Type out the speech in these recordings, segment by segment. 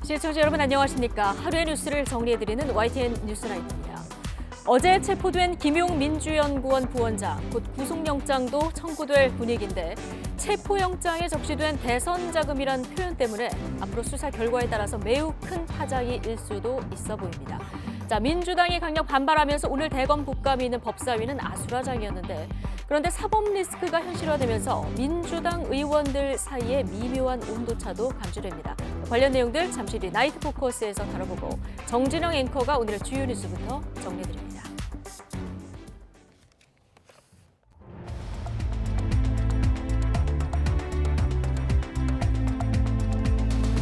시청자 여러분 안녕하십니까? 하루의 뉴스를 정리해드리는 YTN 뉴스나이트입니다. 어제 체포된 김용 민주연구원 부원장, 곧 구속영장도 청구될 분위기인데 체포영장에 적시된 대선 자금이란 표현 때문에 앞으로 수사 결과에 따라서 매우 큰 파장이 일 수도 있어 보입니다. 자, 민주당이 강력 반발하면서 오늘 대검 국감이 있는 법사위는 아수라장이었는데 그런데 사법 리스크가 현실화되면서 민주당 의원들 사이에 미묘한 온도차도 감지됩니다. 관련 내용들 잠시 뒤 나이트 포커스에서 다뤄보고 정진영 앵커가 오늘의 주요 뉴스부터 정리해드립니다.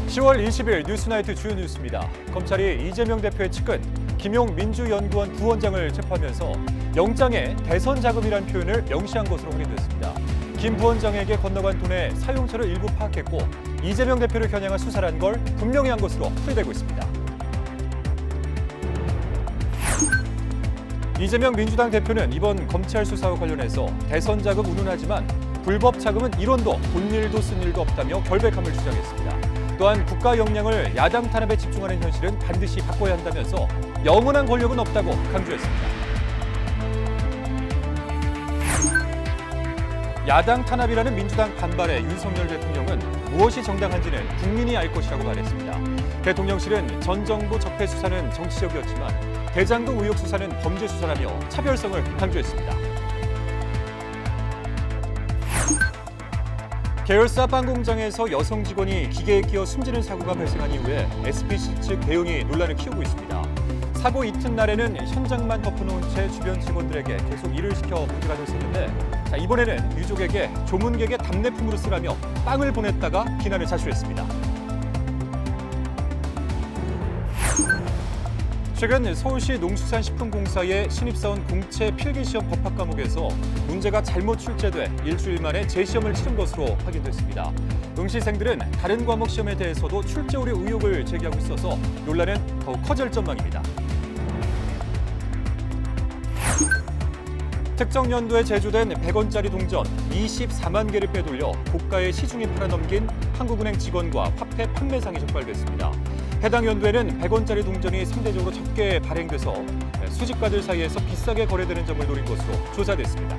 (10월 20일) 뉴스나이트 주요 뉴스입니다. 검찰이 이재명 대표의 측근 김용 민주연구원 부원장을 체포하면서 영장에 대선 자금이라는 표현을 명시한 것으로 확인됐습니다. 김 부원장에게 건너간 돈의 사용처를 일부 파악했고 이재명 대표를 겨냥한 수사라는 걸 분명히 한 것으로 풀이되고 있습니다. 이재명 민주당 대표는 이번 검찰 수사와 관련해서 대선 자금 운운하지만 불법 자금은 일원도 본 일도 쓴 일도 없다며 결백함을 주장했습니다. 또한 국가 역량을 야당 탄압에 집중하는 현실은 반드시 바꿔야 한다면서 영원한 권력은 없다고 강조했습니다. 야당 탄압이라는 민주당 반발에 윤석열 대통령은 무엇이 정당한지는 국민이 알 것이라고 말했습니다. 대통령실은 전 정부 적폐 수사는 정치적이었지만 대장동 의혹 수사는 범죄 수사라며 차별성을 강조했습니다. 계열사 빵 공장에서 여성 직원이 기계에 끼어 숨지는 사고가 발생한 이후에 SPC 측 대응이 논란을 키우고 있습니다. 사고 이튿날에는 현장만 덮어놓은 채 주변 직원들에게 계속 일을 시켜 보기가 됐었는데 이번에는 유족에게 조문객의 답례품으로 쓰라며 빵을 보냈다가 비난을 자초했습니다. 최근 서울시 농수산식품공사의 신입사원 공채 필기시험 법학과목에서 문제가 잘못 출제돼 일주일 만에 재시험을 치른 것으로 확인됐습니다. 응시생들은 다른 과목 시험에 대해서도 출제 오류 의혹을 제기하고 있어서 논란은 더욱 커질 전망입니다. 특정 연도에 제조된 100원짜리 동전 24만 개를 빼돌려 고가의 시중에 팔아넘긴 한국은행 직원과 화폐 판매상이 적발됐습니다. 해당 연도에는 100원짜리 동전이 상대적으로 적게 발행돼서 수집가들 사이에서 비싸게 거래되는 점을 노린 것으로 조사됐습니다.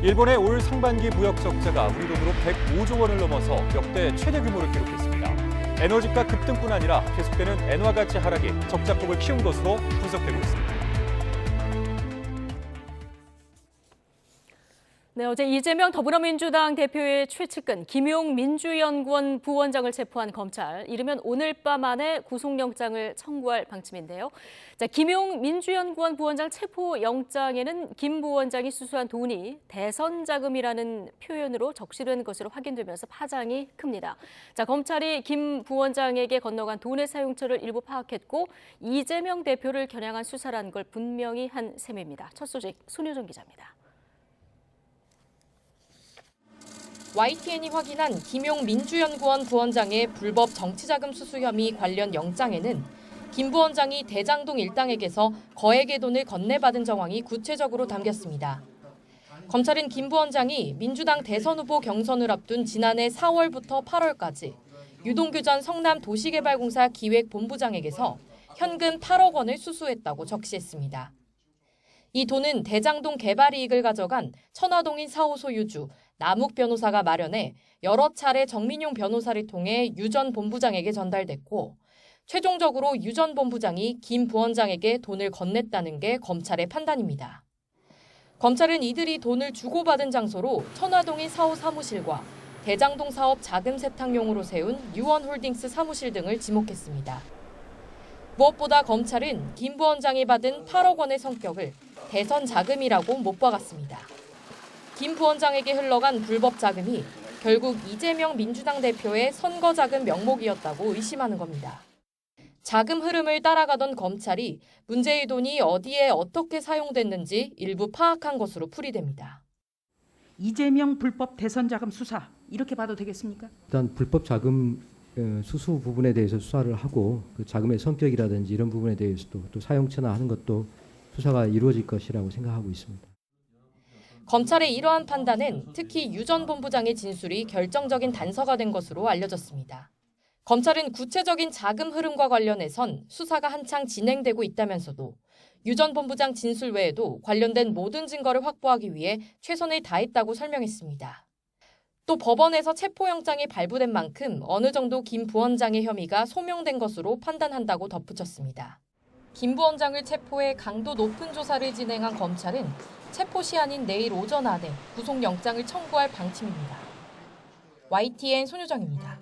일본의 올 상반기 무역 적자가 우리 돈으로 105조 원을 넘어서 역대 최대 규모를 기록했습니다. 에너지가 급등뿐 아니라 계속되는 엔화 가치 하락이 적자폭을 키운 것으로 분석되고 있습니다. 네, 어제 이재명 더불어민주당 대표의 최측근 김용 민주연구원 부원장을 체포한 검찰, 이르면 오늘 밤 안에 구속영장을 청구할 방침인데요. 자, 김용 민주연구원 부원장 체포영장에는 김 부원장이 수수한 돈이 대선 자금이라는 표현으로 적시된 것으로 확인되면서 파장이 큽니다. 자, 검찰이 김 부원장에게 건너간 돈의 사용처를 일부 파악했고 이재명 대표를 겨냥한 수사라는 걸 분명히 한 셈입니다. 첫 소식 손효정 기자입니다. YTN이 확인한 김용 민주연구원 부원장의 불법 정치자금 수수 혐의 관련 영장에는 김 부원장이 대장동 일당에게서 거액의 돈을 건네받은 정황이 구체적으로 담겼습니다. 검찰은 김 부원장이 민주당 대선 후보 경선을 앞둔 지난해 4월부터 8월까지 유동규 전 성남도시개발공사 기획본부장에게서 현금 8억 원을 수수했다고 적시했습니다. 이 돈은 대장동 개발 이익을 가져간 천화동인 4호소 유주 남욱 변호사가 마련해 여러 차례 정민용 변호사를 통해 유 전 본부장에게 전달됐고 최종적으로 유 전 본부장이 김 부원장에게 돈을 건넸다는 게 검찰의 판단입니다. 검찰은 이들이 돈을 주고받은 장소로 천화동인 4호 사무실과 대장동 사업 자금 세탁용으로 세운 유원홀딩스 사무실 등을 지목했습니다. 무엇보다 검찰은 김 부원장이 받은 8억 원의 성격을 대선 자금이라고 못 박았습니다. 김 부원장에게 흘러간 불법 자금이 결국 이재명 민주당 대표의 선거 자금 명목이었다고 의심하는 겁니다. 자금 흐름을 따라가던 검찰이 문제의 돈이 어디에 어떻게 사용됐는지 일부 파악한 것으로 풀이됩니다. 이재명 불법 대선 자금 수사 이렇게 봐도 되겠습니까? 일단 불법 자금 수수 부분에 대해서 수사를 하고 그 자금의 성격이라든지 이런 부분에 대해서도 또 사용처나 하는 것도 수사가 이루어질 것이라고 생각하고 있습니다. 검찰의 이러한 판단은 특히 유 전 본부장의 진술이 결정적인 단서가 된 것으로 알려졌습니다. 검찰은 구체적인 자금 흐름과 관련해선 수사가 한창 진행되고 있다면서도 유 전 본부장 진술 외에도 관련된 모든 증거를 확보하기 위해 최선을 다했다고 설명했습니다. 또 법원에서 체포영장이 발부된 만큼 어느 정도 김 부원장의 혐의가 소명된 것으로 판단한다고 덧붙였습니다. 김 부원장을 체포해 강도 높은 조사를 진행한 검찰은 체포 시한인 내일 오전 안에 구속영장을 청구할 방침입니다. YTN 손유정입니다.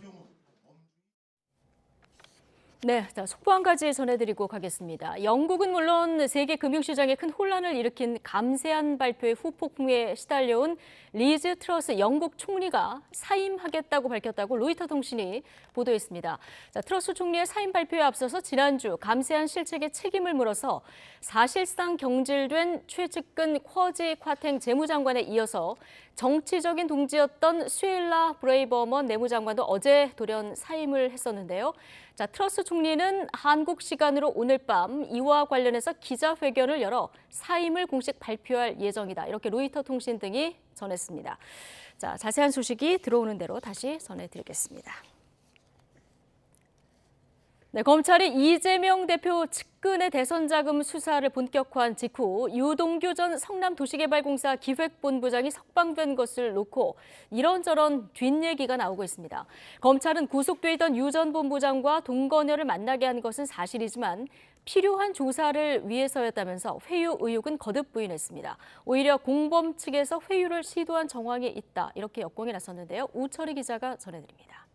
네, 자, 속보 한 가지 전해드리고 가겠습니다. 영국은 물론 세계 금융시장에 큰 혼란을 일으킨 감세안 발표의 후폭풍에 시달려온 리즈 트러스 영국 총리가 사임하겠다고 밝혔다고 로이터 통신이 보도했습니다. 자, 트러스 총리의 사임 발표에 앞서서 지난주 감세안 실책의 책임을 물어서 사실상 경질된 최측근 쿼지 콰탱 재무장관에 이어서 정치적인 동지였던 수엘라 브레이버먼 내무장관도 어제 돌연 사임을 했었는데요. 자, 트러스 총리는 한국 시간으로 오늘 밤 이와 관련해서 기자회견을 열어 사임을 공식 발표할 예정이다. 이렇게 로이터 통신 등이 전했습니다. 자, 자세한 소식이 들어오는 대로 다시 전해드리겠습니다. 네, 검찰이 이재명 대표 측근의 대선 자금 수사를 본격화한 직후 유동규 전 성남도시개발공사 기획본부장이 석방된 것을 놓고 이런저런 뒷얘기가 나오고 있습니다. 검찰은 구속돼 있던 유 전 본부장과 동거녀를 만나게 한 것은 사실이지만 필요한 조사를 위해서였다면서 회유 의혹은 거듭 부인했습니다. 오히려 공범 측에서 회유를 시도한 정황이 있다. 이렇게 역공에 나섰는데요. 우철희 기자가 전해드립니다.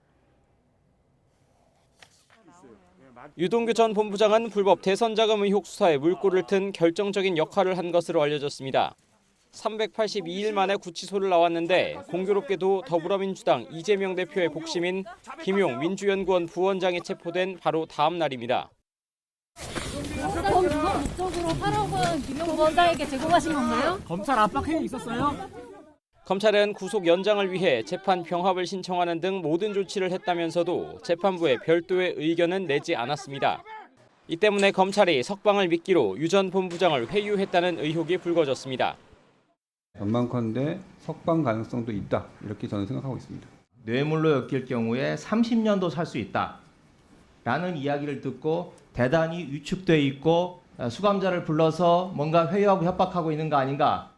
유동규 전 본부장은 불법 대선 자금 의혹 수사에 물꼬를 튼 결정적인 역할을 한 것으로 알려졌습니다. 382일 만에 구치소를 나왔는데 공교롭게도 더불어민주당 이재명 대표의 복심인 김용 민주연구원 부원장이 체포된 바로 다음 날입니다. 그럼 그거 목적으로 8억원 김용 부원장에게 제공하신 건가요? 검찰 압박행위 있었어요? 검찰은 구속 연장을 위해 재판 병합을 신청하는 등 모든 조치를 했다면서도 재판부에 별도의 의견은 내지 않았습니다. 이 때문에 검찰이 석방을 미끼로 유 전 본부장을 회유했다는 의혹이 불거졌습니다. 전망컨대 석방 가능성도 있다. 이렇게 저는 생각하고 있습니다. 뇌물로 엮일 경우에 30년도 살 수 있다라는 이야기를 듣고 대단히 위축돼 있고 수감자를 불러서 뭔가 회유하고 협박하고 있는 거 아닌가.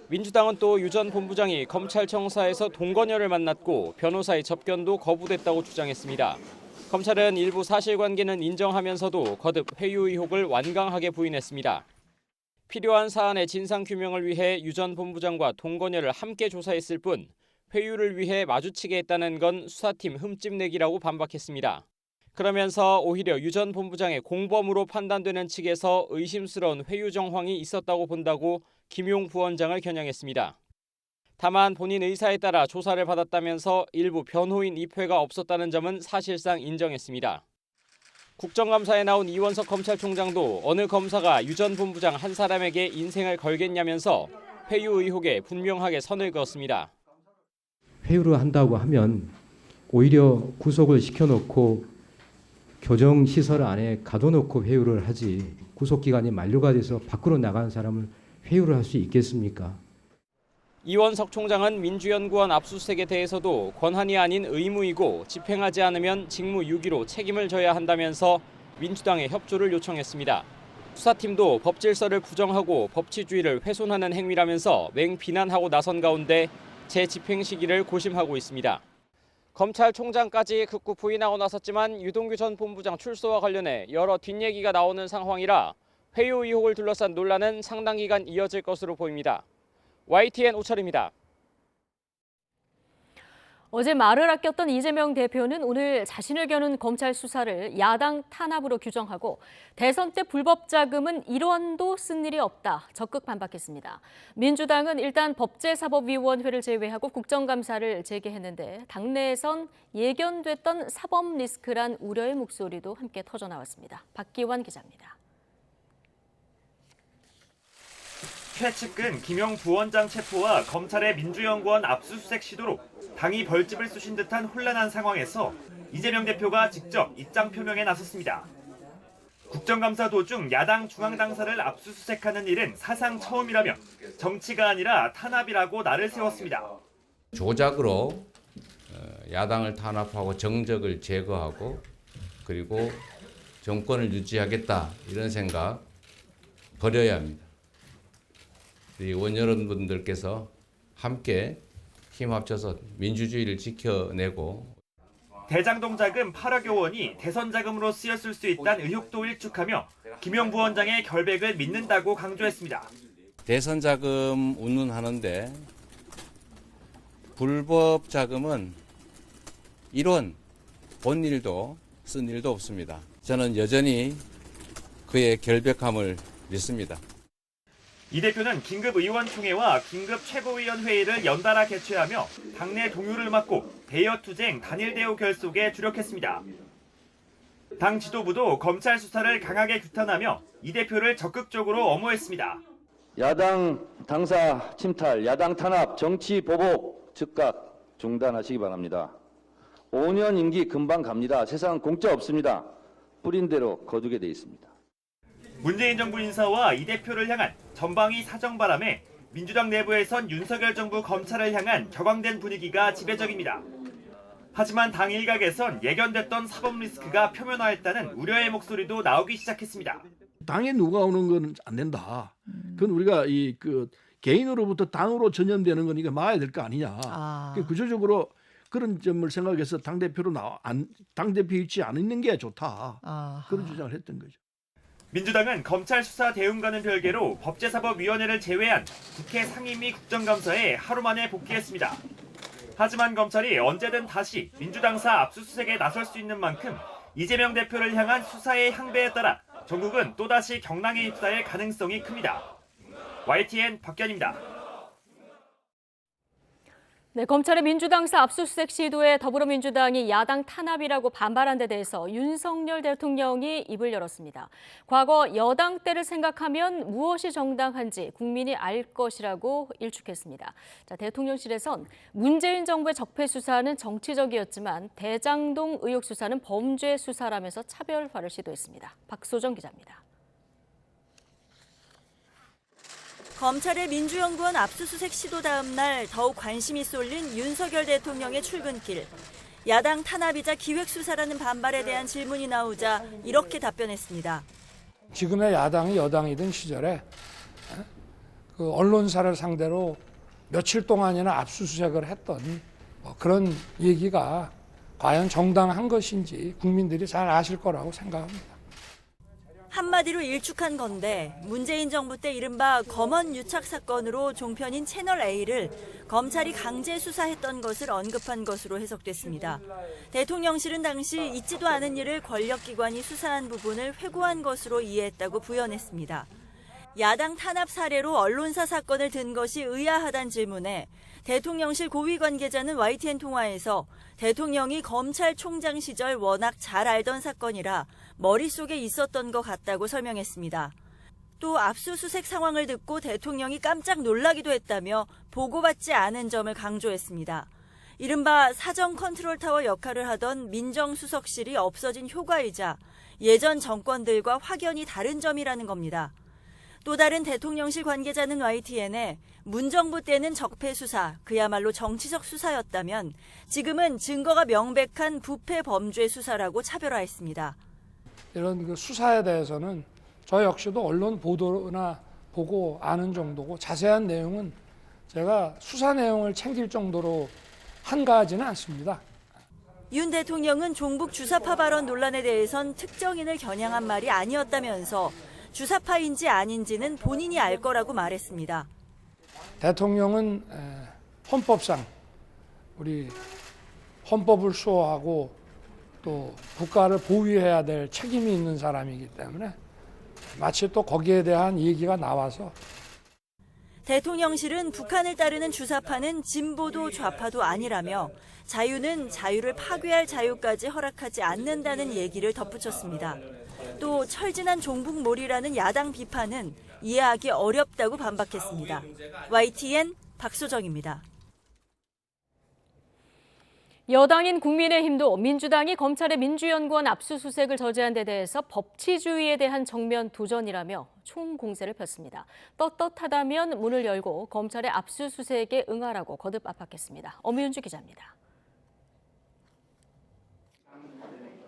민주당은 또 유 전 본부장이 검찰청사에서 동거녀를 만났고 변호사의 접견도 거부됐다고 주장했습니다. 검찰은 일부 사실관계는 인정하면서도 거듭 회유 의혹을 완강하게 부인했습니다. 필요한 사안의 진상규명을 위해 유 전 본부장과 동거녀를 함께 조사했을 뿐 회유를 위해 마주치게 했다는 건 수사팀 흠집내기라고 반박했습니다. 그러면서 오히려 유 전 본부장의 공범으로 판단되는 측에서 의심스러운 회유 정황이 있었다고 본다고 김용 부원장을 겨냥했습니다. 다만 본인 의사에 따라 조사를 받았다면서 일부 변호인 입회가 없었다는 점은 사실상 인정했습니다. 국정감사에 나온 이원석 검찰총장도 어느 검사가 유 전 본부장 한 사람에게 인생을 걸겠냐면서 회유 의혹에 분명하게 선을 그었습니다. 회유를 한다고 하면 오히려 구속을 시켜놓고 교정시설 안에 가둬놓고 회유를 하지 구속기간이 만료가 돼서 밖으로 나간 사람을 회유를 할 수 있겠습니까? 이원석 총장은 민주연구원 압수수색에 대해서도 권한이 아닌 의무이고 집행하지 않으면 직무유기로 책임을 져야 한다면서 민주당의 협조를 요청했습니다. 수사팀도 법질서를 부정하고 법치주의를 훼손하는 행위라면서 맹비난하고 나선 가운데 재집행 시기를 고심하고 있습니다. 검찰총장까지 극구 부인하고 나섰지만 유동규 전 본부장 출소와 관련해 여러 뒷얘기가 나오는 상황이라 회유 의혹을 둘러싼 논란은 상당 기간 이어질 것으로 보입니다. YTN 오철입니다. 어제 말을 아꼈던 이재명 대표는 오늘 자신을 겨눈 검찰 수사를 야당 탄압으로 규정하고 대선 때 불법 자금은 1원도 쓴 일이 없다. 적극 반박했습니다. 민주당은 일단 법제사법위원회를 제외하고 국정감사를 재개했는데 당내에선 예견됐던 사법 리스크란 우려의 목소리도 함께 터져나왔습니다. 박기환 기자입니다. 최측근 김용 부원장 체포와 검찰의 민주연구원 압수수색 시도로 당이 벌집을 쑤신 듯한 혼란한 상황에서 이재명 대표가 직접 입장 표명에 나섰습니다. 국정감사 도중 야당 중앙당사를 압수수색하는 일은 사상 처음이라며 정치가 아니라 탄압이라고 날을 세웠습니다. 조작으로 야당을 탄압하고 정적을 제거하고 그리고 정권을 유지하겠다 이런 생각 버려야 합니다. 우리 의원 여러분들께서 함께 힘 합쳐서 민주주의를 지켜내고 대장동 자금 8억여 원이 대선 자금으로 쓰였을 수 있다는 의혹도 일축하며 김용 부원장의 결백을 믿는다고 강조했습니다. 대선 자금 운운하는데 불법 자금은 이론 본 일도 쓴 일도 없습니다. 저는 여전히 그의 결백함을 믿습니다. 이 대표는 긴급 의원총회와 긴급 최고위원회의를 연달아 개최하며 당내 동요를 맡고 대여 투쟁 단일 대우 결속에 주력했습니다. 당 지도부도 검찰 수사를 강하게 규탄하며 이 대표를 적극적으로 엄호했습니다. 야당 당사 침탈, 야당 탄압, 정치 보복 즉각 중단하시기 바랍니다. 5년 임기 금방 갑니다. 세상은 공짜 없습니다. 뿌린 대로 거두게 돼 있습니다. 문재인 정부 인사와 이 대표를 향한 전방위 사정 바람에 민주당 내부에선 윤석열 정부 검찰을 향한 격앙된 분위기가 지배적입니다. 하지만 당 일각에선 예견됐던 사법 리스크가 표면화했다는 우려의 목소리도 나오기 시작했습니다. 당에 누가 오는 건 안 된다. 그건 우리가 개인으로부터 당으로 전염되는 건 이거 막아야 될 거 아니냐. 구조적으로 그런 점을 생각해서 당대표 위치에 안 있는 게 좋다. 그런 주장을 했던 거죠. 민주당은 검찰 수사 대응과는 별개로 법제사법위원회를 제외한 국회 상임위 국정감사에 하루 만에 복귀했습니다. 하지만 검찰이 언제든 다시 민주당사 압수수색에 나설 수 있는 만큼 이재명 대표를 향한 수사의 향배에 따라 전국은 또다시 경랑에 휩싸일 가능성이 큽니다. YTN 박견입니다. 네, 검찰의 민주당사 압수수색 시도에 더불어민주당이 야당 탄압이라고 반발한 데 대해서 윤석열 대통령이 입을 열었습니다. 과거 여당 때를 생각하면 무엇이 정당한지 국민이 알 것이라고 일축했습니다. 자, 대통령실에선 문재인 정부의 적폐 수사는 정치적이었지만 대장동 의혹 수사는 범죄 수사라면서 차별화를 시도했습니다. 박소정 기자입니다. 검찰의 민주연구원 압수수색 시도 다음 날 더욱 관심이 쏠린 윤석열 대통령의 출근길. 야당 탄압이자 기획수사라는 반발에 대한 질문이 나오자 이렇게 답변했습니다. 지금의 야당이 여당이던 시절에 그 언론사를 상대로 며칠 동안이나 압수수색을 했던 그런 얘기가 과연 정당한 것인지 국민들이 잘 아실 거라고 생각합니다. 한마디로 일축한 건데 문재인 정부 때 이른바 검언 유착 사건으로 종편인 채널A를 검찰이 강제 수사했던 것을 언급한 것으로 해석됐습니다. 대통령실은 당시 있지도 않은 일을 권력기관이 수사한 부분을 회고한 것으로 이해했다고 부연했습니다. 야당 탄압 사례로 언론사 사건을 든 것이 의아하다는 질문에 대통령실 고위 관계자는 YTN 통화에서 대통령이 검찰총장 시절 워낙 잘 알던 사건이라 머릿속에 있었던 것 같다고 설명했습니다. 또 압수수색 상황을 듣고 대통령이 깜짝 놀라기도 했다며 보고받지 않은 점을 강조했습니다. 이른바 사정 컨트롤타워 역할을 하던 민정수석실이 없어진 효과이자 예전 정권들과 확연히 다른 점이라는 겁니다. 또 다른 대통령실 관계자는 YTN에 문정부 때는 적폐 수사, 그야말로 정치적 수사였다면 지금은 증거가 명백한 부패 범죄 수사라고 차별화했습니다. 이런 그 수사에 대해서는 저 역시도 언론 보도나 보고 아는 정도고 자세한 내용은 제가 수사 내용을 챙길 정도로 한가하지는 않습니다. 윤 대통령은 종북 주사파 발언 논란에 대해선 특정인을 겨냥한 말이 아니었다면서 주사파인지 아닌지는 본인이 알 거라고 말했습니다. 대통령은 헌법상 우리 헌법을 수호하고 또 국가를 보위해야 될 책임이 있는 사람이기 때문에 마치 또 거기에 대한 얘기가 나와서 대통령실은 북한을 따르는 주사파는 진보도 좌파도 아니라며 자유는 자유를 파괴할 자유까지 허락하지 않는다는 얘기를 덧붙였습니다. 또 철진한 종북몰이라는 야당 비판은 이해하기 어렵다고 반박했습니다. YTN 박소정입니다. 여당인 국민의힘도 민주당이 검찰의 민주연구원 압수수색을 저지한 데 대해서 법치주의에 대한 정면 도전이라며 총공세를 폈습니다. 떳떳하다면 문을 열고 검찰의 압수수색에 응하라고 거듭 압박했습니다. 엄윤주 기자입니다.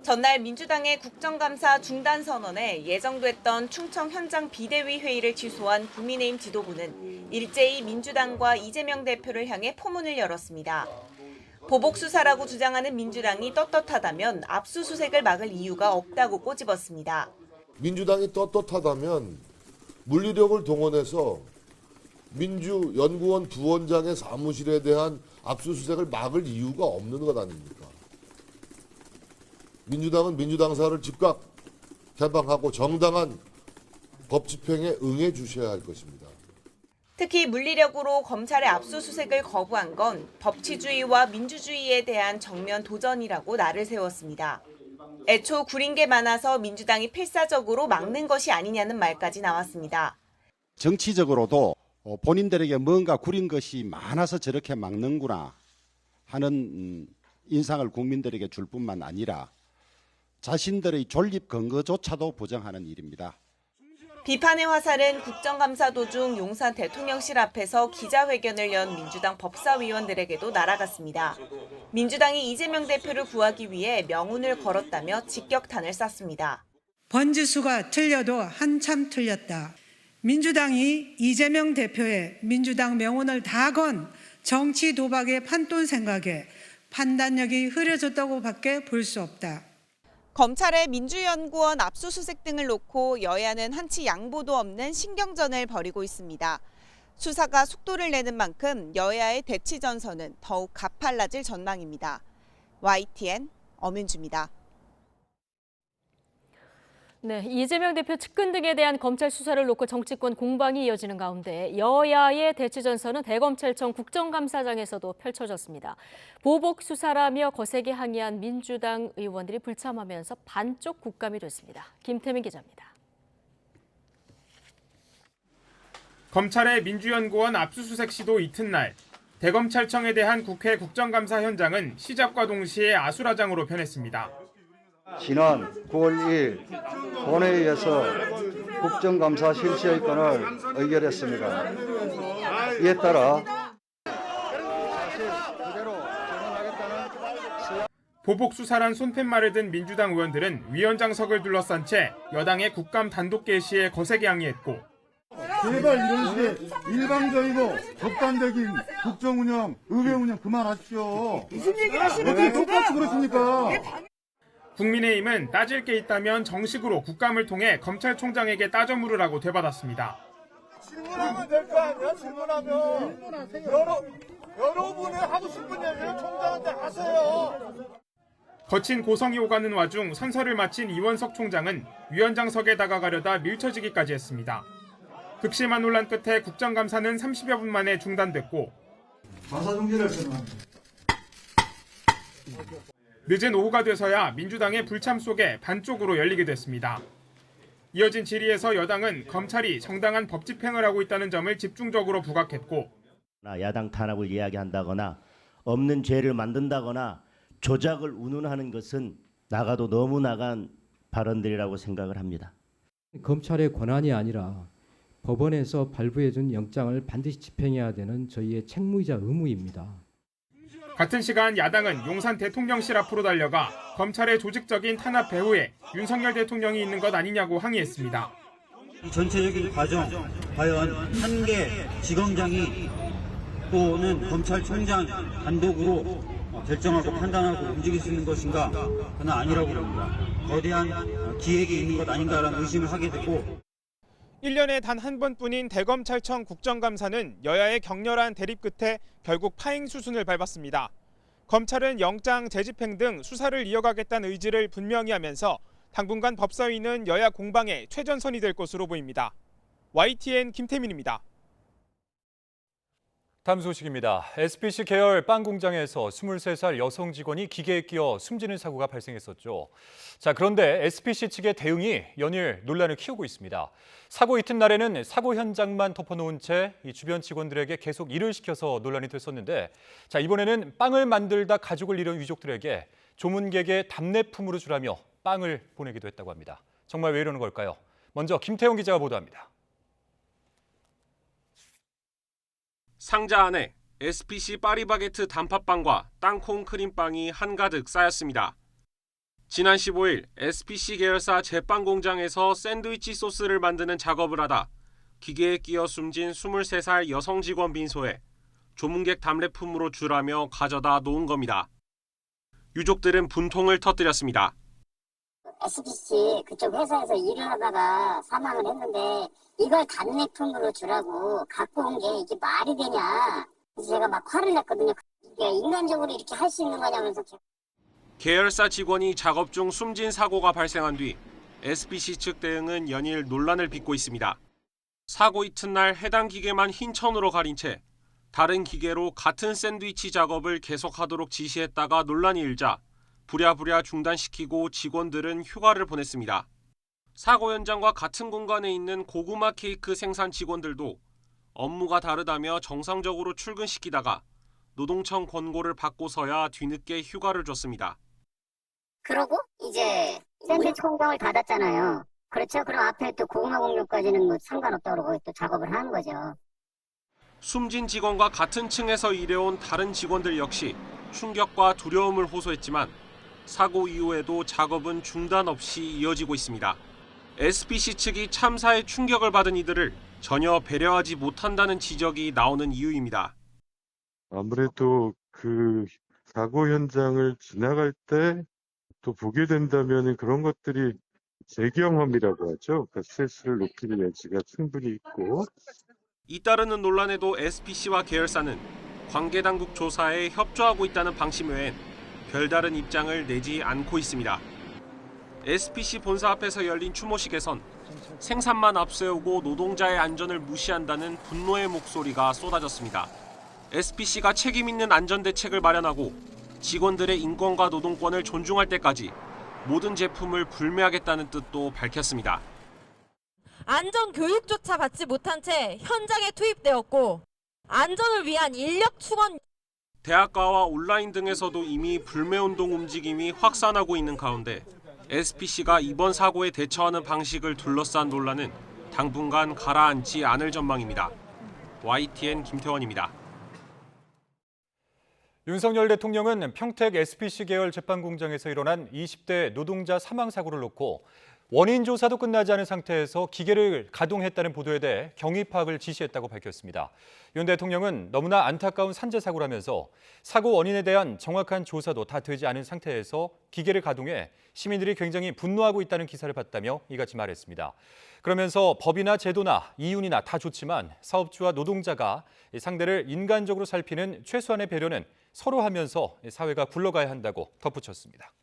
전날 민주당의 국정감사 중단 선언에 예정됐던 충청 현장 비대위 회의를 취소한 국민의힘 지도부는 일제히 민주당과 이재명 대표를 향해 포문을 열었습니다. 보복 수사라고 주장하는 민주당이 떳떳하다면 압수수색을 막을 이유가 없다고 꼬집었습니다. 민주당이 떳떳하다면 물리력을 동원해서 민주연구원 부원장의 사무실에 대한 압수수색을 막을 이유가 없는 것 아닙니까? 민주당은 민주당사를 즉각 개방하고 정당한 법 집행에 응해 주셔야 할 것입니다. 특히 물리력으로 검찰의 압수수색을 거부한 건 법치주의와 민주주의에 대한 정면 도전이라고 날을 세웠습니다. 애초 구린 게 많아서 민주당이 필사적으로 막는 것이 아니냐는 말까지 나왔습니다. 정치적으로도 본인들에게 뭔가 구린 것이 많아서 저렇게 막는구나 하는 인상을 국민들에게 줄 뿐만 아니라 자신들의 존립 근거조차도 부정하는 일입니다. 비판의 화살은 국정감사 도중 용산 대통령실 앞에서 기자회견을 연 민주당 법사위원들에게도 날아갔습니다. 민주당이 이재명 대표를 구하기 위해 명운을 걸었다며 직격탄을 쐈습니다. 번지수가 틀려도 한참 틀렸다. 민주당이 이재명 대표의 민주당 명운을 다 건 정치 도박의 판돈 생각에 판단력이 흐려졌다고 밖에 볼 수 없다. 검찰의 민주연구원 압수수색 등을 놓고 여야는 한치 양보도 없는 신경전을 벌이고 있습니다. 수사가 속도를 내는 만큼 여야의 대치 전선은 더욱 가팔라질 전망입니다. YTN 엄윤주입니다. 네, 이재명 대표 측근 등에 대한 검찰 수사를 놓고 정치권 공방이 이어지는 가운데 여야의 대치 전선은 대검찰청 국정감사장에서도 펼쳐졌습니다. 보복 수사라며 거세게 항의한 민주당 의원들이 불참하면서 반쪽 국감이 됐습니다. 김태민 기자입니다. 검찰의 민주연구원 압수수색 시도 이튿날 대검찰청에 대한 국회 국정감사 현장은 시작과 동시에 아수라장으로 변했습니다. 지난 9월 2일 본회의에서 국정감사 실시의 건을 의결했습니다. 이에 따라 보복 수사란 손팻말을 든 민주당 의원들은 위원장석을 둘러싼 채 여당의 국감 단독 개시에 거세게 항의했고 제발 이런 식의 일방적이고 독단적인 국정 운영, 의회 운영 그만하십시오. 무슨 얘기를 하시는 거예요? 어떻게 똑같이 그러십니까? 국민의힘은 따질 게 있다면 정식으로 국감을 통해 검찰총장에게 따져 물으라고 되받았습니다. 질문하면 될 거 아니야? 질문하면 여러분이 하고 싶은 얘기를 총장한테 하세요. 거친 고성이 오가는 와중 선서를 마친 이원석 총장은 위원장석에 다가가려다 밀쳐지기까지 했습니다. 극심한 논란 끝에 국정감사는 30여 분 만에 중단됐고 감사중지를 선언합니다. 늦은 오후가 돼서야 민주당의 불참 속에 반쪽으로 열리게 됐습니다. 이어진 질의에서 여당은 검찰이 정당한 법 집행을 하고 있다는 점을 집중적으로 부각했고 야당 탄압을 이야기한다거나 없는 죄를 만든다거나 조작을 운운하는 것은 나가도 너무 나간 발언들이라고 생각을 합니다. 검찰의 권한이 아니라 법원에서 발부해준 영장을 반드시 집행해야 되는 저희의 책무이자 의무입니다. 같은 시간 야당은 용산 대통령실 앞으로 달려가 검찰의 조직적인 탄압 배후에 윤석열 대통령이 있는 것 아니냐고 항의했습니다. 이 전체적인 과정, 과연 한 개 지검장이 또는 검찰총장 단독으로 결정하고 판단하고 움직일 수 있는 것인가? 저는 아니라고 봅니다. 거대한 기획이 있는 것 아닌가라는 의심을 하게 되고 1년에 단 한 번뿐인 대검찰청 국정감사는 여야의 격렬한 대립 끝에 결국 파행 수순을 밟았습니다. 검찰은 영장 재집행 등 수사를 이어가겠다는 의지를 분명히 하면서 당분간 법사위는 여야 공방의 최전선이 될 것으로 보입니다. YTN 김태민입니다. 다음 소식입니다. SPC 계열 빵 공장에서 23살 여성 직원이 기계에 끼어 숨지는 사고가 발생했었죠. 자, 그런데 SPC 측의 대응이 연일 논란을 키우고 있습니다. 사고 이튿날에는 사고 현장만 덮어놓은 채 이 주변 직원들에게 계속 일을 시켜서 논란이 됐었는데, 자, 이번에는 빵을 만들다 가족을 잃은 유족들에게 조문객의 답례품으로 주라며 빵을 보내기도 했다고 합니다. 정말 왜 이러는 걸까요? 먼저 김태용 기자가 보도합니다. 상자 안에 SPC 파리바게트 단팥빵과 땅콩 크림빵이 한가득 쌓였습니다. 지난 15일 SPC 계열사 제빵 공장에서 샌드위치 소스를 만드는 작업을 하다 기계에 끼어 숨진 23살 여성 직원 빈소에 조문객 답례품으로 주라며 가져다 놓은 겁니다. 유족들은 분통을 터뜨렸습니다. SPC 그쪽 회사에서 일을 하다가 사망을 했는데 이걸 답례품으로 주라고 갖고 온 게 이게 말이 되냐. 그래서 제가 막 화를 냈거든요. 이게 인간적으로 이렇게 할 수 있는 거냐면서. 계열사 직원이 작업 중 숨진 사고가 발생한 뒤 SPC 측 대응은 연일 논란을 빚고 있습니다. 사고 이튿날 해당 기계만 흰 천으로 가린 채 다른 기계로 같은 샌드위치 작업을 계속하도록 지시했다가 논란이 일자 부랴부랴 중단시키고 직원들은 휴가를 보냈습니다. 사고 현장과 같은 공간에 있는 고구마 케이크 생산 직원들도 업무가 다르다며 정상적으로 출근시키다가 노동청 권고를 받고서야 뒤늦게 휴가를 줬습니다. 그러고 이제 샌드위치 공장을 닫았잖아요. 그렇죠. 그럼 앞에 또 고구마 공장까지는 뭐 상관없다고 그러고 또 작업을 하는 거죠. 숨진 직원과 같은 층에서 일해온 다른 직원들 역시 충격과 두려움을 호소했지만 사고 이후에도 작업은 중단 없이 이어지고 있습니다. SPC 측이 참사에 충격을 받은 이들을 전혀 배려하지 못한다는 지적이 나오는 이유입니다. 아무래도 그 사고 현장을 지나갈 때 또 보게 된다면 그런 것들이 재경험이라고 하죠. 그러니까 스트레스를 높일 여지가 충분히 있고. 잇따르는 논란에도 SPC와 계열사는 관계당국 조사에 협조하고 있다는 방침 외엔 별다른 입장을 내지 않고 있습니다. SPC 본사 앞에서 열린 추모식에선 생산만 앞세우고 노동자의 안전을 무시한다는 분노의 목소리가 쏟아졌습니다. SPC가 책임 있는 안전 대책을 마련하고 직원들의 인권과 노동권을 존중할 때까지 모든 제품을 불매하겠다는 뜻도 밝혔습니다. 안전 교육조차 받지 못한 채 현장에 투입되었고 안전을 위한 인력 충원. 대학가와 온라인 등에서도 이미 불매운동 움직임이 확산하고 있는 가운데 SPC가 이번 사고에 대처하는 방식을 둘러싼 논란은 당분간 가라앉지 않을 전망입니다. YTN 김태원입니다. 윤석열 대통령은 평택 SPC 계열 제빵 공장에서 일어난 20대 노동자 사망 사고를 놓고 원인 조사도 끝나지 않은 상태에서 기계를 가동했다는 보도에 대해 경위 파악을 지시했다고 밝혔습니다. 윤 대통령은 너무나 안타까운 산재 사고라면서 사고 원인에 대한 정확한 조사도 다 되지 않은 상태에서 기계를 가동해 시민들이 굉장히 분노하고 있다는 기사를 봤다며 이같이 말했습니다. 그러면서 법이나 제도나 이윤이나 다 좋지만 사업주와 노동자가 상대를 인간적으로 살피는 최소한의 배려는 서로 하면서 사회가 굴러가야 한다고 덧붙였습니다.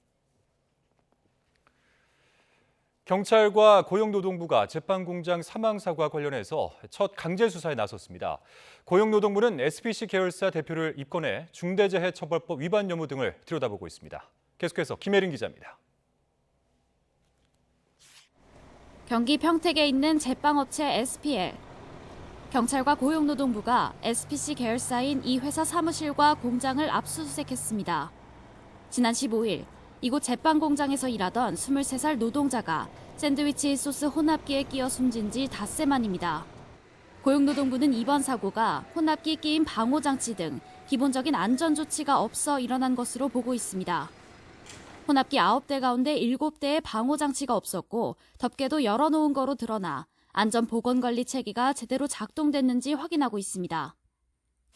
경찰과 고용노동부가 제빵공장 사망 사고와 관련해서 첫 강제 수사에 나섰습니다. 고용노동부는 SPC 계열사 대표를 입건해 중대재해처벌법 위반 여부 등을 들여다보고 있습니다. 계속해서 김혜린 기자입니다. 경기 평택에 있는 제빵업체 SPL. 경찰과 고용노동부가 SPC 계열사인 이 회사 사무실과 공장을 압수수색했습니다. 지난 15일 이곳 제빵 공장에서 일하던 23살 노동자가 샌드위치 소스 혼합기에 끼어 숨진 지 닷새 만입니다. 고용노동부는 이번 사고가 혼합기 끼임 방호장치 등 기본적인 안전조치가 없어 일어난 것으로 보고 있습니다. 혼합기 9대 가운데 7대의 방호장치가 없었고 덮개도 열어놓은 거로 드러나 안전보건관리 체계가 제대로 작동됐는지 확인하고 있습니다.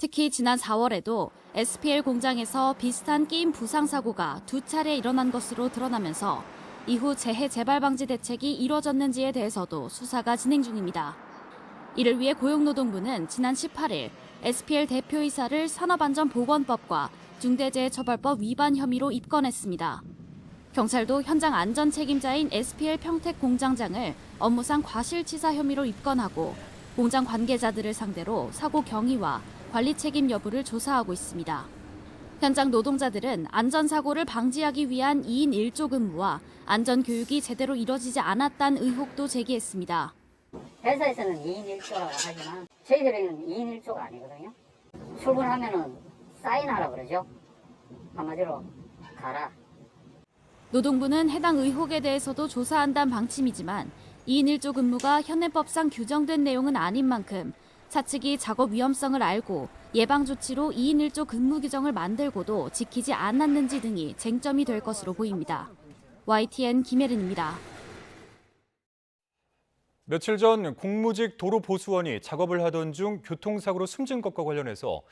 특히 지난 4월에도 SPL 공장에서 비슷한 끼임 부상 사고가 2차례 일어난 것으로 드러나면서 이후 재해 재발 방지 대책이 이뤄졌는지에 대해서도 수사가 진행 중입니다. 이를 위해 고용노동부는 지난 18일 SPL 대표이사를 산업안전보건법과 중대재해처벌법 위반 혐의로 입건했습니다. 경찰도 현장 안전 책임자인 SPL 평택 공장장을 업무상 과실치사 혐의로 입건하고 공장 관계자들을 상대로 사고 경위와 관리 책임 여부를 조사하고 있습니다. 현장 노동자들은 안전사고를 방지하기 위한 2인 1조 근무와 안전교육이 제대로 이뤄지지 않았다는 의혹도 제기했습니다. 회사에서는 2인 1조라고 하지만 저희들에는 2인 1조가 아니거든요. 출근하면은 사인하라 그러죠. 한마디로 가라. 노동부는 해당 의혹에 대해서도 조사한다는 방침이지만 2인 1조 근무가 현행법상 규정된 내용은 아닌 만큼 차측이 작업 위험성을 알고 예방 조치로 2인 1조 근무 규정을 만들고도 지키지 않았는지 등이 쟁점이 될 것으로 보입니다. YTN 김혜린입니다. 며칠 전 공무직 도로보수원이 작업을 하던 중 교통사고로 숨진 것과 관련해서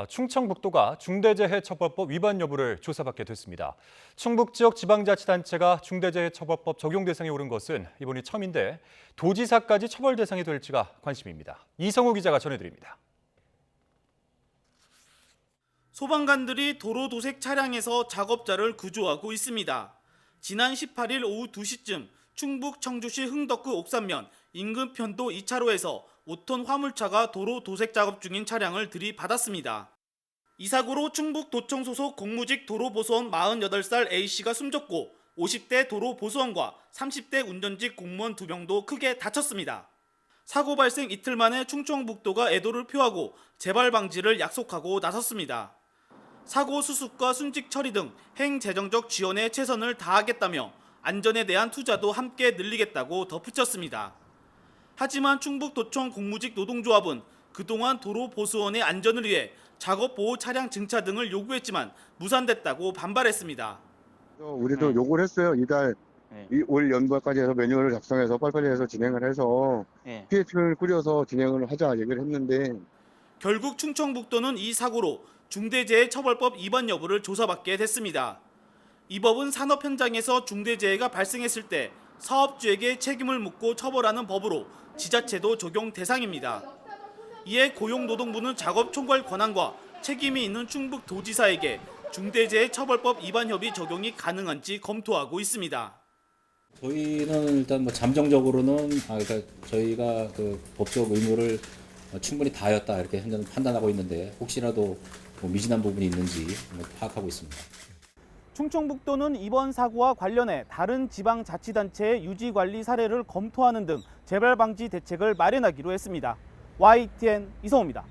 충청북도가 중대재해처벌법 위반 여부를 조사받게 됐습니다. 충북 지역 지방자치단체가 중대재해처벌법 적용 대상에 오른 것은 이번이 처음인데 도지사까지 처벌 대상이 될지가 관심입니다. 이성우 기자가 전해드립니다. 소방관들이 도로 도색 차량에서 작업자를 구조하고 있습니다. 지난 18일 오후 2시쯤 충북 청주시 흥덕구 옥산면 인근 편도 2차로에서 5톤 화물차가 도로 도색 작업 중인 차량을 들이받았습니다. 이 사고로 충북 도청 소속 공무직 도로보수원 48살 A씨가 숨졌고 50대 도로보수원과 30대 운전직 공무원 2명도 크게 다쳤습니다. 사고 발생 이틀 만에 충청북도가 애도를 표하고 재발 방지를 약속하고 나섰습니다. 사고 수습과 순직 처리 등 행재정적 지원에 최선을 다하겠다며 안전에 대한 투자도 함께 늘리겠다고 덧붙였습니다. 하지만 충북도청 공무직 노동조합은 그동안 도로보수원의 안전을 위해 작업보호 차량 증차 등을 요구했지만 무산됐다고 반발했습니다. 우리도 요구를 했어요. 이달 올 연말까지 해서 매뉴얼을 작성해서 빨리빨리 해서 진행을 해서 피해팀을 꾸려서 진행을 하자 얘기를 했는데 결국 충청북도는 이 사고로 중대재해처벌법 위반 여부를 조사받게 됐습니다. 이 법은 산업 현장에서 중대재해가 발생했을 때 사업주에게 책임을 묻고 처벌하는 법으로 지자체도 적용 대상입니다. 이에 고용노동부는 작업 총괄 권한과 책임이 있는 충북도지사에게 중대재해처벌법 위반 협의 적용이 가능한지 검토하고 있습니다. 저희는 일단 잠정적으로는 그러니까 저희가 그 법적 의무를 충분히 다하였다 이렇게 현재는 판단하고 있는데 혹시라도 미진한 부분이 있는지 파악하고 있습니다. 충청북도는 이번 사고와 관련해 다른 지방자치단체의 유지관리 사례를 검토하는 등 재발 방지 대책을 마련하기로 했습니다. YTN 이성호입니다.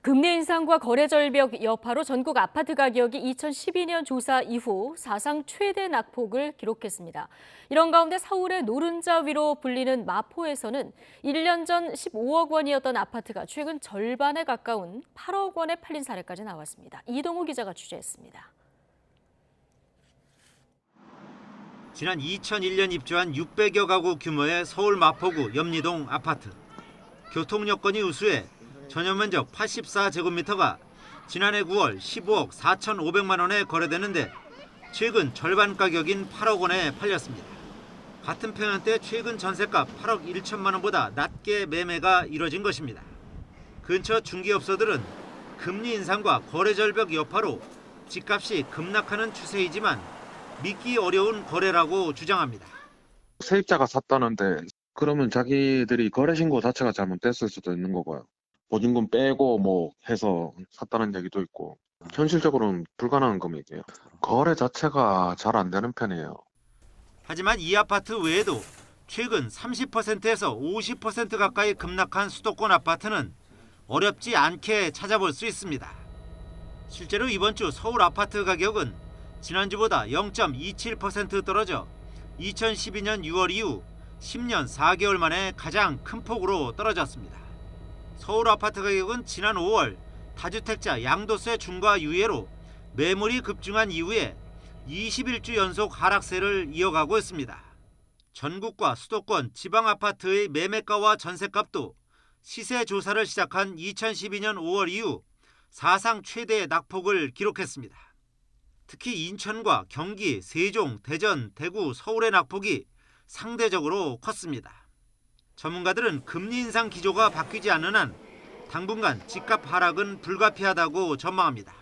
금리 인상과 거래 절벽 여파로 전국 아파트 가격이 2012년 조사 이후 사상 최대 낙폭을 기록했습니다. 이런 가운데 서울의 노른자 위로 불리는 마포에서는 1년 전 15억 원이었던 아파트가 최근 절반에 가까운 8억 원에 팔린 사례까지 나왔습니다. 이동우 기자가 취재했습니다. 지난 2001년 입주한 600여 가구 규모의 서울 마포구 염리동 아파트. 교통 여건이 우수해 전용 면적 84제곱미터가 지난해 9월 15억 4,500만 원에 거래되는데 최근 절반 가격인 8억 원에 팔렸습니다. 같은 평형대 최근 전셋값 8억 1천만 원보다 낮게 매매가 이뤄진 것입니다. 근처 중개업소들은 금리 인상과 거래 절벽 여파로 집값이 급락하는 추세이지만 믿기 어려운 거래라고 주장합니다. 세입자가 샀다는데 그러면 자기들이 거래 신고 자체가 잘못됐을 수도 있는 거고요. 보증금 빼고 해서 샀다는 얘기도 있고 현실적으로는 불가능한 금액이에요. 거래 자체가 잘 안 되는 편이에요. 하지만 이 아파트 외에도 최근 30%에서 50% 가까이 급락한 수도권 아파트는 어렵지 않게 찾아볼 수 있습니다. 실제로 이번 주 서울 아파트 가격은 지난주보다 0.27% 떨어져 2012년 6월 이후 10년 4개월 만에 가장 큰 폭으로 떨어졌습니다. 서울 아파트 가격은 지난 5월 다주택자 양도세 중과 유예로 매물이 급증한 이후에 21주 연속 하락세를 이어가고 있습니다. 전국과 수도권, 지방 아파트의 매매가와 전셋값도 시세 조사를 시작한 2012년 5월 이후 사상 최대의 낙폭을 기록했습니다. 특히 인천과 경기, 세종, 대전, 대구, 서울의 낙폭이 상대적으로 컸습니다. 전문가들은 금리 인상 기조가 바뀌지 않는 한 당분간 집값 하락은 불가피하다고 전망합니다.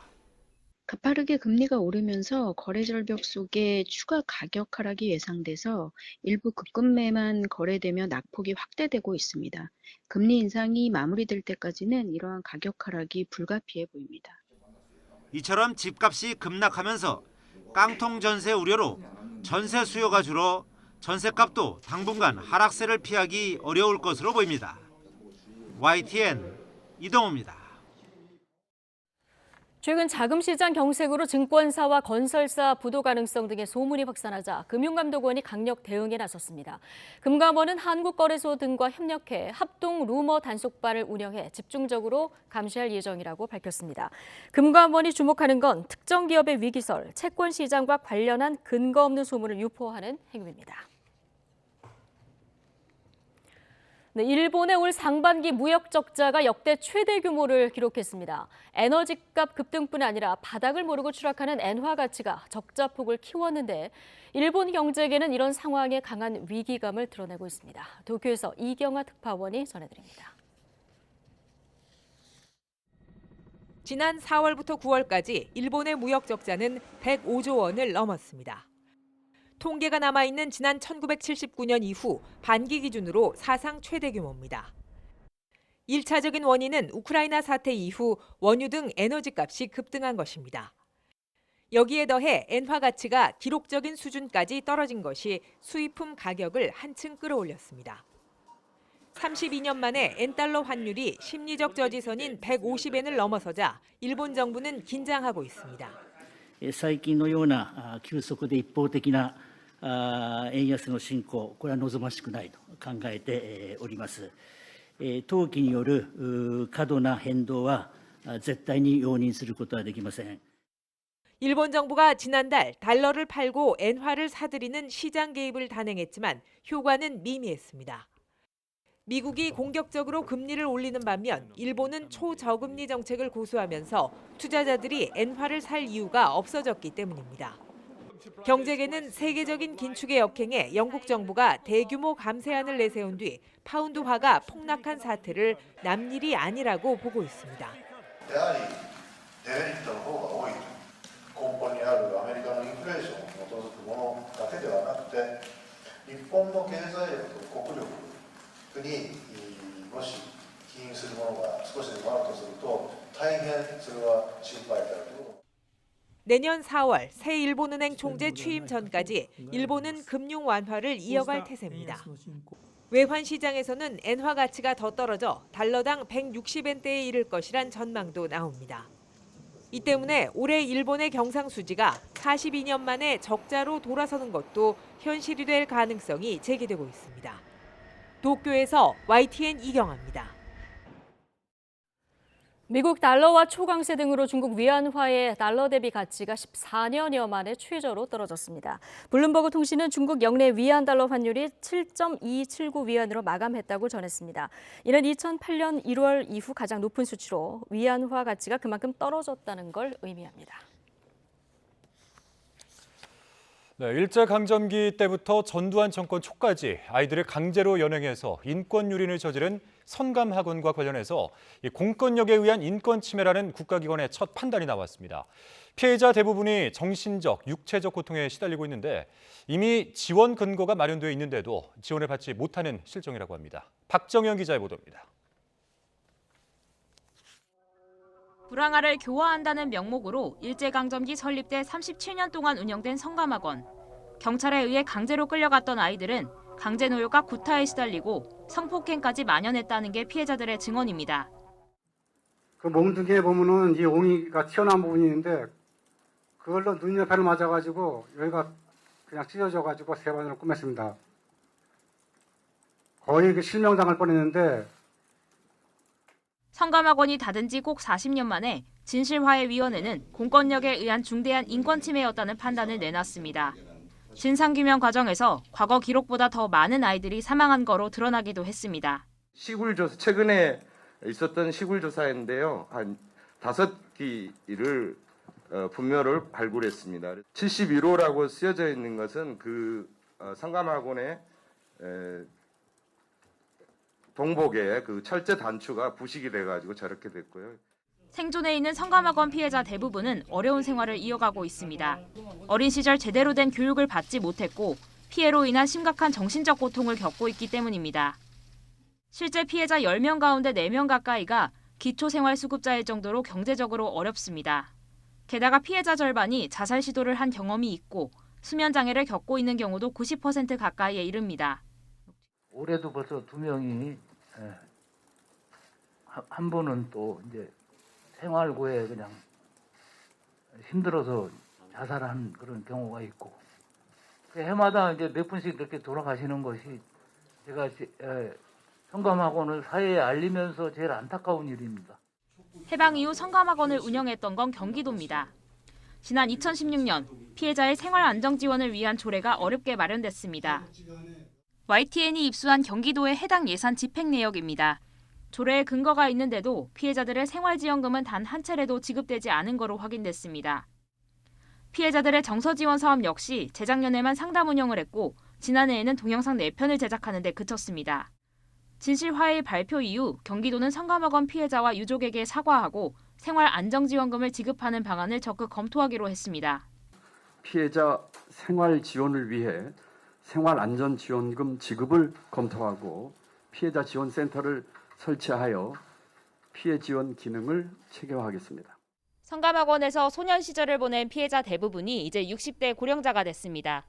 가파르게 금리가 오르면서 거래 절벽 속에 추가 가격 하락이 예상돼서 일부 급금매만 거래되며 낙폭이 확대되고 있습니다. 금리 인상이 마무리될 때까지는 이러한 가격 하락이 불가피해 보입니다. 이처럼 집값이 급락하면서 깡통 전세 우려로 전세 수요가 줄어 전세값도 당분간 하락세를 피하기 어려울 것으로 보입니다. YTN 이동호입니다. 최근 자금시장 경색으로 증권사와 건설사 부도 가능성 등의 소문이 확산하자 금융감독원이 강력 대응에 나섰습니다. 금감원은 한국거래소 등과 협력해 합동 루머 단속반을 운영해 집중적으로 감시할 예정이라고 밝혔습니다. 금감원이 주목하는 건 특정 기업의 위기설, 채권시장과 관련한 근거 없는 소문을 유포하는 행위입니다. 네, 일본의 올 상반기 무역 적자가 역대 최대 규모를 기록했습니다. 에너지값 급등뿐 아니라 바닥을 모르고 추락하는 엔화 가치가 적자 폭을 키웠는데 일본 경제계는 이런 상황에 강한 위기감을 드러내고 있습니다. 도쿄에서 이경아 특파원이 전해드립니다. 지난 4월부터 9월까지 일본의 무역 적자는 105조 원을 넘었습니다. 통계가 남아있는 지난 1979년 이후 반기 기준으로 사상 최대 규모입니다. 1차적인 원인은 우크라이나 사태 이후 원유 등 에너지 값이 급등한 것입니다. 여기에 더해 엔화 가치가 기록적인 수준까지 떨어진 것이 수입품 가격을 한층 끌어올렸습니다. 32년 만에 엔달러 환율이 심리적 저지선인 150엔을 넘어서자 일본 정부는 긴장하고 있습니다. 最近のような急速で一方的な円安の進行、これは望ましくないと考えております。投機による過度な変動は絶対に容認することはできません。 일본 정부가 지난달 달러를 팔고 엔화를 사들이는 시장 개입을 단행했지만 효과는 미미했습니다. 미국이 공격적으로 금리를 올리는 반면 일본은 초저금리 정책을 고수하면서 투자자들이 엔화를 살 이유가 없어졌기 때문입니다. 경제계는 세계적인 긴축의 역행에 영국 정부가 대규모 감세안을 내세운 뒤 파운드화가 폭락한 사태를 남일이 아니라고 보고 있습니다. 根本にあるアメリカのインフレーションに基づくものだけではなくて、日本の経済力と国力にもし起因するものが少しでもあるとすると、大変それは心配であると。 내년 4월 새 일본은행 총재 취임 전까지 일본은 금융 완화를 이어갈 태세입니다. 외환 시장에서는 엔화 가치가 더 떨어져 달러당 160엔대에 이를 것이란 전망도 나옵니다. 이 때문에 올해 일본의 경상수지가 42년 만에 적자로 돌아서는 것도 현실이 될 가능성이 제기되고 있습니다. 도쿄에서 YTN 이경아입니다. 미국 달러와 초강세 등으로 중국 위안화의 달러 대비 가치가 14년여 만에 최저로 떨어졌습니다. 블룸버그 통신은 중국 역내 위안 달러 환율이 7.279 위안으로 마감했다고 전했습니다. 이는 2008년 1월 이후 가장 높은 수치로 위안화 가치가 그만큼 떨어졌다는 걸 의미합니다. 네, 일제강점기 때부터 전두환 정권 초까지 아이들을 강제로 연행해서 인권 유린을 저지른 선감학원과 관련해서 공권력에 의한 인권 침해라는 국가기관의 첫 판단이 나왔습니다. 피해자 대부분이 정신적, 육체적 고통에 시달리고 있는데 이미 지원 근거가 마련되어 있는데도 지원을 받지 못하는 실정이라고 합니다. 박정현 기자의 보도입니다. 불황아를 교화한다는 명목으로 일제강점기 설립돼 37년 동안 운영된 성감학원. 경찰에 의해 강제로 끌려갔던 아이들은 강제노역과 구타에 시달리고 성폭행까지 만연했다는 게 피해자들의 증언입니다. 그 몽둥이에 보면은 이 옹이가 튀어나온 부분이 있는데 그걸로 눈옆에를 맞아가지고 여기가 그냥 찢어져가지고 3번으로 꿰맸습니다. 거의 실명당할 뻔했는데 성감학원이 닫은 지 꼭 40년 만에 진실화해위원회는 공권력에 의한 중대한 인권 침해였다는 판단을 내놨습니다. 진상규명 과정에서 과거 기록보다 더 많은 아이들이 사망한 거로 드러나기도 했습니다. 시굴조사, 최근에 있었던 시굴조사인데요. 한 5기를 분묘를 발굴했습니다. 71호라고 쓰여져 있는 것은 그 성감학원의 동복의 그 철제 단추가 부식이 돼가지고 저렇게 됐고요. 생존해 있는 성감학원 피해자 대부분은 어려운 생활을 이어가고 있습니다. 어린 시절 제대로 된 교육을 받지 못했고 피해로 인한 심각한 정신적 고통을 겪고 있기 때문입니다. 실제 피해자 10명 가운데 4명 가까이가 기초생활수급자일 정도로 경제적으로 어렵습니다. 게다가 피해자 절반이 자살 시도를 한 경험이 있고 수면장애를 겪고 있는 경우도 90% 가까이에 이릅니다. 올해도 벌써 2명이, 한 분은 또 이제 생활고에 그냥 힘들어서 자살한 그런 경우가 있고, 해마다 이제 몇 분씩 이렇게 돌아가시는 것이 제가 성감학원을 사회에 알리면서 제일 안타까운 일입니다. 해방 이후 성감학원을 운영했던 건 경기도입니다. 지난 2016년 피해자의 생활 안정 지원을 위한 조례가 어렵게 마련됐습니다. YTN이 입수한 경기도의 해당 예산 집행 내역입니다. 조례에 근거가 있는데도 피해자들의 생활지원금은 단 한 차례도 지급되지 않은 거로 확인됐습니다. 피해자들의 정서지원 사업 역시 재작년에만 상담 운영을 했고 지난해에는 동영상 4편을 제작하는 데 그쳤습니다. 진실화해의 발표 이후 경기도는 성감학원 피해자와 유족에게 사과하고 생활 안정지원금을 지급하는 방안을 적극 검토하기로 했습니다. 피해자 생활 지원을 위해 생활안전지원금 지급을 검토하고 피해자 지원센터를 설치하여 피해 지원 기능을 체계화하겠습니다. 성감학원에서 소년 시절을 보낸 피해자 대부분이 이제 60대 고령자가 됐습니다.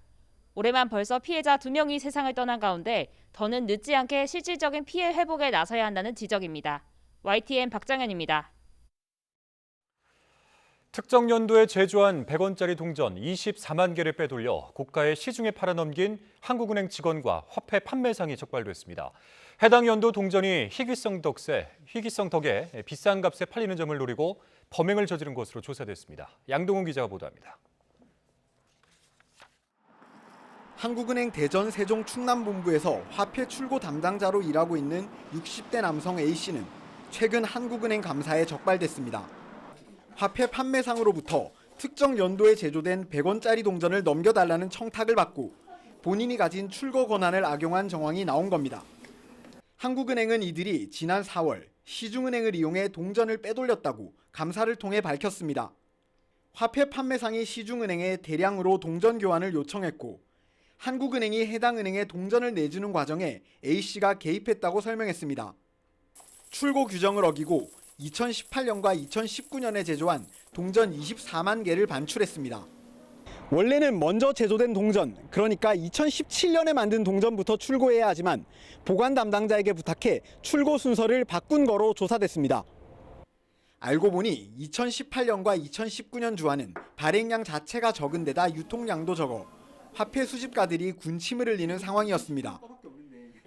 올해만 벌써 피해자 2명이 세상을 떠난 가운데 더는 늦지 않게 실질적인 피해 회복에 나서야 한다는 지적입니다. YTN 박장현입니다. 특정 연도에 제조한 100원짜리 동전 24만 개를 빼돌려 고가의 시중에 팔아넘긴 한국은행 직원과 화폐 판매상이 적발됐습니다. 해당 연도 동전이 희귀성 덕에 비싼 값에 팔리는 점을 노리고 범행을 저지른 것으로 조사됐습니다. 양동훈 기자가 보도합니다. 한국은행 대전 세종 충남본부에서 화폐 출고 담당자로 일하고 있는 60대 남성 A씨는 최근 한국은행 감사에 적발됐습니다. 화폐 판매상으로부터 특정 연도에 제조된 100원짜리 동전을 넘겨달라는 청탁을 받고 본인이 가진 출고 권한을 악용한 정황이 나온 겁니다. 한국은행은 이들이 지난 4월 시중은행을 이용해 동전을 빼돌렸다고 감사를 통해 밝혔습니다. 화폐 판매상이 시중은행에 대량으로 동전 교환을 요청했고 한국은행이 해당 은행에 동전을 내주는 과정에 A씨가 개입했다고 설명했습니다. 출고 규정을 어기고 2018년과 2019년에 제조한 동전 24만 개를 반출했습니다. 원래는 먼저 제조된 동전, 그러니까 2017년에 만든 동전부터 출고해야 하지만 보관 담당자에게 부탁해 출고 순서를 바꾼 거로 조사됐습니다. 알고 보니 2018년과 2019년 주화는 발행량 자체가 적은 데다 유통량도 적어 화폐 수집가들이 군침을 흘리는 상황이었습니다.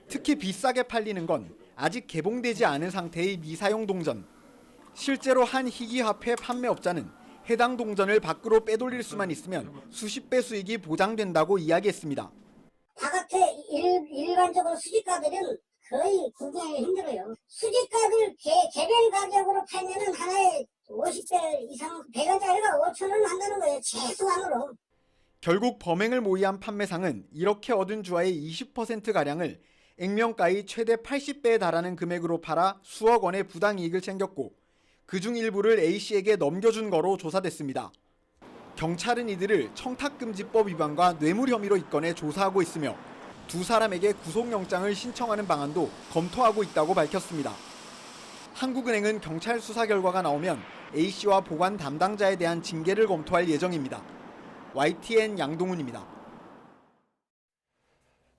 특히 비싸게 팔리는 건 아직 개봉되지 않은 상태의 미사용 동전. 실제로 한 희귀화폐 판매업자는 해당 동전을 밖으로 빼돌릴 수만 있으면 수십 배 수익이 보장된다고 이야기했습니다. 다 같아 일반적으로 수집가들은 거의 구경하기 힘들어요. 수집가들 개별 가격으로 팔면은 하나에 50배 이상 100원짜리가 5,000원 한다는 거예요. 최소한으로. 결국 범행을 모의한 판매상은 이렇게 얻은 주화의 20%가량을 액면가의 최대 80배에 달하는 금액으로 팔아 수억 원의 부당이익을 챙겼고 그중 일부를 A씨에게 넘겨준 거로 조사됐습니다. 경찰은 이들을 청탁금지법 위반과 뇌물 혐의로 입건해 조사하고 있으며 두 사람에게 구속영장을 신청하는 방안도 검토하고 있다고 밝혔습니다. 한국은행은 경찰 수사 결과가 나오면 A씨와 보관 담당자에 대한 징계를 검토할 예정입니다. YTN 양동훈입니다.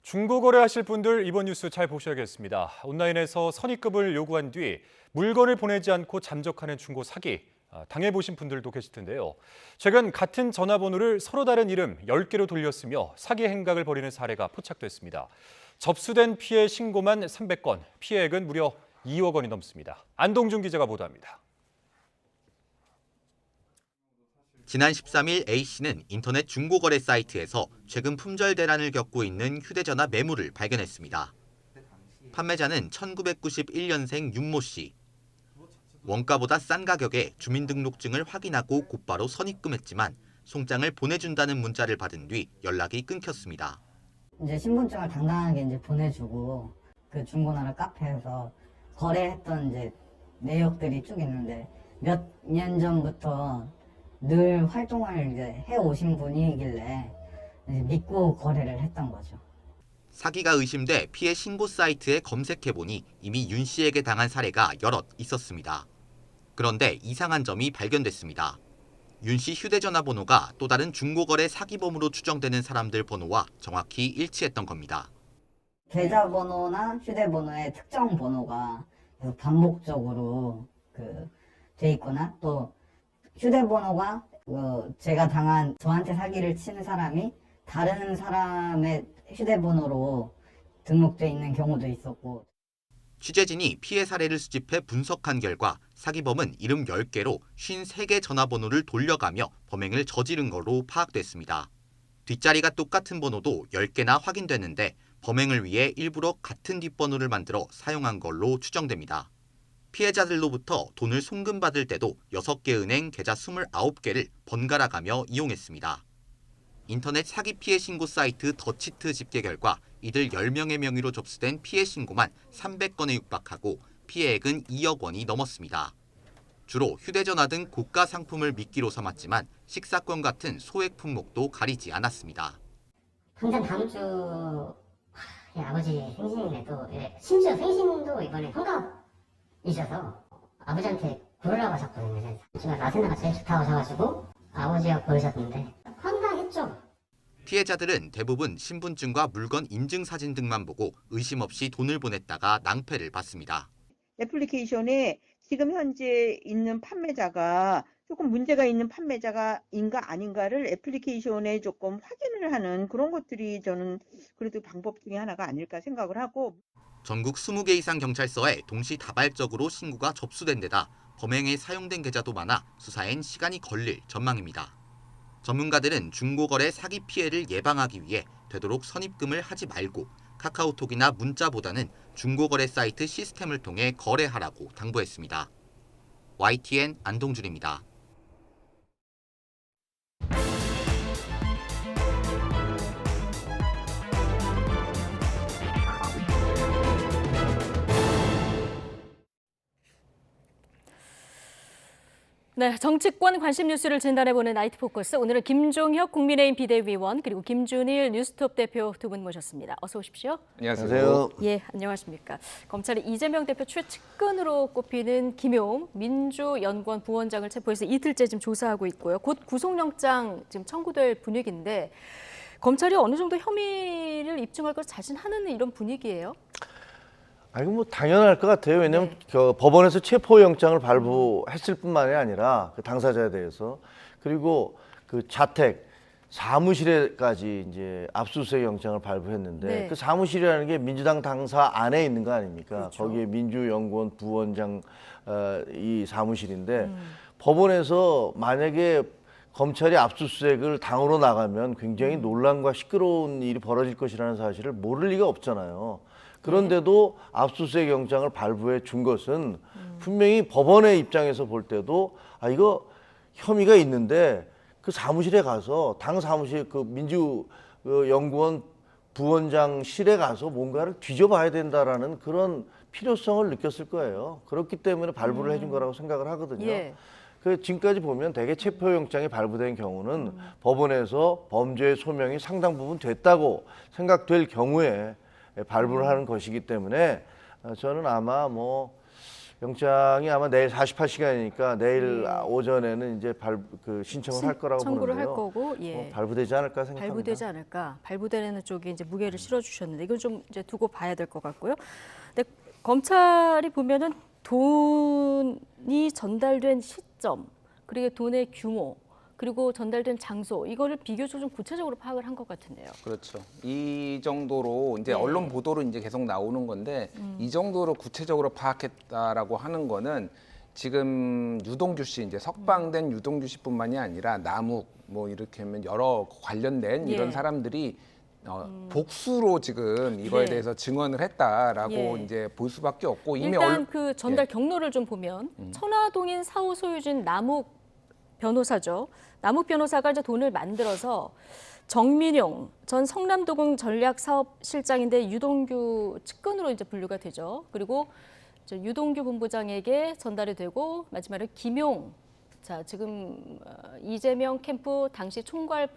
중고거래하실 분들 이번 뉴스 잘 보셔야겠습니다. 온라인에서 선입금을 요구한 뒤 물건을 보내지 않고 잠적하는 중고 사기 당해보신 분들도 계실 텐데요. 최근 같은 전화번호를 서로 다른 이름 10개로 돌렸으며 사기 행각을 벌이는 사례가 포착됐습니다. 접수된 피해 신고만 300건, 피해액은 무려 2억 원이 넘습니다. 안동준 기자가 보도합니다. 지난 13일 A씨는 인터넷 중고거래 사이트에서 최근 품절 대란을 겪고 있는 휴대전화 매물을 발견했습니다. 판매자는 1991년생 윤모 씨. 원가보다 싼 가격에 주민등록증을 확인하고 곧바로 선입금했지만 송장을 보내준다는 문자를 받은 뒤 연락이 끊겼습니다. 이제 신분증을 당당하게 이제 보내주고 그 중고나라 카페에서 거래했던 이제 내역들이 쭉 있는데 몇 년 전부터 늘 활동을 이제 해 오신 분이길래 이제 믿고 거래를 했던 거죠. 사기가 의심돼 피해 신고 사이트에 검색해보니 이미 윤 씨에게 당한 사례가 여럿 있었습니다. 그런데 이상한 점이 발견됐습니다. 윤 씨 휴대전화 번호가 또 다른 중고거래 사기범으로 추정되는 사람들 번호와 정확히 일치했던 겁니다. 계좌번호나 휴대번호에 특정 번호가 계속 반복적으로 돼 있거나 또 휴대번호가 제가 당한 저한테 사기를 치는 사람이 다른 사람의 휴대번호로 등록돼 있는 경우도 있었고. 취재진이 피해 사례를 수집해 분석한 결과 사기범은 이름 10개로 53개 전화번호를 돌려가며 범행을 저지른 걸로 파악됐습니다. 뒷자리가 똑같은 번호도 10개나 확인됐는데 범행을 위해 일부러 같은 뒷번호를 만들어 사용한 걸로 추정됩니다. 피해자들로부터 돈을 송금받을 때도 6개 은행 계좌 29개를 번갈아 가며 이용했습니다. 인터넷 사기 피해 신고 사이트 더치트 집계 결과 이들 10명의 명의로 접수된 피해 신고만 300건에 육박하고 피해액은 2억 원이 넘었습니다. 주로 휴대전화 등 고가 상품을 미끼로 삼았지만 식사권 같은 소액 품목도 가리지 않았습니다. 당장 다음 주 아버지 생신인데도 심지어 생신도 이번에 환갑이셔서 아버지한테 고르라고 하셨거든요. 제가 라센나가 제일 좋다고 하셔가지고 아버지가 고르셨는데 황당했죠. 피해자들은 대부분 신분증과 물건 인증 사진 등만 보고 의심 없이 돈을 보냈다가 낭패를 봤습니다. 애플리케이션에 지금 현재 있는 판매자가 조금 문제가 있는 판매자가인가 아닌가를 애플리케이션에 조금 확인을 하는 그런 것들이 저는 그래도 방법 중에 하나가 아닐까 생각을 하고. 전국 20개 이상 경찰서에 동시다발적으로 신고가 접수된 데다 범행에 사용된 계좌도 많아 수사엔 시간이 걸릴 전망입니다. 전문가들은 중고거래 사기 피해를 예방하기 위해 되도록 선입금을 하지 말고 카카오톡이나 문자보다는 중고거래 사이트 시스템을 통해 거래하라고 당부했습니다. YTN 안동준입니다. 네, 정치권 관심 뉴스를 진단해보는 나이트 포커스. 오늘은 김종혁 국민의힘 비대위원 그리고 김준일 뉴스톱 대표 두 분 모셨습니다. 어서 오십시오. 안녕하세요. 예, 안녕하십니까. 검찰이 이재명 대표 최측근으로 꼽히는 김용 민주연구원 부원장을 체포해서 이틀째 지금 조사하고 있고요. 곧 구속영장 지금 청구될 분위기인데 검찰이 어느 정도 혐의를 입증할 걸 자신하는 이런 분위기예요? 아니 뭐 당연할 것 같아요. 왜냐하면 법원에서 체포영장을 발부했을 뿐만이 아니라 그 당사자에 대해서 그리고 그 자택 사무실에까지 이제 압수수색 영장을 발부했는데 그 사무실이라는 게 민주당 당사 안에 있는 거 아닙니까? 그렇죠. 거기에 민주연구원 부원장 이 사무실인데 법원에서 만약에 검찰이 압수수색을 당으로 나가면 굉장히 논란과 시끄러운 일이 벌어질 것이라는 사실을 모를 리가 없잖아요. 그런데도 압수수색 영장을 발부해 준 것은 분명히 법원의 입장에서 볼 때도 이거 혐의가 있는데 그 사무실에 가서 당 사무실 그 민주연구원 부원장실에 가서 뭔가를 뒤져봐야 된다라는 그런 필요성을 느꼈을 거예요. 그렇기 때문에 발부를 해준 거라고 생각을 하거든요. 그 지금까지 보면 대개 체포영장이 발부된 경우는 법원에서 범죄의 소명이 상당 부분 됐다고 생각될 경우에 발부를 하는 것이기 때문에 저는 아마 뭐 영장이 아마 내일 48시간이니까 내일 오전에는 이제 신청을 할 거라고 청구를 보는데요. 할 거고, 예. 발부되지 않을까 생각합니다. 발부되지 않을까. 발부되는 쪽에 이제 무게를 실어주셨는데 이건 좀 이제 두고 봐야 될 것 같고요. 근데 검찰이 보면은 돈이 전달된 시점 그리고 돈의 규모. 그리고 전달된 장소 이거를 비교적 좀 구체적으로 파악을 한 것 같은데요. 그렇죠. 이 정도로 이제 언론 보도로 이제 계속 나오는 건데 이 정도로 구체적으로 파악했다라고 하는 거는 지금 유동규 씨 이제 석방된 유동규 씨뿐만이 아니라 남욱 뭐 이렇게 하면 여러 관련된 이런 사람들이 복수로 지금 이거에 대해서 증언을 했다라고 이제 볼 수밖에 없고 이미 일단 그 전달 경로를 좀 보면 천화동인 사후 소유주인 남욱 변호사죠. 남욱 변호사가 이제 돈을 만들어서 정민용 전 성남도공 전략사업실장인데 유동규 측근으로 이제 분류가 되죠. 그리고 유동규 본부장에게 전달이 되고 마지막으로 김용. 자, 지금 이재명 캠프 당시 총괄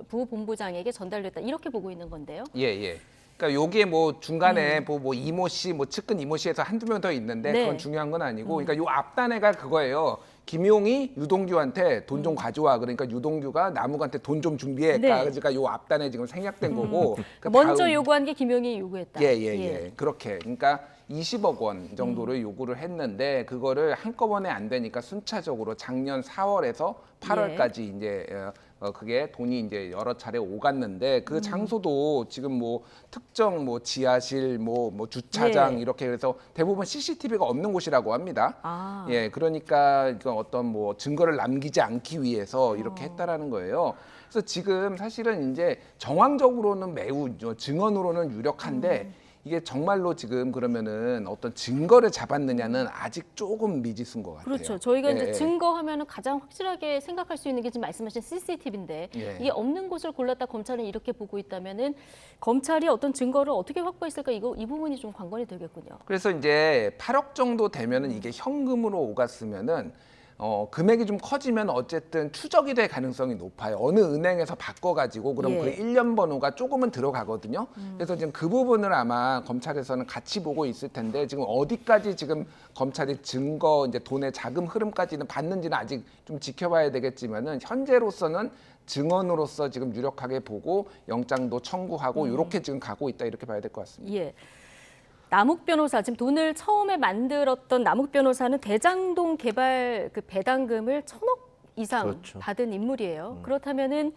부본부장에게 전달됐다. 이렇게 보고 있는 건데요. 예. 그러니까 요게 뭐 중간에 뭐 이모 씨, 뭐 측근 이모 씨에서 한두 명 더 있는데 네. 그건 중요한 건 아니고, 그러니까 요 앞단에가 그거예요. 김용이 유동규한테 돈 좀 가져와. 그러니까 유동규가 남욱한테 돈 좀 준비해. 네. 그러니까 요 앞단에 지금 생략된 거고. 그러니까 먼저 다음- 요구한 게 김용이 요구했다. 예. 그렇게. 그러니까 20억 원 정도를 요구를 했는데 그거를 한꺼번에 안 되니까 순차적으로 작년 4월에서 8월까지 이제 그게 돈이 이제 여러 차례 오갔는데 그 장소도 지금 뭐 특정 뭐 지하실 뭐 주차장 예. 이렇게 해서 대부분 CCTV가 없는 곳이라고 합니다. 아. 예, 그러니까 이건 어떤 뭐 증거를 남기지 않기 위해서 이렇게 했다라는 거예요. 그래서 지금 사실은 이제 정황적으로는 매우 증언으로는 유력한데 이게 정말로 지금 그러면은 어떤 증거를 잡았느냐는 아직 조금 미지수인 것 같아요. 그렇죠. 저희가 이제 예. 증거하면은 가장 확실하게 생각할 수 있는 게 지금 말씀하신 CCTV인데 예. 이게 없는 곳을 골랐다 검찰은 이렇게 보고 있다면은 검찰이 어떤 증거를 어떻게 확보했을까 이 부분이 좀 관건이 되겠군요. 그래서 이제 8억 정도 되면은 이게 현금으로 오갔으면은 금액이 좀 커지면 어쨌든 추적이 될 가능성이 높아요. 어느 은행에서 바꿔가지고 그럼 예. 그 일련 번호가 조금은 들어가거든요. 그래서 지금 그 부분을 아마 검찰에서는 같이 보고 있을 텐데 지금 어디까지 지금 검찰이 증거 이제 돈의 자금 흐름까지는 봤는지는 아직 좀 지켜봐야 되겠지만은 현재로서는 증언으로서 지금 유력하게 보고 영장도 청구하고 이렇게 지금 가고 있다 이렇게 봐야 될 것 같습니다. 예. 남욱 변호사, 지금 돈을 처음에 만들었던 남욱 변호사는 대장동 개발 그 배당금을 1,000억 이상 그렇죠. 받은 인물이에요. 그렇다면은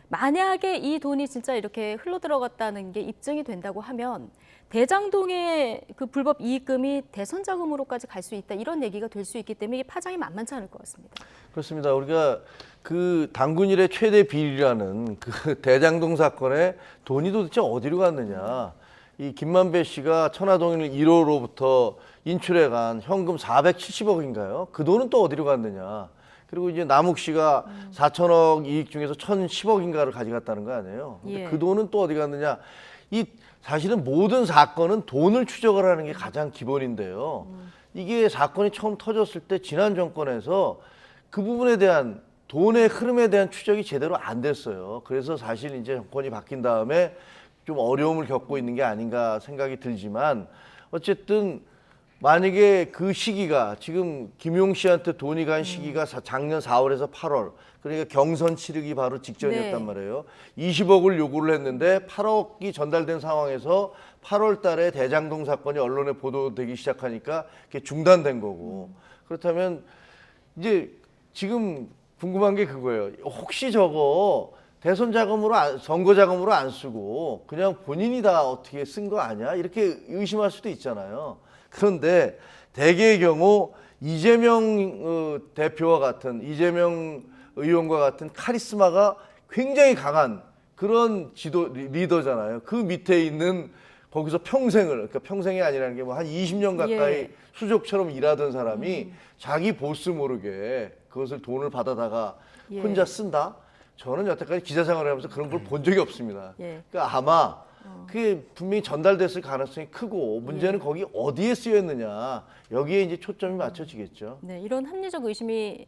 만약에 이 돈이 진짜 이렇게 흘러 들어갔다는 게 입증이 된다고 하면 대장동의 그 불법 이익금이 대선 자금으로까지 갈 수 있다 이런 얘기가 될 수 있기 때문에 이게 파장이 만만치 않을 것 같습니다. 그렇습니다. 우리가 그 당군 일의 최대 비리라는 그 대장동 사건에 돈이 도대체 어디로 갔느냐. 이 김만배 씨가 천화동일 1호로부터 인출해간 현금 470억인가요? 그 돈은 또 어디로 갔느냐. 그리고 이제 남욱 씨가 4천억 이익 중에서 1,010억인가를 가져갔다는 거 아니에요. 근데 예. 그 돈은 또 어디 갔느냐. 이 사실은 모든 사건은 돈을 추적을 하는 게 가장 기본인데요. 이게 사건이 처음 터졌을 때 지난 정권에서 그 부분에 대한 돈의 흐름에 대한 추적이 제대로 안 됐어요. 그래서 사실 이제 정권이 바뀐 다음에 좀 어려움을 겪고 있는 게 아닌가 생각이 들지만 어쨌든 만약에 그 시기가 지금 김용 씨한테 돈이 간 시기가 작년 4월에서 8월 그러니까 경선 치르기 바로 직전이었단 네. 말이에요. 20억을 요구를 했는데 8억이 전달된 상황에서 8월 달에 대장동 사건이 언론에 보도되기 시작하니까 그게 중단된 거고 그렇다면 이제 지금 궁금한 게 그거예요. 혹시 저거 대선 자금으로 선거 자금으로 안 쓰고 그냥 본인이 다 어떻게 쓴 거 아니야? 이렇게 의심할 수도 있잖아요. 그런데 대개의 경우 이재명 대표와 같은 이재명 의원과 같은 카리스마가 굉장히 강한 그런 리더잖아요. 그 밑에 있는 거기서 평생을 그러니까 평생이 아니라는 게 뭐 한 20년 가까이 예. 수족처럼 일하던 사람이 자기 보스 모르게 그것을 돈을 받아다가 예. 혼자 쓴다? 저는 여태까지 기자 생활을 하면서 그런 걸 본 적이 없습니다. 예. 그러니까 아마 그게 분명히 전달됐을 가능성이 크고 문제는 거기 어디에 쓰였느냐 여기에 이제 초점이 맞춰지겠죠. 네, 이런 합리적 의심이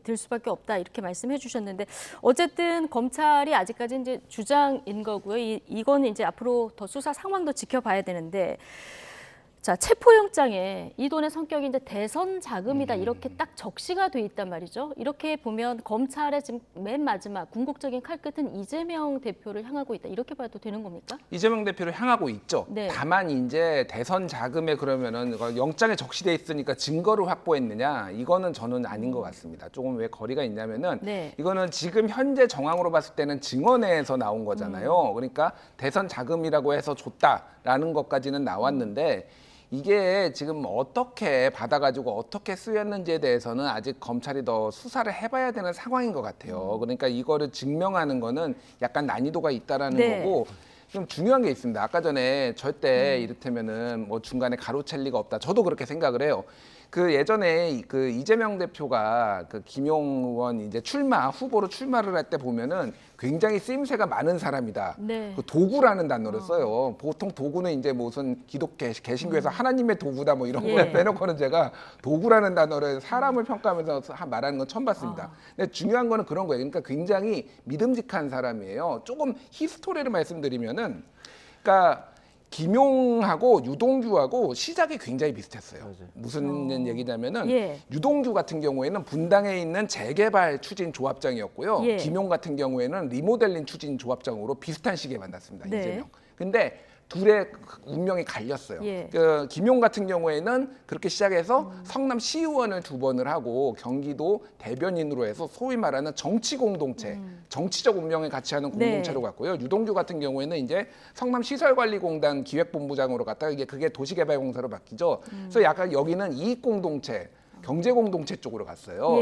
들 수밖에 없다 이렇게 말씀해 주셨는데 어쨌든 검찰이 아직까지 이제 주장인 거고요. 이거는 이제 앞으로 더 수사 상황도 지켜봐야 되는데 자, 체포영장에 이 돈의 성격이 이제 대선 자금이다 이렇게 딱 적시가 돼 있단 말이죠. 이렇게 보면 검찰의 지금 맨 마지막 궁극적인 칼끝은 이재명 대표를 향하고 있다 이렇게 봐도 되는 겁니까? 이재명 대표를 향하고 있죠. 네. 다만 이제 대선 자금에 그러면은 영장에 적시돼 있으니까 증거를 확보했느냐 이거는 저는 아닌 것 같습니다. 조금 왜 거리가 있냐면은 네. 이거는 지금 현재 정황으로 봤을 때는 증언에서 나온 거잖아요. 그러니까 대선 자금이라고 해서 줬다라는 것까지는 나왔는데 이게 지금 어떻게 받아가지고 어떻게 쓰였는지에 대해서는 아직 검찰이 더 수사를 해봐야 되는 상황인 것 같아요. 그러니까 이거를 증명하는 거는 약간 난이도가 있다라는 네. 거고 좀 중요한 게 있습니다. 아까 전에 절대 이를테면은 뭐 중간에 가로챌 리가 없다. 저도 그렇게 생각을 해요. 그 예전에 그 이재명 대표가 그 김용 의원 이제 후보로 출마를 할 때 보면은 굉장히 쓰임새가 많은 사람이다. 네. 그 도구라는 단어를 써요. 보통 도구는 이제 무슨 개신교에서 하나님의 도구다 뭐 이런 걸 빼놓고는 제가 도구라는 단어를 사람을 평가하면서 말하는 건 처음 봤습니다. 근데 중요한 거는 그런 거예요. 그러니까 굉장히 믿음직한 사람이에요. 조금 히스토리를 말씀드리면은, 그러니까 김용하고 유동규하고 시작이 굉장히 비슷했어요. 무슨 얘기냐면은 유동규 같은 경우에는 분당에 있는 재개발 추진 조합장이었고요. 김용 같은 경우에는 리모델링 추진 조합장으로 비슷한 시기에 만났습니다. 이재명. 근데 둘의 운명이 갈렸어요. 그 김용 같은 경우에는 그렇게 시작해서 성남 시의원을 2번을 하고 경기도 대변인으로 해서 소위 말하는 정치 공동체, 정치적 운명을 같이 하는 공동체로 갔고요. 유동규 같은 경우에는 이제 성남 시설관리공단 기획본부장으로 갔다가 그게 도시개발공사로 바뀌죠. 그래서 약간 여기는 이익공동체, 경제공동체 쪽으로 갔어요.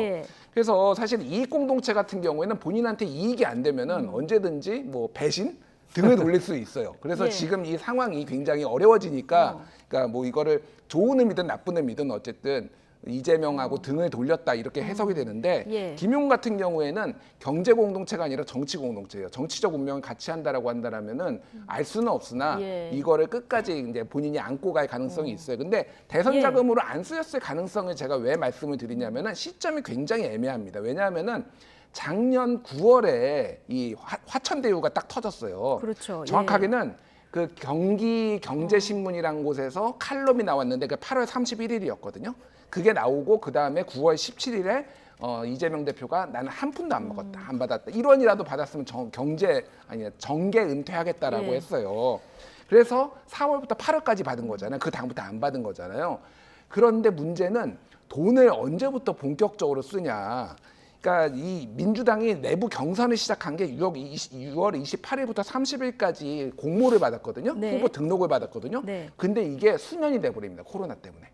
그래서 사실 이익공동체 같은 경우에는 본인한테 이익이 안 되면은 언제든지 뭐 배신 등을 돌릴 수 있어요. 그래서 지금 이 상황이 굉장히 어려워지니까 그러니까 뭐 이거를 좋은 의미든 나쁜 의미든 어쨌든 이재명하고 등을 돌렸다 이렇게 해석이 되는데 김용 같은 경우에는 경제 공동체가 아니라 정치 공동체예요. 정치적 운명을 같이 한다라고 한다라면은 알 수는 없으나 이거를 끝까지 이제 본인이 안고 갈 가능성이 있어요. 근데 대선 자금으로 안 쓰였을 가능성을 제가 왜 말씀을 드리냐면은 시점이 굉장히 애매합니다. 왜냐하면은 작년 9월에 이 화천대유가 딱 터졌어요. 그렇죠. 정확하게는 그 경기 경제신문이라는 곳에서 칼럼이 나왔는데 그 8월 31일이었거든요. 그게 나오고 그 다음에 9월 17일에 이재명 대표가 나는 한 푼도 안 먹었다, 안 받았다. 1원이라도 받았으면 정계 은퇴하겠다라고 했어요. 그래서 4월부터 8월까지 받은 거잖아요. 그 다음부터 안 받은 거잖아요. 그런데 문제는 돈을 언제부터 본격적으로 쓰냐. 그러니까 이 민주당이 내부 경선을 시작한 게 6월 28일부터 30일까지 공모를 받았거든요. 후보 등록을 받았거든요. 근데 이게 수년이 돼버립니다. 코로나 때문에.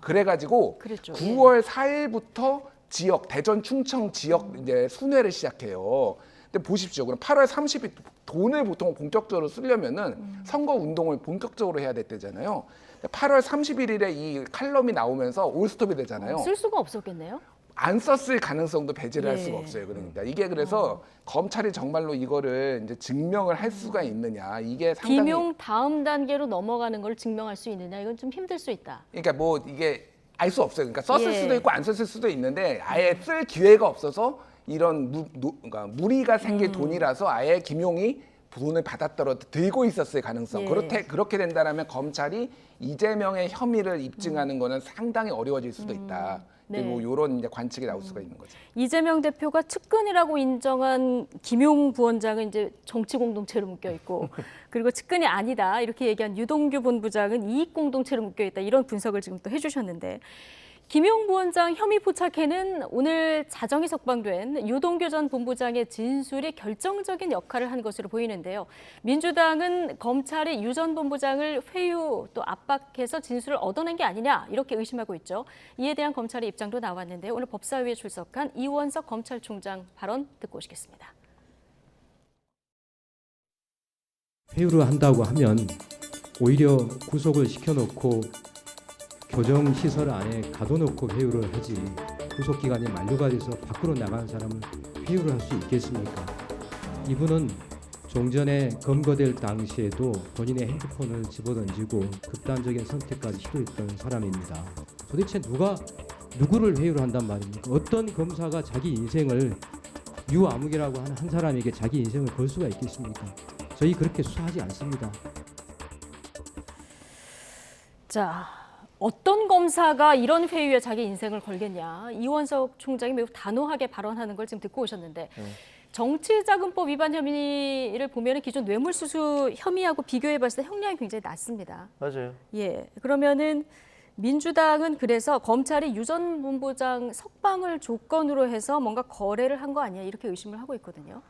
그래가지고 9월 4일부터 지역, 대전, 충청 지역 이제 순회를 시작해요. 근데 보십시오. 그럼 8월 30일 돈을 보통 본격적으로 쓰려면은 선거 운동을 본격적으로 해야 됐대잖아요. 8월 31일에 이 칼럼이 나오면서 올스톱이 되잖아요. 쓸 수가 없었겠네요. 안 썼을 가능성도 배제를 할 수가 없어요. 그러니까 이게 그래서 검찰이 정말로 이거를 이제 증명을 할 수가 있느냐 이게 상당히 김용 다음 단계로 넘어가는 걸 증명할 수 있느냐 이건 좀 힘들 수 있다. 그러니까 뭐 이게 알 수 없어요. 그러니까 썼을 수도 있고 안 썼을 수도 있는데 아예 쓸 기회가 없어서 이런 그러니까 무리가 생길 돈이라서 아예 김용이 돈을 받았더라도 들고 있었을 가능성. 그렇게 된다면 검찰이 이재명의 혐의를 입증하는 거는 상당히 어려워질 수도 있다. 뭐 이런 이제 관측이 나올 수가 있는 거죠. 이재명 대표가 측근이라고 인정한 김용 부원장은 이제 정치 공동체로 묶여 있고, 그리고 측근이 아니다 이렇게 얘기한 유동규 본부장은 이익 공동체로 묶여 있다 이런 분석을 지금 또 해주셨는데. 김용 부원장 혐의 포착에는 오늘 자정이 석방된 유동규 전 본부장의 진술이 결정적인 역할을 한 것으로 보이는데요. 민주당은 검찰이 유 전 본부장을 회유 또 압박해서 진술을 얻어낸 게 아니냐 이렇게 의심하고 있죠. 이에 대한 검찰의 입장도 나왔는데요. 오늘 법사위에 출석한 이원석 검찰총장 발언 듣고 오시겠습니다. 회유를 한다고 하면 오히려 구속을 시켜놓고 교정시설 안에 가둬놓고 회유를 하지 구속기간이 만료가 돼서 밖으로 나간 사람을 회유를 할 수 있겠습니까? 이분은 종전에 검거될 당시에도 본인의 핸드폰을 집어던지고 극단적인 선택까지 시도했던 사람입니다. 도대체 누구를 회유를 한단 말입니까? 어떤 검사가 자기 인생을 유아무개라고 하는 한 사람에게 자기 인생을 걸 수가 있겠습니까? 저희 그렇게 수사하지 않습니다. 자, 어떤 검사가 이런 회유에 자기 인생을 걸겠냐. 이원석 총장이 매우 단호하게 발언하는 걸 지금 듣고 오셨는데 정치자금법 위반 혐의를 보면 기존 뇌물수수 혐의하고 비교해봤을 때 형량이 굉장히 낮습니다. 맞아요. 그러면은 민주당은 그래서 검찰이 유 전 본부장 석방을 조건으로 해서 뭔가 거래를 한 거 아니냐 이렇게 의심을 하고 있거든요.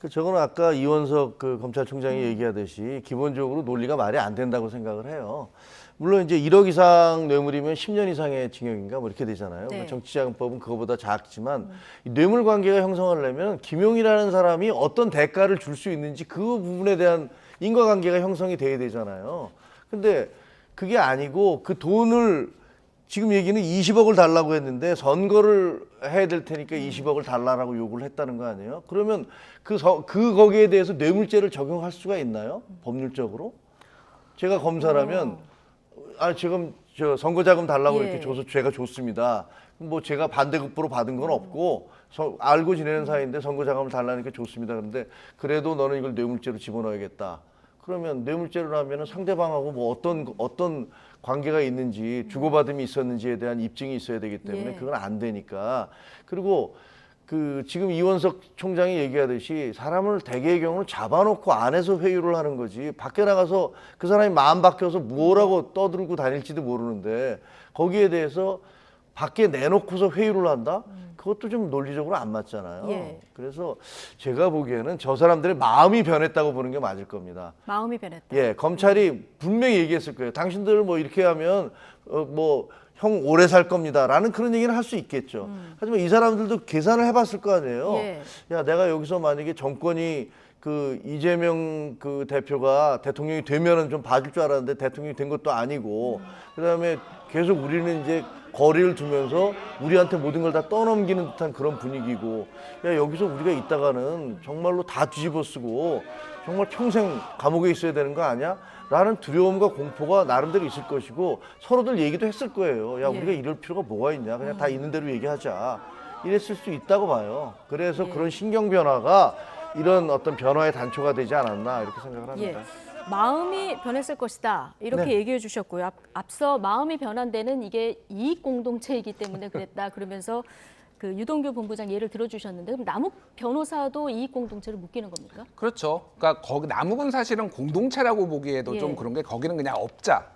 저거는 아까 이원석 검찰총장이 얘기하듯이 기본적으로 논리가 말이 안 된다고 생각을 해요. 물론 이제 1억 이상 뇌물이면 10년 이상의 징역인가 뭐 이렇게 되잖아요. 정치자금법은 그거보다 작지만 이 뇌물 관계가 형성하려면 김용이라는 사람이 어떤 대가를 줄 수 있는지 그 부분에 대한 인과관계가 형성이 돼야 되잖아요. 근데 그게 아니고 그 돈을 지금 얘기는 20억을 달라고 했는데 선거를 해야 될 테니까 20억을 달라고 요구를 했다는 거 아니에요? 그러면 거기에 대해서 뇌물죄를 적용할 수가 있나요? 법률적으로? 제가 검사라면 지금 저 선거자금 달라고 예. 이렇게 줘서 제가 줬습니다. 뭐 제가 반대급부로 받은 건 없고 알고 지내는 사이인데 선거자금을 달라니까 줬습니다. 그런데 그래도 너는 이걸 뇌물죄로 집어넣어야겠다. 그러면 뇌물죄로 하면은 상대방하고 뭐 어떤 관계가 있는지 주고받음이 있었는지에 대한 입증이 있어야 되기 때문에 예. 그건 안 되니까. 그리고 지금 이원석 총장이 얘기하듯이 사람을 대개의 경우는 잡아놓고 안에서 회유를 하는 거지 밖에 나가서 그 사람이 마음 바뀌어서 뭐라고 떠들고 다닐지도 모르는데 거기에 대해서 밖에 내놓고서 회유를 한다? 그것도 좀 논리적으로 안 맞잖아요. 예. 그래서 제가 보기에는 저 사람들의 마음이 변했다고 보는 게 맞을 겁니다. 마음이 변했다. 예, 검찰이 분명히 얘기했을 거예요. 당신들 뭐 이렇게 하면 형 오래 살 겁니다라는 그런 얘기는 할 수 있겠죠. 하지만 이 사람들도 계산을 해봤을 거 아니에요. 예. 야, 내가 여기서 만약에 정권이 이재명 대표가 대통령이 되면은 좀 봐줄 줄 알았는데 대통령이 된 것도 아니고 그다음에 계속 우리는 이제 거리를 두면서 우리한테 모든 걸 다 떠넘기는 듯한 그런 분위기고 야, 여기서 우리가 있다가는 정말로 다 뒤집어 쓰고 정말 평생 감옥에 있어야 되는 거 아니야? 라는 두려움과 공포가 나름대로 있을 것이고 서로들 얘기도 했을 거예요. 야, 우리가 이럴 필요가 뭐가 있냐? 그냥 다 있는 대로 얘기하자. 이랬을 수 있다고 봐요. 그래서 그런 신경 변화가 이런 어떤 변화의 단초가 되지 않았나 이렇게 생각을 합니다. 예. 마음이 변했을 것이다. 이렇게 네. 얘기해 주셨고요. 앞서 마음이 변한 데는 이게 이익 공동체이기 때문에 그랬다. 그러면서 유동규 본부장 예를 들어주셨는데 그럼 남욱 변호사도 이익 공동체를 묶이는 겁니까? 그렇죠. 그러니까 남욱은 사실은 공동체라고 보기에도 예. 좀 그런 게 거기는 그냥 업자.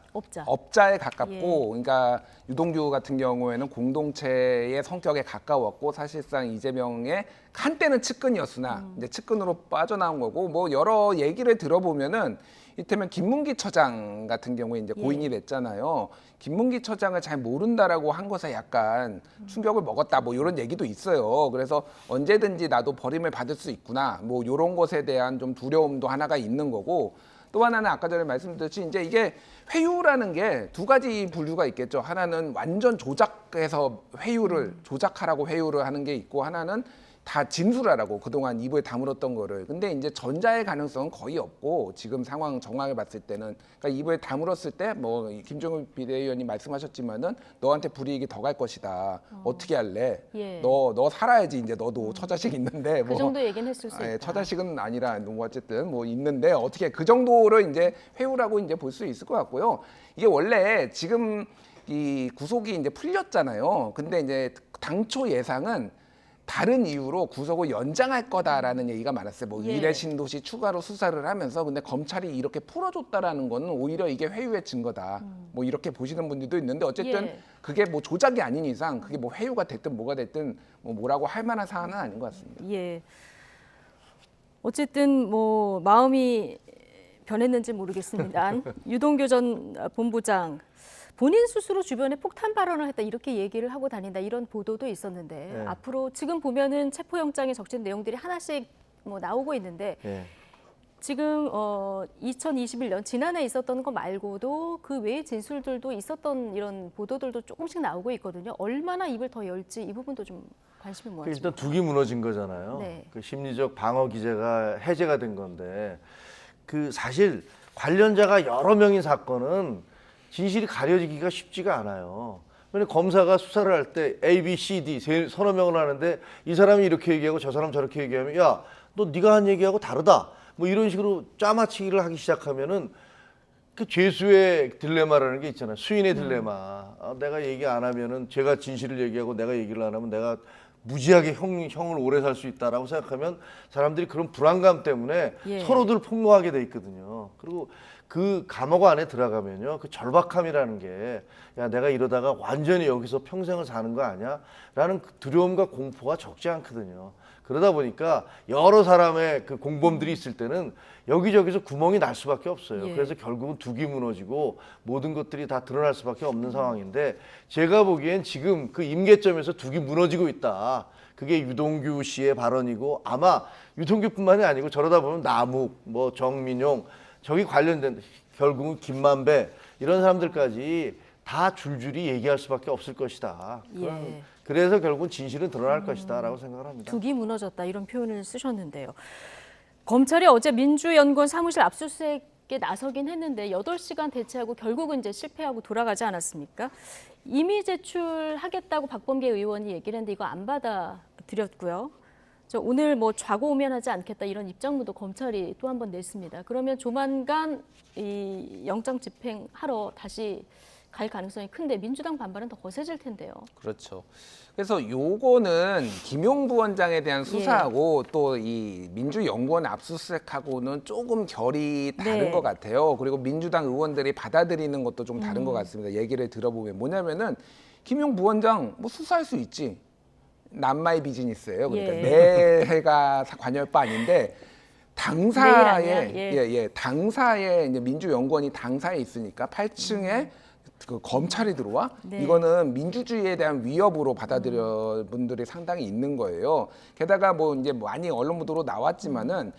업자에 가깝고 예. 그러니까 유동규 같은 경우에는 공동체의 성격에 가까웠고 사실상 이재명의 한때는 측근이었으나 이제 측근으로 빠져나온 거고 뭐 여러 얘기를 들어보면은 이를테면 김문기 처장 같은 경우에 이제 고인이 됐잖아요. 김문기 처장을 잘 모른다라고 한 것에 약간 충격을 먹었다 뭐 이런 얘기도 있어요. 그래서 언제든지 나도 버림을 받을 수 있구나 뭐 이런 것에 대한 좀 두려움도 하나가 있는 거고 또 하나는 아까 전에 말씀드렸듯이 이제 이게 회유라는 게 두 가지 분류가 있겠죠. 하나는 완전 조작해서 회유를 조작하라고 회유를 하는 게 있고 하나는 다 진술하라고 그동안 입을 다물었던 거를. 근데 이제 전자의 가능성은 거의 없고 지금 상황 정황을 봤을 때는 그러니까 입을 다물었을 때 뭐 김종인 비대위원님 말씀하셨지만은 너한테 불이익이 더 갈 것이다. 어떻게 할래? 예. 너 살아야지 이제 너도 처자식 있는데 그 정도 얘기는 했을 수 있다. 처자식은 아니라 뭐 어쨌든 뭐 있는데 어떻게 그 정도를 이제 회유라고 이제 볼 수 있을 것 같고요. 이게 원래 지금 이 구속이 이제 풀렸잖아요. 근데 이제 당초 예상은 다른 이유로 구속을 연장할 거다라는 얘기가 많았어요. 뭐 예. 위례 신도시 추가로 수사를 하면서 근데 검찰이 이렇게 풀어줬다라는 거는 오히려 이게 회유의 증거다. 뭐 이렇게 보시는 분들도 있는데 어쨌든 예. 그게 뭐 조작이 아닌 이상 그게 뭐 회유가 됐든 뭐가 됐든 뭐라고 할 만한 사안은 아닌 것 같습니다. 예. 어쨌든 뭐 마음이 변했는지 모르겠습니다. 유동규 전 본부장. 본인 스스로 주변에 폭탄 발언을 했다 이렇게 얘기를 하고 다닌다 이런 보도도 있었는데 네. 앞으로 지금 보면은 체포영장에 적신 내용들이 하나씩 뭐 나오고 있는데 네. 지금 2021년 지난해 있었던 거 말고도 그 외의 진술들도 있었던 이런 보도들도 조금씩 나오고 있거든요. 얼마나 입을 더 열지 이 부분도 좀 관심이 모아집니다. 일단 둑이 무너진 거잖아요. 네. 그 심리적 방어 기제가 해제가 된 건데 사실 관련자가 여러 명인 사건은 진실이 가려지기가 쉽지가 않아요. 왜냐면 검사가 수사를 할 때 A, B, C, D 서너 명을 하는데 이 사람이 이렇게 얘기하고 저 사람 저렇게 얘기하면 야, 너 네가 한 얘기하고 다르다. 뭐 이런 식으로 짜맞추기를 하기 시작하면은 그 죄수의 딜레마라는 게 있잖아요. 수인의 딜레마. 내가 얘기 안 하면은 제가 진실을 얘기하고 내가 얘기를 안 하면 내가 무지하게 형을 오래 살 수 있다라고 생각하면 사람들이 그런 불안감 때문에 예. 서로들 폭로하게 돼 있거든요. 그리고 그 감옥 안에 들어가면요, 그 절박함이라는 게, 야, 내가 이러다가 완전히 여기서 평생을 사는 거 아니야? 라는 그 두려움과 공포가 적지 않거든요. 그러다 보니까 여러 사람의 그 공범들이 있을 때는 여기저기서 구멍이 날 수밖에 없어요. 예. 그래서 결국은 둑이 무너지고 모든 것들이 다 드러날 수밖에 없는 상황인데 제가 보기엔 지금 그 임계점에서 둑이 무너지고 있다. 그게 유동규 씨의 발언이고 아마 유동규뿐만이 아니고 저러다 보면 남욱, 뭐 정민용 저기 관련된 결국은 김만배 이런 사람들까지 다 줄줄이 얘기할 수밖에 없을 것이다. 예. 그래서 결국은 진실은 드러날 것이다라고 생각을 합니다. 둑이 무너졌다 이런 표현을 쓰셨는데요. 검찰이 어제 민주연구원 사무실 압수수색에 나서긴 했는데 8시간 대체하고 결국은 이제 실패하고 돌아가지 않았습니까? 이미 제출하겠다고 박범계 의원이 얘기를 했는데 이거 안 받아들였고요. 오늘 뭐 좌고우면하지 않겠다 이런 입장문도 검찰이 또 한 번 냈습니다. 그러면 조만간 이 영장 집행하러 다시 갈 가능성이 큰데 민주당 반발은 더 거세질 텐데요. 그렇죠. 그래서 요거는 김용 부원장에 대한 수사하고 또 이 민주연구원 압수수색하고는 조금 결이 다른 것 같아요. 그리고 민주당 의원들이 받아들이는 것도 좀 다른 것 같습니다. 얘기를 들어보면 뭐냐면은 김용 부원장 뭐 수사할 수 있지. 남마이 비즈니스예요. 그러니까 매해가 관여할 바 아닌데 당사에 당사에 이제 민주연구원이 당사에 있으니까 8층에 그 검찰이 들어와 이거는 민주주의에 대한 위협으로 받아들여 분들이 상당히 있는 거예요. 게다가 뭐 이제 많이 언론 보도로 나왔지만은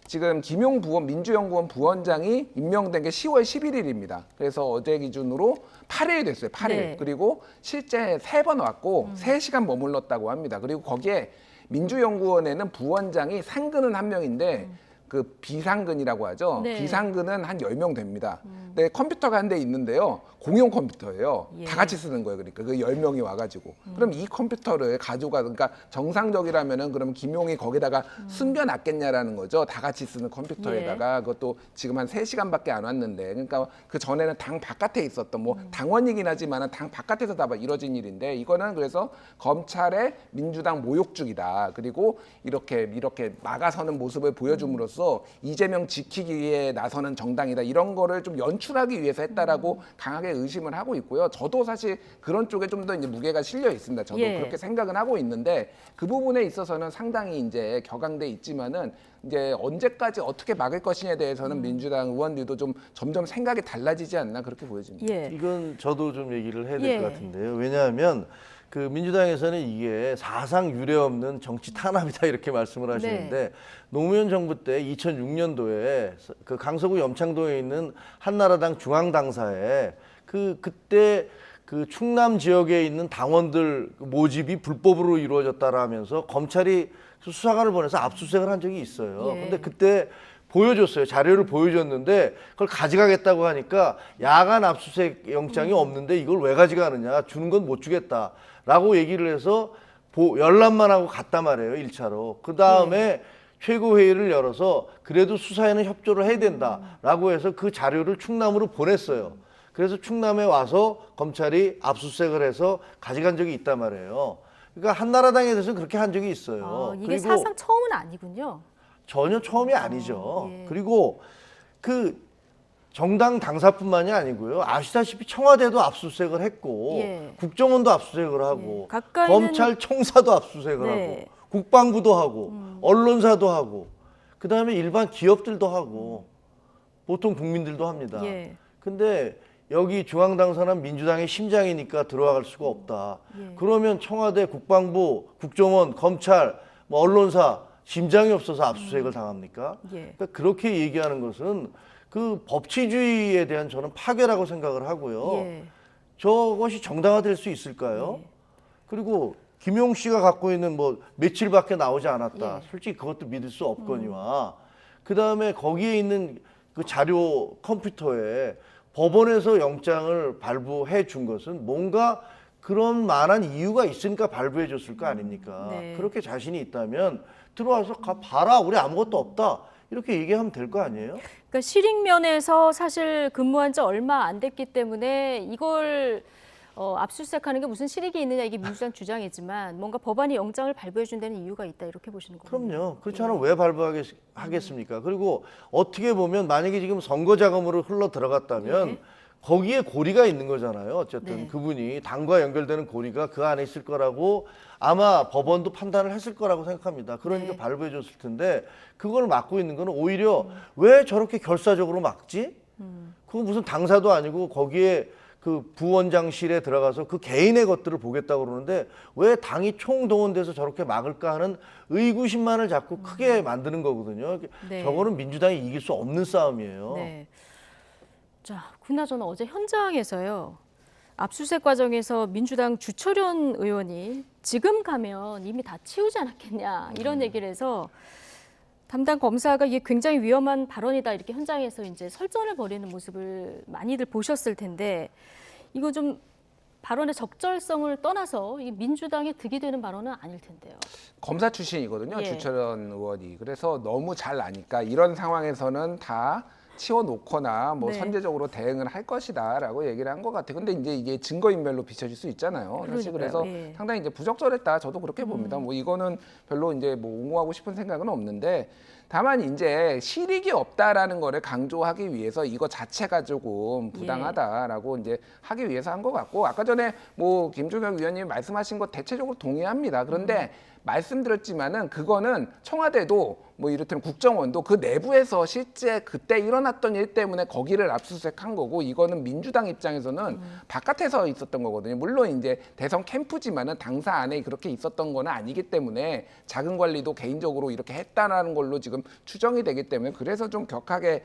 지금 김용 민주연구원 부원장이 임명된 게 10월 11일입니다. 그래서 어제 기준으로 8일 됐어요. 8일. 그리고 실제 3번 왔고 3시간 머물렀다고 합니다. 그리고 거기에 민주연구원에는 부원장이 상근은 1명인데 그 비상근이라고 하죠. 비상근은 한 10명 됩니다. 근데 컴퓨터가 한 대 있는데요. 공용 컴퓨터예요. 다 같이 쓰는 거예요. 그러니까 그 10명이 와가지고. 그럼 이 컴퓨터를 그러니까 정상적이라면은 그러면 김용이 거기다가 숨겨놨겠냐라는 거죠. 다 같이 쓰는 컴퓨터에다가 그것도 지금 한 3시간밖에 안 왔는데 그러니까 그 전에는 당 바깥에 있었던 뭐 당원이긴 하지만은 당 바깥에서 다 이뤄진 일인데 이거는 그래서 검찰의 민주당 모욕죽이다. 그리고 이렇게 막아서는 모습을 보여줌으로써 이재명 지키기 위해 나서는 정당이다. 이런 거를 좀 연출하기 위해서 했다라고 강하게 의심을 하고 있고요. 저도 사실 그런 쪽에 좀 더 이제 무게가 실려 있습니다. 저도 그렇게 생각은 하고 있는데 그 부분에 있어서는 상당히 이제 격앙돼 있지만은 이제 언제까지 어떻게 막을 것이냐에 대해서는 민주당 의원들도 좀 점점 생각이 달라지지 않나 그렇게 보여집니다. 이건 저도 좀 얘기를 해야 될 것 같은데요. 왜냐하면 그 민주당에서는 이게 사상 유례 없는 정치 탄압이다 이렇게 말씀을 하시는데 노무현 정부 때 2006년도에 그 강서구 염창동에 있는 한나라당 중앙당사에 그때 그 충남 지역에 있는 당원들 모집이 불법으로 이루어졌다라면서 검찰이 수사관을 보내서 압수수색을 한 적이 있어요. 근데 그때 보여줬어요. 자료를 보여줬는데 그걸 가져가겠다고 하니까 야간 압수수색 영장이 없는데 이걸 왜 가져가느냐. 주는 건 못 주겠다라고 얘기를 해서 열람만 하고 갔단 말이에요. 1차로. 그다음에 최고회의를 열어서 그래도 수사에는 협조를 해야 된다라고 해서 그 자료를 충남으로 보냈어요. 그래서 충남에 와서 검찰이 압수수색을 해서 가져간 적이 있단 말이에요. 그러니까 한나라당에 대해서는 그렇게 한 적이 있어요. 이게 그리고 사상 처음은 아니군요. 전혀 처음이 아니죠. 그리고 그 정당 당사뿐만이 아니고요. 아시다시피 청와대도 압수수색을 했고 국정원도 압수수색을 하고 검찰청사도 압수수색을 하고 국방부도 하고 언론사도 하고 그다음에 일반 기업들도 하고 보통 국민들도 합니다. 근데 여기 중앙당사는 민주당의 심장이니까 들어갈 수가 없다. 그러면 청와대, 국방부, 국정원, 검찰, 뭐 언론사 심장이 없어서 압수수색을 당합니까? 그러니까 그렇게 얘기하는 것은 그 법치주의에 대한 저는 파괴라고 생각을 하고요. 저것이 정당화될 수 있을까요? 그리고 김용 씨가 갖고 있는 뭐 며칠밖에 나오지 않았다. 솔직히 그것도 믿을 수 없거니와 그다음에 거기에 있는 그 자료 컴퓨터에 법원에서 영장을 발부해 준 것은 뭔가 그런 만한 이유가 있으니까 발부해 줬을 거 아닙니까? 그렇게 자신이 있다면 들어와서 봐라. 우리 아무것도 없다. 이렇게 얘기하면 될 거 아니에요? 그러니까 실익면에서 사실 근무한 지 얼마 안 됐기 때문에 이걸 압수수색하는 게 무슨 실익이 있느냐 이게 민주당 주장이지만 뭔가 법안이 영장을 발부해 준다는 이유가 있다 이렇게 보시는 거예요. 그럼요. 그렇지 않으면 왜 발부하겠습니까? 그리고 어떻게 보면 만약에 지금 선거 자금으로 흘러 들어갔다면 거기에 고리가 있는 거잖아요. 어쨌든 그분이 당과 연결되는 고리가 그 안에 있을 거라고 아마 법원도 판단을 했을 거라고 생각합니다. 그러니까 발부해 줬을 텐데 그걸 막고 있는 거는 오히려 왜 저렇게 결사적으로 막지? 그건 무슨 당사도 아니고 거기에 그 부원장실에 들어가서 그 개인의 것들을 보겠다고 그러는데 왜 당이 총동원돼서 저렇게 막을까 하는 의구심만을 자꾸 크게 만드는 거거든요. 저거는 민주당이 이길 수 없는 싸움이에요. 자, 그나저나 어제 현장에서요. 압수수색 과정에서 민주당 주철현 의원이 지금 가면 이미 다 치우지 않았겠냐 이런 얘기를 해서 담당 검사가 이게 굉장히 위험한 발언이다 이렇게 현장에서 이제 설전을 벌이는 모습을 많이들 보셨을 텐데 이거 좀 발언의 적절성을 떠나서 이 민주당에 득이 되는 발언은 아닐 텐데요. 검사 출신이거든요. 예. 주철현 의원이. 그래서 너무 잘 아니까 이런 상황에서는 다 치워놓거나 뭐 네. 선제적으로 대응을 할 것이다라고 얘기를 한 것 같아요. 근데 이제 이게 증거인멸로 비춰질 수 있잖아요. 사실 그래서 예. 상당히 이제 부적절했다. 저도 그렇게 봅니다. 뭐 이거는 별로 이제 뭐 옹호하고 싶은 생각은 없는데 다만 이제 실익이 없다라는 거를 강조하기 위해서 이거 자체가 조금 부당하다라고 이제 하기 위해서 한 것 같고 아까 전에 뭐 김종혁 위원님이 말씀하신 거 대체적으로 동의합니다. 그런데 말씀드렸지만은 그거는 청와대도 뭐 이를테면 국정원도 그 내부에서 실제 그때 일어났던 일 때문에 거기를 압수수색한 거고 이거는 민주당 입장에서는 바깥에서 있었던 거거든요. 물론 이제 대선 캠프지만은 당사 안에 그렇게 있었던 건 아니기 때문에 자금 관리도 개인적으로 이렇게 했다라는 걸로 지금 추정이 되기 때문에 그래서 좀 격하게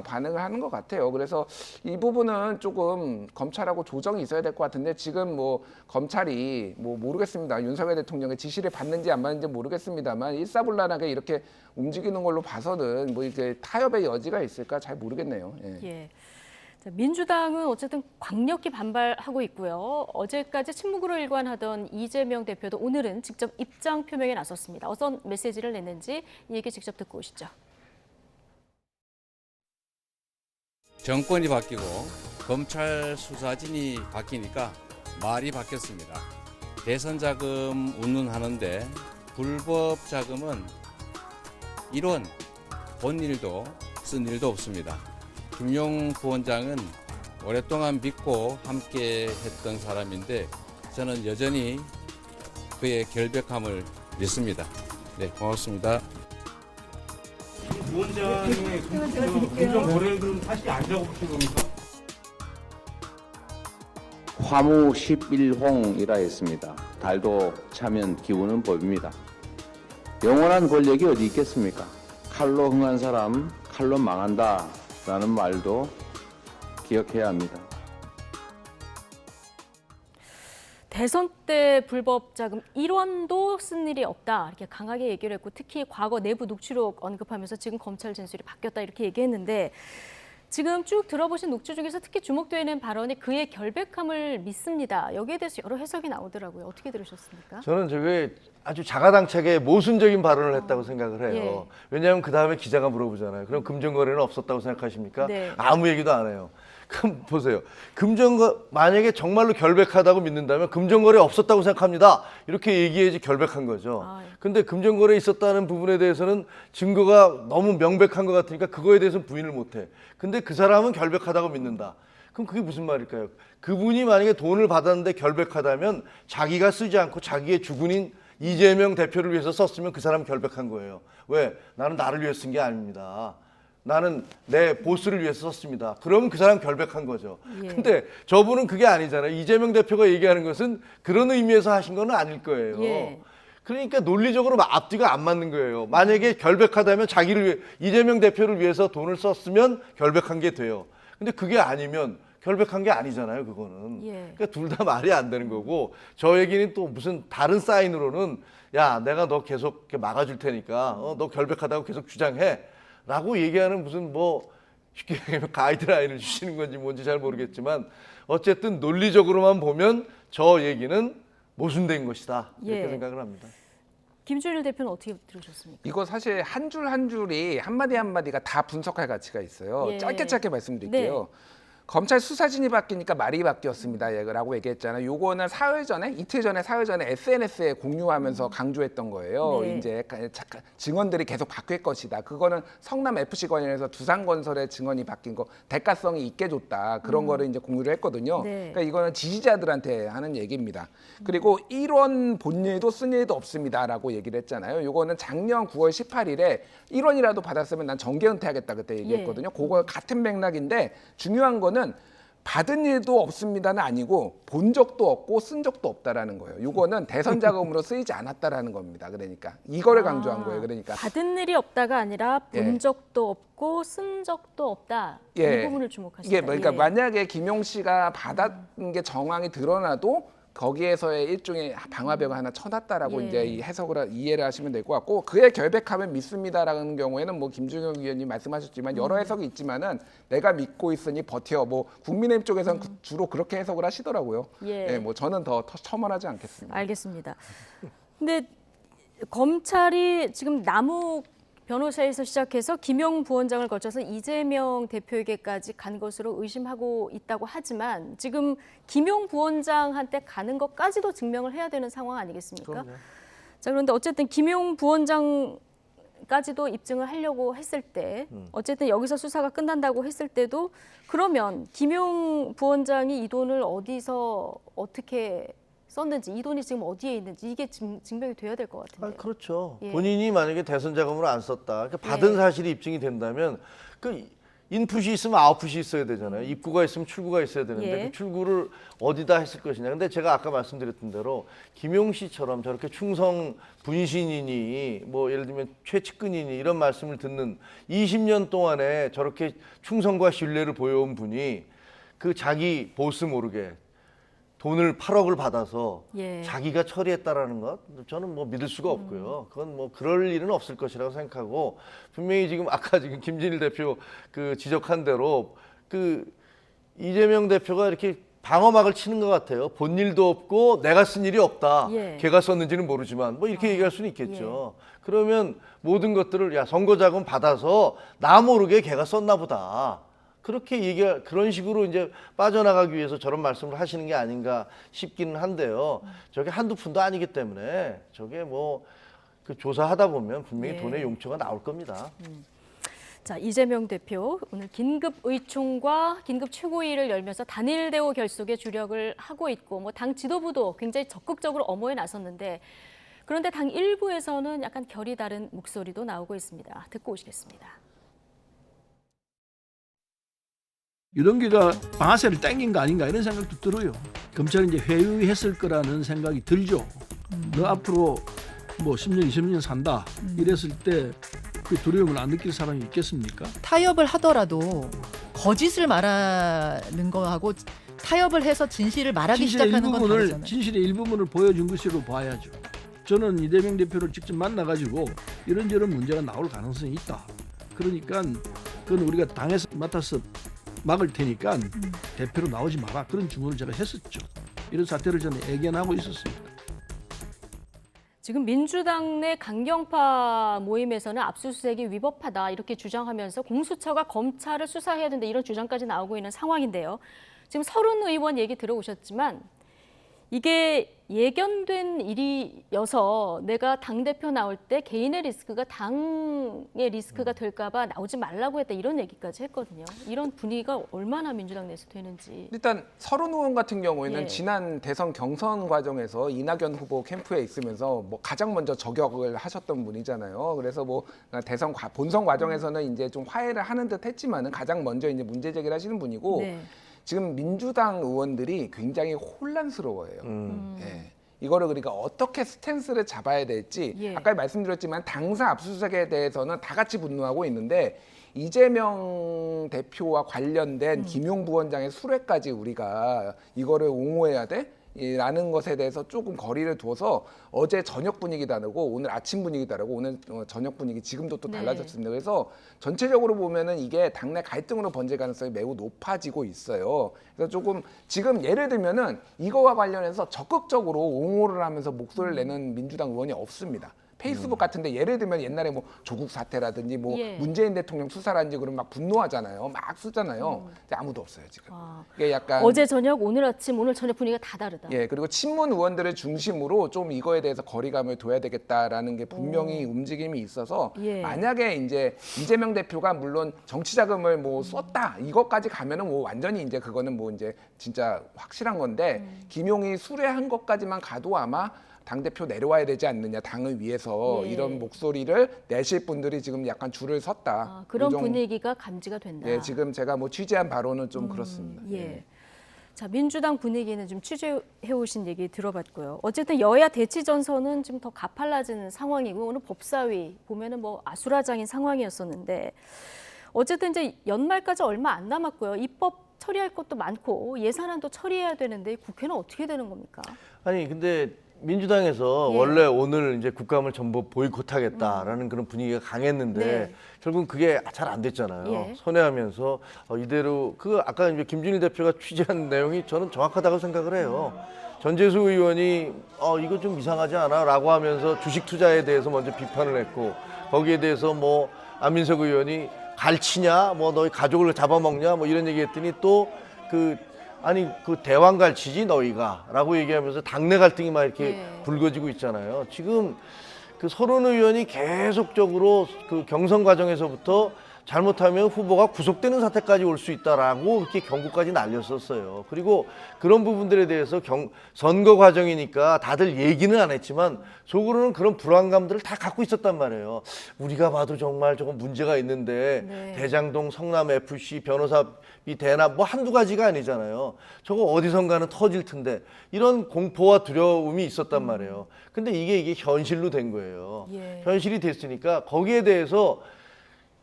반응을 하는 것 같아요. 그래서 이 부분은 조금 검찰하고 조정이 있어야 될 것 같은데 지금 뭐 검찰이 뭐 모르겠습니다. 윤석열 대통령의 지시를 받는지 안 받는지 모르겠습니다만 일사불란하게 이렇게 움직이는 걸로 봐서는 뭐 이게 타협의 여지가 있을까 잘 모르겠네요. 예. 예. 자, 민주당은 어쨌든 강력히 반발하고 있고요. 어제까지 침묵으로 일관하던 이재명 대표도 오늘은 직접 입장 표명에 나섰습니다. 어떤 메시지를 냈는지 이 얘기 직접 듣고 오시죠. 정권이 바뀌고 검찰 수사진이 바뀌니까 말이 바뀌었습니다. 대선 자금 운운하는데 불법 자금은 이론 본 일도 쓴 일도 없습니다. 김용 부원장은 오랫동안 믿고 함께 했던 사람인데 저는 여전히 그의 결백함을 믿습니다. 네, 고맙습니다. 부원장의 금전 거래금 사실이 아니라고 보시는 겁니까? 화무 11홍이라 했습니다. 달도 차면 기우는 법입니다. 영원한 권력이 어디 있겠습니까? 칼로 흥한 사람 칼로 망한다 라는 말도 기억해야 합니다. 대선 때 불법 자금 1원도 쓴 일이 없다 이렇게 강하게 얘기를 했고 특히 과거 내부 녹취록 언급하면서 지금 검찰 진술이 바뀌었다 이렇게 얘기했는데 지금 쭉 들어보신 녹취 중에서 특히 주목되는 발언이 그의 결백함을 믿습니다. 여기에 대해서 여러 해석이 나오더라고요. 어떻게 들으셨습니까? 저는 저게 아주 자가당착의 모순적인 발언을 했다고 생각을 해요. 예. 왜냐하면 그 다음에 기자가 물어보잖아요. 그럼 금전거래는 없었다고 생각하십니까? 네. 아무 얘기도 안 해요. 그럼 보세요. 만약에 정말로 결백하다고 믿는다면 금전거래 없었다고 생각합니다. 이렇게 얘기해야지 결백한 거죠. 근데 금전거래 있었다는 부분에 대해서는 증거가 너무 명백한 것 같으니까 그거에 대해서는 부인을 못해. 근데 그 사람은 결백하다고 믿는다. 그럼 그게 무슨 말일까요? 그분이 만약에 돈을 받았는데 결백하다면 자기가 쓰지 않고 자기의 주군인 이재명 대표를 위해서 썼으면 그 사람은 결백한 거예요. 왜? 나는 나를 위해 쓴 게 아닙니다. 나는 내 보스를 위해서 썼습니다. 그러면 그 사람 결백한 거죠. 예. 근데 저분은 그게 아니잖아요. 이재명 대표가 얘기하는 것은 그런 의미에서 하신 건 아닐 거예요. 예. 그러니까 논리적으로 앞뒤가 안 맞는 거예요. 만약에 결백하다면 자기를 위해 이재명 대표를 위해서 돈을 썼으면 결백한 게 돼요. 근데 그게 아니면 결백한 게 아니잖아요, 그거는. 예. 그러니까 둘 다 말이 안 되는 거고 저 얘기는 또 무슨 다른 사인으로는 야, 내가 너 계속 이렇게 막아줄 테니까 너 결백하다고 계속 주장해. 라고 얘기하는 무슨 뭐 쉽게 얘기하면 가이드라인을 주시는 건지 뭔지 잘 모르겠지만 어쨌든 논리적으로만 보면 저 얘기는 모순된 것이다. 이렇게 예. 생각을 합니다. 김준일 대표는 어떻게 들으셨습니까? 이거 사실 한 줄 한 줄이 한마디 한마디가 다 분석할 가치가 있어요. 예. 짧게 말씀드릴게요. 네. 검찰 수사진이 바뀌니까 말이 바뀌었습니다. 라고 얘기했잖아요. 요거는 이틀 전에 사흘 전에 SNS에 공유하면서 강조했던 거예요. 네. 이제 증언들이 계속 바뀔 것이다. 그거는 성남 FC 관련해서 두산건설의 증언이 바뀐 거 대가성이 있게 줬다. 그런 거를 이제 공유를 했거든요. 네. 그러니까 이거는 지지자들한테 하는 얘기입니다. 그리고 1원 본 일도 쓴 일도 없습니다라고 얘기를 했잖아요. 요거는 작년 9월 18일에 1원이라도 받았으면 난 정계 은퇴하겠다 그때 얘기했거든요. 그거 같은 맥락인데 중요한 거는 받은 일도 없습니다는 아니고 본 적도 없고 쓴 적도 없다라는 거예요. 이거는 대선 자금으로 쓰이지 않았다라는 겁니다. 그러니까 이거를 강조한 거예요. 그러니까 받은 일이 없다가 아니라 본 예. 적도 없고 쓴 적도 없다. 예. 이 부분을 주목하신다. 이게 그러니까 예. 만약에 김용 씨가 받은 게 정황이 드러나도 거기에서의 일종의 방화벽을 하나 쳐놨다라고 예. 이제 이 해석을 이해를 하시면 될 것 같고 그에 결백하면 믿습니다라는 경우에는 뭐 김준영 위원님 말씀하셨지만 여러 해석이 있지만은 내가 믿고 있으니 버텨 뭐 국민의힘 쪽에서는 주로 그렇게 해석을 하시더라고요. 예. 예, 뭐 저는 더 첨언하지 않겠습니다. 알겠습니다. 근데 검찰이 지금 남욱 변호사에서 시작해서 김용 부원장을 거쳐서 이재명 대표에게까지 간 것으로 의심하고 있다고 하지만 지금 김용 부원장한테 가는 것까지도 증명을 해야 되는 상황 아니겠습니까? 그럼요. 자, 그런데 어쨌든 김용 부원장까지도 입증을 하려고 했을 때 어쨌든 여기서 수사가 끝난다고 했을 때도 그러면 김용 부원장이 이 돈을 어디서 어떻게 썼는지 이 돈이 지금 어디에 있는지 이게 증명이 돼야 될 것 같은데요. 그렇죠. 예. 본인이 만약에 대선 자금으로 안 썼다. 그러니까 받은 예. 사실이 입증이 된다면 그 인풋이 있으면 아웃풋이 있어야 되잖아요. 입구가 있으면 출구가 있어야 되는데 예. 그 출구를 어디다 했을 것이냐. 근데 제가 아까 말씀드렸던 대로 김용 씨처럼 저렇게 충성 분신이니 뭐 예를 들면 최측근이니 이런 말씀을 듣는 20년 동안에 저렇게 충성과 신뢰를 보여온 분이 그 자기 보스 모르게 돈을 8억을 받아서 예. 자기가 처리했다라는 것 저는 뭐 믿을 수가 없고요. 그건 뭐 그럴 일은 없을 것이라고 생각하고 분명히 지금 아까 지금 김진일 대표 그 지적한 대로 그 이재명 대표가 이렇게 방어막을 치는 것 같아요. 본 일도 없고 내가 쓴 일이 없다. 예. 걔가 썼는지는 모르지만 뭐 이렇게 얘기할 수는 있겠죠. 그러면 모든 것들을 야 선거 자금 받아서 나 모르게 걔가 썼나 보다. 그렇게 그런 식으로 이제 빠져나가기 위해서 저런 말씀을 하시는 게 아닌가 싶기는 한데요. 저게 한두 푼도 아니기 때문에 저게 뭐 그 조사하다 보면 분명히 예. 돈의 용처가 나올 겁니다. 자, 이재명 대표 오늘 긴급 의총과 긴급 최고위를 열면서 단일 대우 결속에 주력을 하고 있고 뭐 당 지도부도 굉장히 적극적으로 엄호에 나섰는데 그런데 당 일부에서는 약간 결이 다른 목소리도 나오고 있습니다. 듣고 오시겠습니다. 유동규가 방아쇠를 당긴 거 아닌가 이런 생각도 들어요. 검찰이 이제 회유했을 거라는 생각이 들죠. 너 앞으로 뭐 10년, 20년 산다 이랬을 때 그 두려움을 안 느낄 사람이 있겠습니까? 타협을 하더라도 거짓을 말하는 거하고 타협을 해서 진실을 말하기 시작하는 건 다르잖아요. 진실의 일부분을 보여준 것으로 봐야죠. 저는 이재명 대표를 직접 만나가지고 이런저런 문제가 나올 가능성이 있다. 그러니까 그건 우리가 당에서 맡아서 막을 테니까 대표로 나오지 마라. 그런 주문을 제가 했었죠. 이런 사태를 저는 예견하고 있었습니다. 지금 민주당 내 강경파 모임에서는 압수수색이 위법하다 이렇게 주장하면서 공수처가 검찰을 수사해야 된다 이런 주장까지 나오고 있는 상황인데요. 지금 서른 의원 얘기 들어오셨지만 이게 예견된 일이어서 내가 당대표 나올 때 개인의 리스크가 당의 리스크가 될까 봐 나오지 말라고 했다 이런 얘기까지 했거든요. 이런 분위기가 얼마나 민주당 내에서 되는지. 일단 서른 의원 같은 경우에는 예. 지난 대선 경선 과정에서 이낙연 후보 캠프에 있으면서 뭐 가장 먼저 저격을 하셨던 분이잖아요. 그래서 뭐 대선 본선 과정에서는 이제 좀 화해를 하는 듯 했지만은 가장 먼저 이제 문제 제기를 하시는 분이고 네. 지금 민주당 의원들이 굉장히 혼란스러워해요. 예. 이거를 그러니까 어떻게 스탠스를 잡아야 될지 예. 아까 말씀드렸지만 당사 압수수색에 대해서는 다 같이 분노하고 있는데 이재명 대표와 관련된 김용 부원장의 수뢰까지 우리가 이거를 옹호해야 돼? 라는 것에 대해서 조금 거리를 둬서 어제 저녁 분위기 다르고 오늘 아침 분위기 다르고 오늘 저녁 분위기 지금도 또 네. 달라졌습니다. 그래서 전체적으로 보면은 이게 당내 갈등으로 번질 가능성이 매우 높아지고 있어요. 그래서 조금 지금 예를 들면은 이거와 관련해서 적극적으로 옹호를 하면서 목소리를 내는 민주당 의원이 없습니다. 페이스북 같은데 예를 들면 옛날에 뭐 조국 사태라든지 뭐 예. 문재인 대통령 수사라든지 그러면 막 분노하잖아요. 막 쓰잖아요. 근데 아무도 없어요 지금. 이게 약간 어제 저녁, 오늘 아침, 오늘 저녁 분위기가 다 다르다. 예, 그리고 친문 의원들을 중심으로 좀 이거에 대해서 거리감을 둬야 되겠다라는 게 분명히 움직임이 있어서 예. 만약에 이제 이재명 대표가 물론 정치 자금을 뭐 썼다 이것까지 가면은 뭐 완전히 이제 그거는 뭐 이제 진짜 확실한 건데 김용이 수뢰한 것까지만 가도 아마 당대표 내려와야 되지 않느냐 당을 위해서 예. 이런 목소리를 내실 분들이 지금 약간 줄을 섰다. 그런 요 정도. 분위기가 감지가 된다. 예, 지금 제가 뭐 취재한 바로는 좀 그렇습니다. 예. 자, 민주당 분위기는 좀 취재해 오신 얘기 들어봤고요. 어쨌든 여야 대치 전선은 좀 더 가팔라지는 상황이고 오늘 법사위 보면은 뭐 아수라장인 상황이었었는데 어쨌든 이제 연말까지 얼마 안 남았고요. 입법 처리할 것도 많고 예산안도 처리해야 되는데 국회는 어떻게 되는 겁니까? 아니 근데 민주당에서 예. 원래 오늘 이제 국감을 전부 보이콧하겠다라는 그런 분위기가 강했는데 네. 결국은 그게 잘 안 됐잖아요. 예. 선회하면서 이대로 그 아까 이제 김준일 대표가 취재한 내용이 저는 정확하다고 생각을 해요. 전재수 의원이 이거 좀 이상하지 않아?라고 하면서 주식 투자에 대해서 먼저 비판을 했고 거기에 대해서 뭐 안민석 의원이 갈치냐, 뭐 너희 가족을 잡아먹냐, 뭐 이런 얘기했더니 또 그 대왕갈치지 너희가라고 얘기하면서 당내 갈등이 막 이렇게 불거지고 있잖아요. 지금 그 서른 의원이 계속적으로 그 경선 과정에서부터 잘못하면 후보가 구속되는 사태까지 올 수 있다라고 그렇게 경고까지 날렸었어요. 그리고 그런 부분들에 대해서 선거 과정이니까 다들 얘기는 안 했지만 속으로는 그런 불안감들을 다 갖고 있었단 말이에요. 우리가 봐도 정말 조금 문제가 있는데 대장동 성남 FC 변호사비 대납 뭐 한두 가지가 아니잖아요. 저거 어디선가는 터질 텐데 이런 공포와 두려움이 있었단 말이에요. 근데 이게 현실로 된 거예요. 현실이 됐으니까 거기에 대해서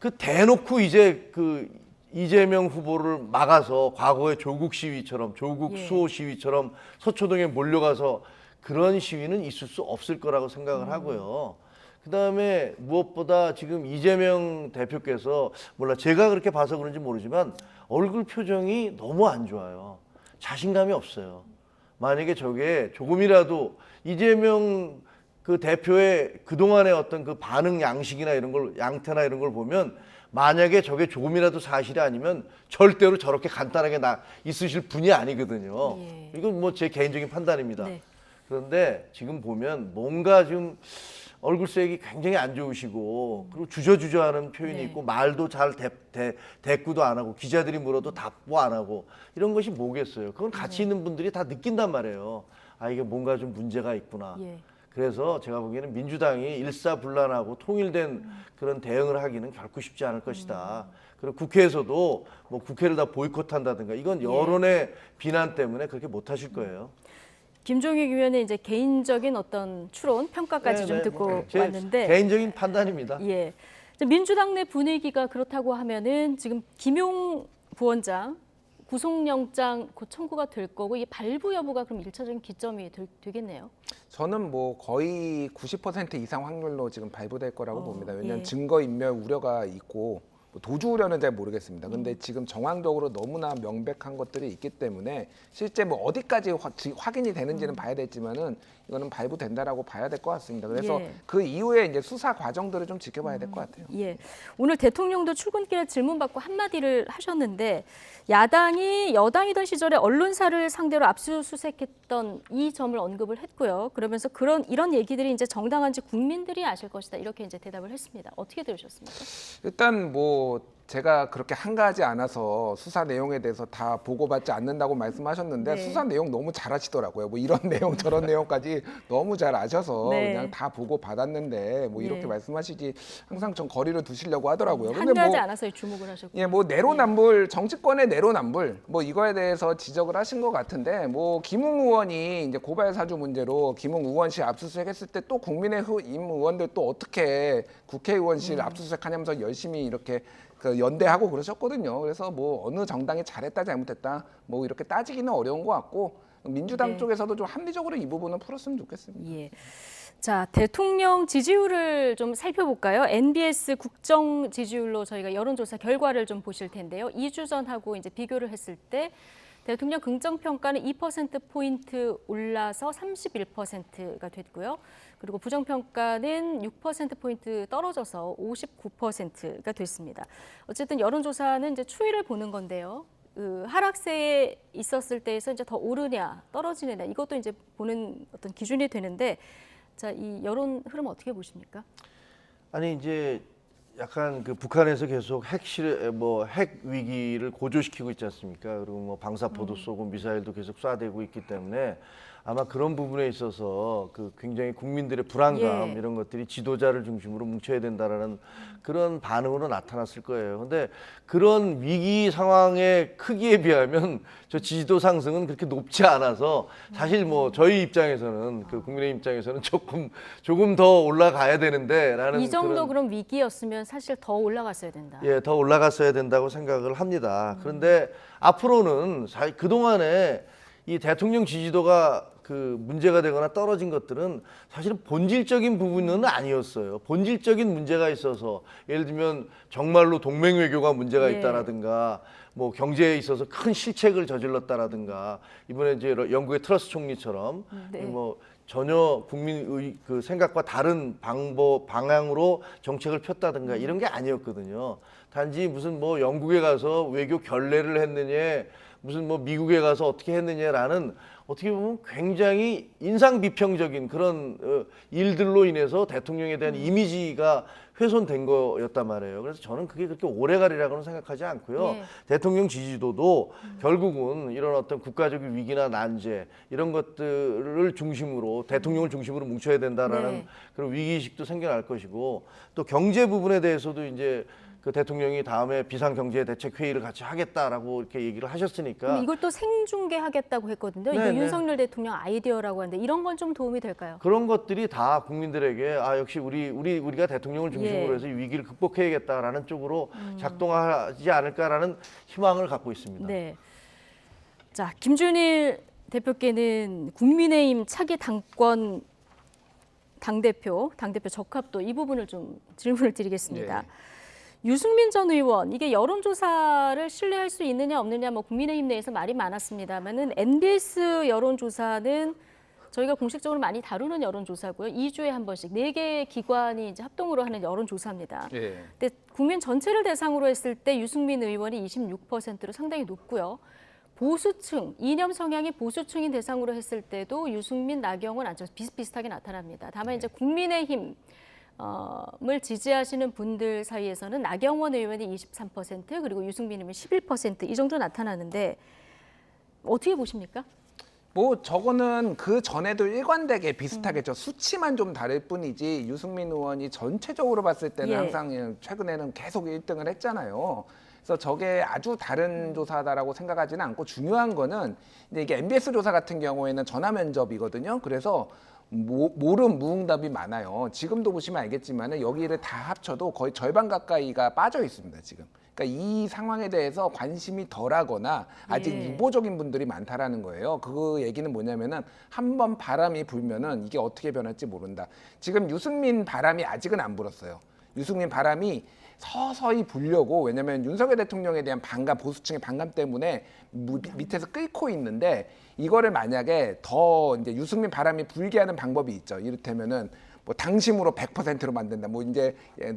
그 대놓고 이제 그 이재명 후보를 막아서 과거의 조국 시위처럼 조국 수호 시위처럼 서초동에 몰려가서 그런 시위는 있을 수 없을 거라고 생각을 하고요. 그다음에 무엇보다 지금 이재명 대표께서 몰라 제가 그렇게 봐서 그런지 모르지만 얼굴 표정이 너무 안 좋아요. 자신감이 없어요. 만약에 저게 조금이라도 이재명 그 대표의 그동안의 어떤 그 반응 양식이나 이런 걸, 양태나 이런 걸 보면 만약에 저게 조금이라도 사실이 아니면 절대로 저렇게 간단하게 있으실 분이 아니거든요. 이건 뭐 제 개인적인 판단입니다. 그런데 지금 보면 뭔가 지금 얼굴색이 굉장히 안 좋으시고 그리고 주저주저하는 표현이 있고 말도 잘 대꾸도 안 하고 기자들이 물어도 답도 안 하고 이런 것이 뭐겠어요. 그건 같이 있는 분들이 다 느낀단 말이에요. 아 이게 뭔가 좀 문제가 있구나. 그래서 제가 보기에는 민주당이 일사불란하고 통일된 그런 대응을 하기는 결코 쉽지 않을 것이다. 그리고 국회에서도 뭐 국회를 다 보이콧한다든가 이건 여론의 비난 때문에 그렇게 못 하실 거예요. 김종익 의원의 이제 개인적인 어떤 추론, 평가까지 좀 듣고 왔는데 개인적인 판단입니다. 예. 민주당 내 분위기가 그렇다고 하면은 지금 김용 부원장 구속영장 곧 청구가 될 거고 이 발부 여부가 그럼 1차적인 기점이 되겠네요. 저는 뭐 거의 90% 이상 확률로 지금 발부될 거라고 봅니다. 왜냐하면 증거인멸 우려가 있고 도주 우려는 잘 모르겠습니다. 근데 지금 정황적으로 너무나 명백한 것들이 있기 때문에 실제 뭐 어디까지 확인이 되는지는 봐야 되지만은 이거는 발부된다라고 봐야 될 것 같습니다. 그래서 그 이후에 이제 수사 과정들을 좀 지켜봐야 될 것 같아요. 오늘 대통령도 출근길에 질문받고 한마디를 하셨는데 야당이 여당이던 시절에 언론사를 상대로 압수수색했던 이 점을 언급을 했고요. 그러면서 이런 얘기들이 이제 정당한지 국민들이 아실 것이다. 이렇게 이제 대답을 했습니다. 어떻게 들으셨습니까? 일단 뭐 제가 그렇게 한가하지 않아서 수사 내용에 대해서 다 보고받지 않는다고 말씀하셨는데 수사 내용 너무 잘 아시더라고요. 뭐 이런 내용 저런 내용까지 너무 잘 아셔서 그냥 다 보고받았는데 뭐 이렇게 말씀하시지 항상 좀 거리를 두시려고 하더라고요. 근데 한가하지 않아서 주목을 하셨고. 예, 뭐 내로남불 정치권의 내로남불 뭐 이거에 대해서 지적을 하신 것 같은데 뭐 김웅 의원이 이제 고발 사주 문제로 김웅 의원실 압수수색했을 때 또 국민의힘 의원들 또 어떻게 국회의원실 압수수색하냐면서 열심히 이렇게 연대하고 그러셨거든요. 그래서 뭐 어느 정당이 잘했다 잘못했다 뭐 이렇게 따지기는 어려운 것 같고 민주당 쪽에서도 좀 합리적으로 이 부분은 풀었으면 좋겠습니다. 자, 대통령 지지율을 좀 살펴볼까요? NBS 국정 지지율로 저희가 여론조사 결과를 좀 보실 텐데요. 2주 전하고 이제 비교를 했을 때 대통령 긍정평가는 2%포인트 올라서 31%가 됐고요. 그리고 부정평가는 6%포인트 떨어져서 59%가 됐습니다. 어쨌든 여론조사는 이제 추이를 보는 건데요. 하락세에 있었을 때에서 이제 더 오르냐, 떨어지느냐, 이것도 이제 보는 어떤 기준이 되는데, 자, 이 여론 흐름 어떻게 보십니까? 아니, 이제 약간 그 북한에서 계속 핵 위기를 고조시키고 있지 않습니까? 그리고 뭐 방사포도 쏘고 미사일도 계속 쏴대고 있기 때문에 아마 그런 부분에 있어서 그 굉장히 국민들의 불안감 예. 이런 것들이 지도자를 중심으로 뭉쳐야 된다라는 그런 반응으로 나타났을 거예요. 근데 그런 위기 상황의 크기에 비하면 저 지지도 상승은 그렇게 높지 않아서 사실 뭐 저희 입장에서는 그 국민의 입장에서는 조금 더 올라가야 되는데라는 이 정도 그런 그럼 위기였으면 사실 더 올라갔어야 된다. 예, 더 올라갔어야 된다고 생각을 합니다. 그런데 앞으로는 그동안에 이 대통령 지지도가 그 문제가 되거나 떨어진 것들은 사실은 본질적인 부분은 아니었어요. 본질적인 문제가 있어서 예를 들면 정말로 동맹 외교가 문제가 예. 있다라든가 뭐 경제에 있어서 큰 실책을 저질렀다라든가 이번에 이제 영국의 트러스 총리처럼 네. 뭐 전혀 국민의 그 생각과 다른 방향으로 정책을 폈다든가 이런 게 아니었거든요. 단지 무슨 뭐 영국에 가서 외교 결례를 했느냐, 무슨 뭐 미국에 가서 어떻게 했느냐라는 어떻게 보면 굉장히 인상 비평적인 그런 일들로 인해서 대통령에 대한 이미지가 훼손된 거였단 말이에요. 그래서 저는 그게 그렇게 오래 가리라고는 생각하지 않고요. 예. 대통령 지지도도 결국은 이런 어떤 국가적인 위기나 난제 이런 것들을 중심으로 대통령을 중심으로 뭉쳐야 된다라는 네. 그런 위기의식도 생겨날 것이고 또 경제 부분에 대해서도 이제 그 대통령이 다음에 비상경제대책회의를 같이 하겠다라고 이렇게 얘기를 하셨으니까 그럼 이걸 또 생중계하겠다고 했거든요. 이거 네네. 윤석열 대통령 아이디어라고 하는데 이런 건 좀 도움이 될까요? 그런 것들이 다 국민들에게 아 역시 우리가 대통령을 중심으로 예. 해서 이 위기를 극복해야겠다라는 쪽으로 작동하지 않을까라는 희망을 갖고 있습니다. 네. 자, 김준일 대표께는 국민의힘 차기 당대표 적합도 이 부분을 좀 질문을 드리겠습니다. 네. 유승민 전 의원, 이게 여론조사를 신뢰할 수 있느냐 없느냐 뭐 국민의힘 내에서 말이 많았습니다만은 NBS 여론조사는 저희가 공식적으로 많이 다루는 여론조사고요. 2주에 한 번씩 4개 기관이 이제 합동으로 하는 여론조사입니다. 예. 근데 국민 전체를 대상으로 했을 때 유승민 의원이 26%로 상당히 높고요. 보수층, 이념 성향이 보수층인 대상으로 했을 때도 유승민, 나경원, 안철수 비슷비슷하게 나타납니다. 다만 이제 국민의힘 을 지지하시는 분들 사이에서는 나경원 의원이 23% 그리고 유승민 의원이 11% 이 정도 나타나는데 어떻게 보십니까? 뭐 저거는 그 전에도 일관되게 비슷하겠죠. 수치만 좀 다를 뿐이지 유승민 의원이 전체적으로 봤을 때는 예. 항상 최근에는 계속 1등을 했잖아요. 그래서 저게 아주 다른 조사다라고 생각하지는 않고 중요한 거는 이제 이게 MBS 조사 같은 경우에는 전화 면접이거든요. 그래서 모름 무응답이 많아요. 지금도 보시면 알겠지만 여기를 다 합쳐도 거의 절반 가까이가 빠져 있습니다. 지금. 그러니까 이 상황에 대해서 관심이 덜하거나 아직 예. 유보적인 분들이 많다라는 거예요. 그 얘기는 뭐냐면은 한번 바람이 불면은 이게 어떻게 변할지 모른다. 지금 유승민 바람이 아직은 안 불었어요. 유승민 바람이 서서히 불려고 왜냐하면 윤석열 대통령에 대한 반감, 보수층의 반감 때문에 밑에서 끓고 있는데 이거를 만약에 더 이제 유승민 바람이 불게 하는 방법이 있죠. 이를테면은 뭐 당심으로 100%로 만든다. 뭐 이제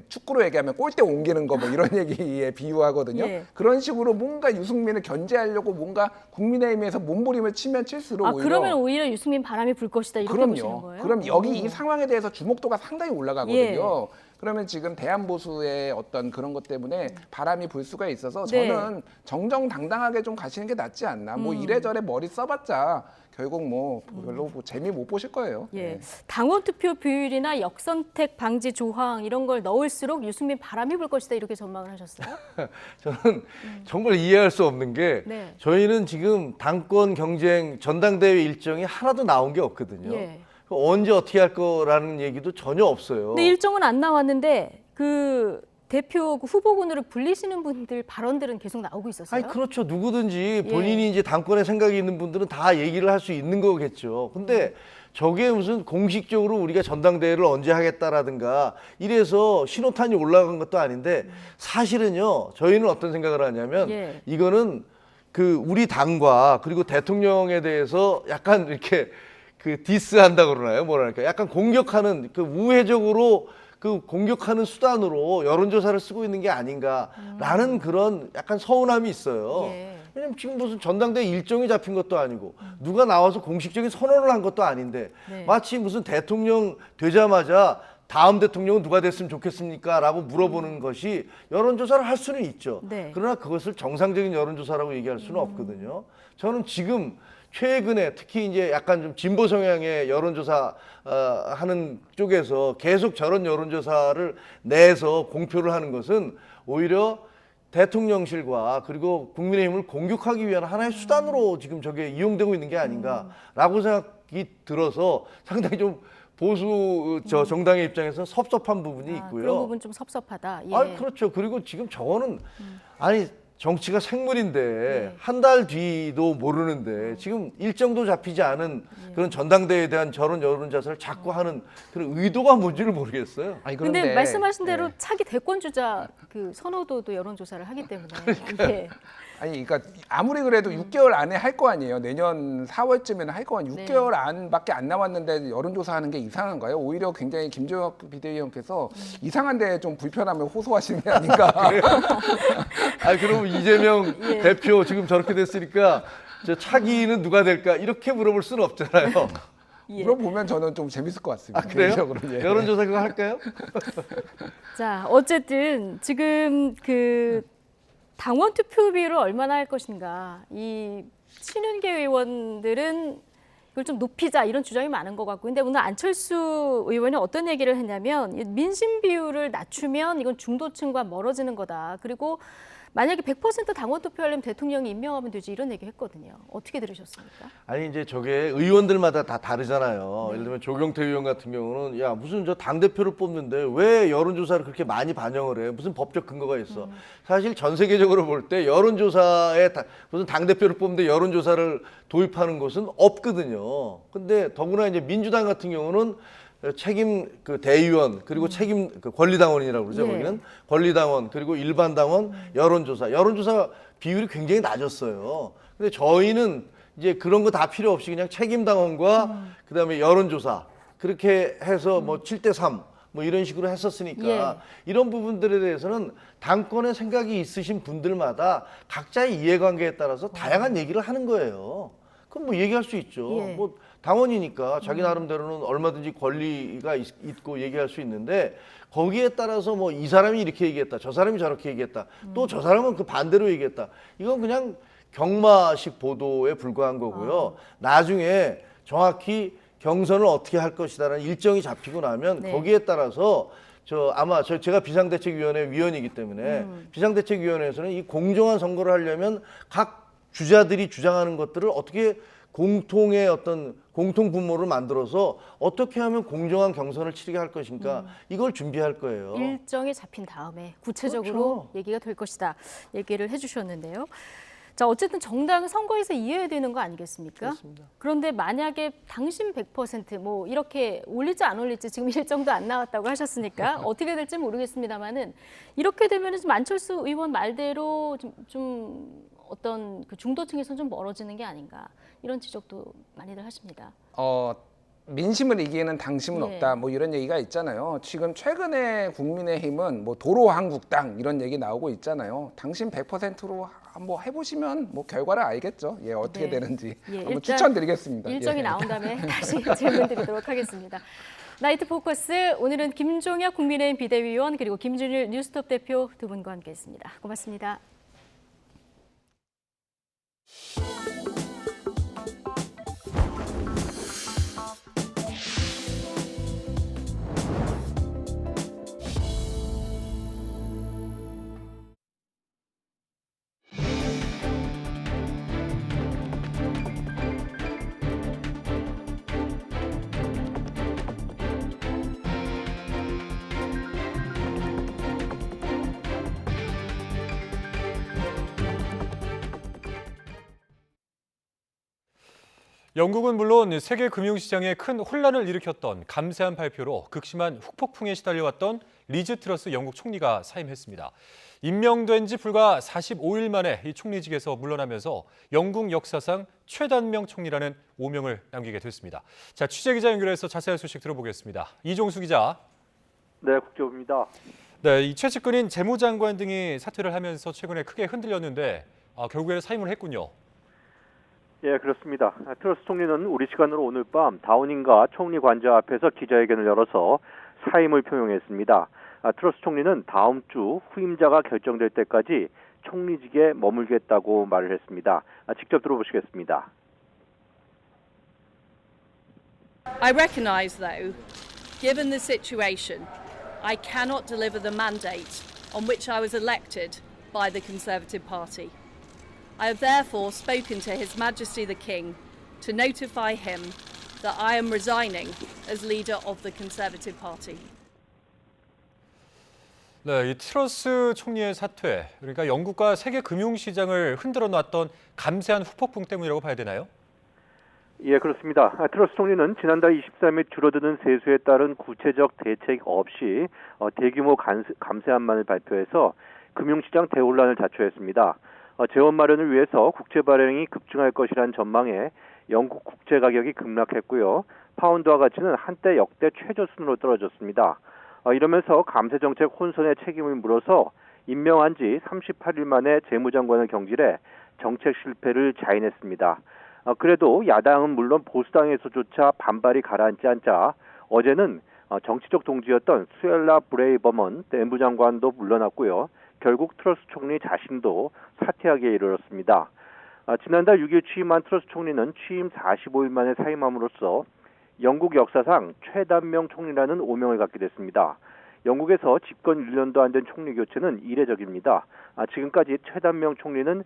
축구로 얘기하면 골대 옮기는 거 뭐 이런 얘기에 비유하거든요. 예. 그런 식으로 뭔가 유승민을 견제하려고 뭔가 국민의힘에서 몸부림을 치면 칠수록 오히려 그러면 오히려 유승민 바람이 불 것이다 이렇게 보시는 거예요? 그럼 여기 이 상황에 대해서 주목도가 상당히 올라가거든요. 예. 그러면 지금 대한보수의 어떤 그런 것 때문에 바람이 불 수가 있어서 네. 저는 정정당당하게 좀 가시는 게 낫지 않나. 뭐 이래저래 머리 써봤자 결국 뭐 별로 뭐 재미 못 보실 거예요. 예. 네. 당원 투표 비율이나 역선택 방지 조항 이런 걸 넣을수록 유승민 바람이 불 것이다 이렇게 전망을 하셨어요? 저는 정말 이해할 수 없는 게 네. 저희는 지금 당권 경쟁 전당대회 일정이 하나도 나온 게 없거든요. 예. 언제 어떻게 할 거라는 얘기도 전혀 없어요. 근데 일정은 안 나왔는데 그 대표 후보군으로 불리시는 분들 발언들은 계속 나오고 있었어요? 아니 그렇죠. 누구든지 본인이 이제 당권에 생각이 있는 분들은 다 얘기를 할 수 있는 거겠죠. 근데 저게 무슨 공식적으로 우리가 전당대회를 언제 하겠다라든가 이래서 신호탄이 올라간 것도 아닌데 사실은요. 저희는 어떤 생각을 하냐면 이거는 그 우리 당과 그리고 대통령에 대해서 약간 이렇게 그 디스한다 그러나요? 뭐랄까? 약간 공격하는 그 우회적으로 그 공격하는 수단으로 여론조사를 쓰고 있는 게 아닌가라는 그런 약간 서운함이 있어요. 왜냐면 지금 무슨 전당대회 일정이 잡힌 것도 아니고 누가 나와서 공식적인 선언을 한 것도 아닌데 마치 무슨 대통령 되자마자 다음 대통령은 누가 됐으면 좋겠습니까? 라고 물어보는 것이 여론조사를 할 수는 있죠. 네. 그러나 그것을 정상적인 여론조사라고 얘기할 수는 없거든요. 저는 지금 최근에 특히 이제 약간 좀 진보 성향의 여론조사 하는 쪽에서 계속 저런 여론조사를 내서 공표를 하는 것은 오히려 대통령실과 그리고 국민의힘을 공격하기 위한 하나의 수단으로 지금 저게 이용되고 있는 게 아닌가라고 생각이 들어서 상당히 좀 보수 정당의 입장에서 섭섭한 부분이 있고요. 그런 부분 좀 섭섭하다. 예. 아, 그렇죠. 그리고 지금 저거는 아니 정치가 생물인데 한 달 뒤도 모르는데 지금 일정도 잡히지 않은 그런 전당대회에 대한 저런 여론조사를 자꾸 하는 그런 의도가 뭔지를 모르겠어요. 근데 말씀하신 대로 차기 대권 주자 그 선호도도 여론조사를 하기 때문에. 예. 아니, 그러니까 아무리 그래도 6개월 안에 할 거 아니에요. 내년 4월쯤에는 할 거 아니에요. 6개월 안밖에 안 남았는데 여론조사하는 게 이상한가요? 오히려 굉장히 김종혁 비대위원께서 이상한데 좀 불편함을 호소하시는 게 아닌가. 아, 그럼 이재명 대표 지금 저렇게 됐으니까 저 차기는 누가 될까 이렇게 물어볼 수는 없잖아요. 물어보면 저는 좀 재밌을 것 같습니다. 아, 그래요? 개인적으로, 예. 여론조사 그거 할까요? 자, 어쨌든 지금 그 당원 투표비율을 얼마나 할 것인가. 이 친윤계 의원들은 이걸 좀 높이자 이런 주장이 많은 것 같고, 근데 오늘 안철수 의원이 어떤 얘기를 했냐면 민심 비율을 낮추면 이건 중도층과 멀어지는 거다. 그리고 만약에 100% 당원 투표하려면 대통령이 임명하면 되지 이런 얘기 했거든요. 어떻게 들으셨습니까? 아니 이제 저게 의원들마다 다 다르잖아요. 예를 들면 조경태 의원 같은 경우는 야 무슨 저 당대표를 뽑는데 왜 여론조사를 그렇게 많이 반영을 해? 무슨 법적 근거가 있어? 사실 전 세계적으로 볼 때 여론조사에 무슨 당대표를 뽑는데 여론조사를 도입하는 것은 없거든요. 근데 더구나 이제 민주당 같은 경우는 책임 그 대의원 그리고 책임 그 권리당원이라고 그러죠. 거기는 권리당원 그리고 일반 당원 여론조사 비율이 굉장히 낮았어요. 근데 저희는 이제 그런 거 다 필요 없이 그냥 책임 당원과 그다음에 여론조사 그렇게 해서 뭐 7대3 뭐 이런 식으로 했었으니까 이런 부분들에 대해서는 당권의 생각이 있으신 분들마다 각자의 이해관계에 따라서 다양한 얘기를 하는 거예요. 그럼 뭐 얘기할 수 있죠. 뭐 당원이니까 자기 나름대로는 얼마든지 권리가 있고 얘기할 수 있는데 거기에 따라서 뭐 이 사람이 이렇게 얘기했다, 저 사람이 저렇게 얘기했다, 또 저 사람은 그 반대로 얘기했다. 이건 그냥 경마식 보도에 불과한 거고요. 나중에 정확히 경선을 어떻게 할 것이다라는 일정이 잡히고 나면 거기에 따라서 아마 제가 비상대책위원회 위원이기 때문에 비상대책위원회에서는 이 공정한 선거를 하려면 각 주자들이 주장하는 것들을 어떻게 공통의 어떤 공통 분모를 만들어서 어떻게 하면 공정한 경선을 치르게 할 것인가 이걸 준비할 거예요. 일정이 잡힌 다음에 구체적으로 그렇죠. 얘기가 될 것이다. 얘기를 해주셨는데요. 자, 어쨌든 정당은 선거에서 이겨야 되는 거 아니겠습니까? 그렇습니다. 그런데 만약에 당신 100%뭐 이렇게 올릴지 안 올릴지 지금 일정도 안 나왔다고 하셨으니까 어떻게 될지 모르겠습니다만은 이렇게 되면은 좀 안철수 의원 말대로 좀 어떤 그 중도층에서는 좀 멀어지는 게 아닌가 이런 지적도 많이들 하십니다. 민심을 이기는 당심은 없다. 뭐 이런 얘기가 있잖아요. 지금 최근에 국민의힘은 뭐 도로한국당 이런 얘기 나오고 있잖아요. 당심 100%로 한번 해보시면 뭐 결과를 알겠죠. 예, 어떻게 되는지 한번 추천드리겠습니다. 일정이 나온 다음에 다시 질문드리도록 하겠습니다. 나이트 포커스 오늘은 김종혁 국민의힘 비대위원 그리고 김준일 뉴스톱 대표 두 분과 함께했습니다. 고맙습니다. 영국은 물론 세계 금융시장에 큰 혼란을 일으켰던 감세한 발표로 극심한 후폭풍에 시달려왔던 리즈 트러스 영국 총리가 사임했습니다. 임명된 지 불과 45일 만에 이 총리직에서 물러나면서 영국 역사상 최단명 총리라는 오명을 남기게 됐습니다. 자, 취재기자 연결해서 자세한 소식 들어보겠습니다. 이종수 기자. 네, 국제부입니다. 네, 이 최측근인 재무장관 등이 사퇴를 하면서 최근에 크게 흔들렸는데 결국에는 사임을 했군요. 예, 그렇습니다. 트러스 총리는 우리 시간으로 오늘 밤 다우닝가 총리 관저 앞에서 기자회견을 열어서 사임을 표명했습니다. 트러스 총리는 다음 주 후임자가 결정될 때까지 총리직에 머물겠다고 말을 했습니다. 직접 들어보시겠습니다. I recognise, though, given the situation, I cannot deliver the mandate on which I was elected by the Conservative Party. I have therefore spoken to His Majesty the King to notify him that I am resigning as leader of the Conservative Party. 네, 이 트러스 총리의 사퇴, 그러니까 영국과 세계 금융시장을 흔들어 놨던 감세한 후폭풍 때문이라고 봐야 되나요? 예, 그렇습니다. 트러스 총리는 지난달 23일 줄어드는 세수에 따른 구체적 대책 없이 대규모 감세안만을 발표해서 금융시장 대혼란을 자초했습니다. 재원 마련을 위해서 국채 발행이 급증할 것이란 전망에 영국 국채 가격이 급락했고요. 파운드화 가치는 한때 역대 최저순으로 떨어졌습니다. 이러면서 감세 정책 혼선의 책임을 물어서 임명한 지 38일 만에 재무장관을 경질해 정책 실패를 자인했습니다. 그래도 야당은 물론 보수당에서조차 반발이 가라앉지 않자 어제는 정치적 동지였던 수엘라 브레이버먼 내무장관도 물러났고요. 결국 트러스 총리 자신도 사퇴하기에 이르렀습니다. 지난달 6일 취임한 트러스 총리는 취임 45일 만에 사임함으로써 영국 역사상 최단명 총리라는 오명을 갖게 됐습니다. 영국에서 집권 1년도 안 된 총리 교체는 이례적입니다. 지금까지 최단명 총리는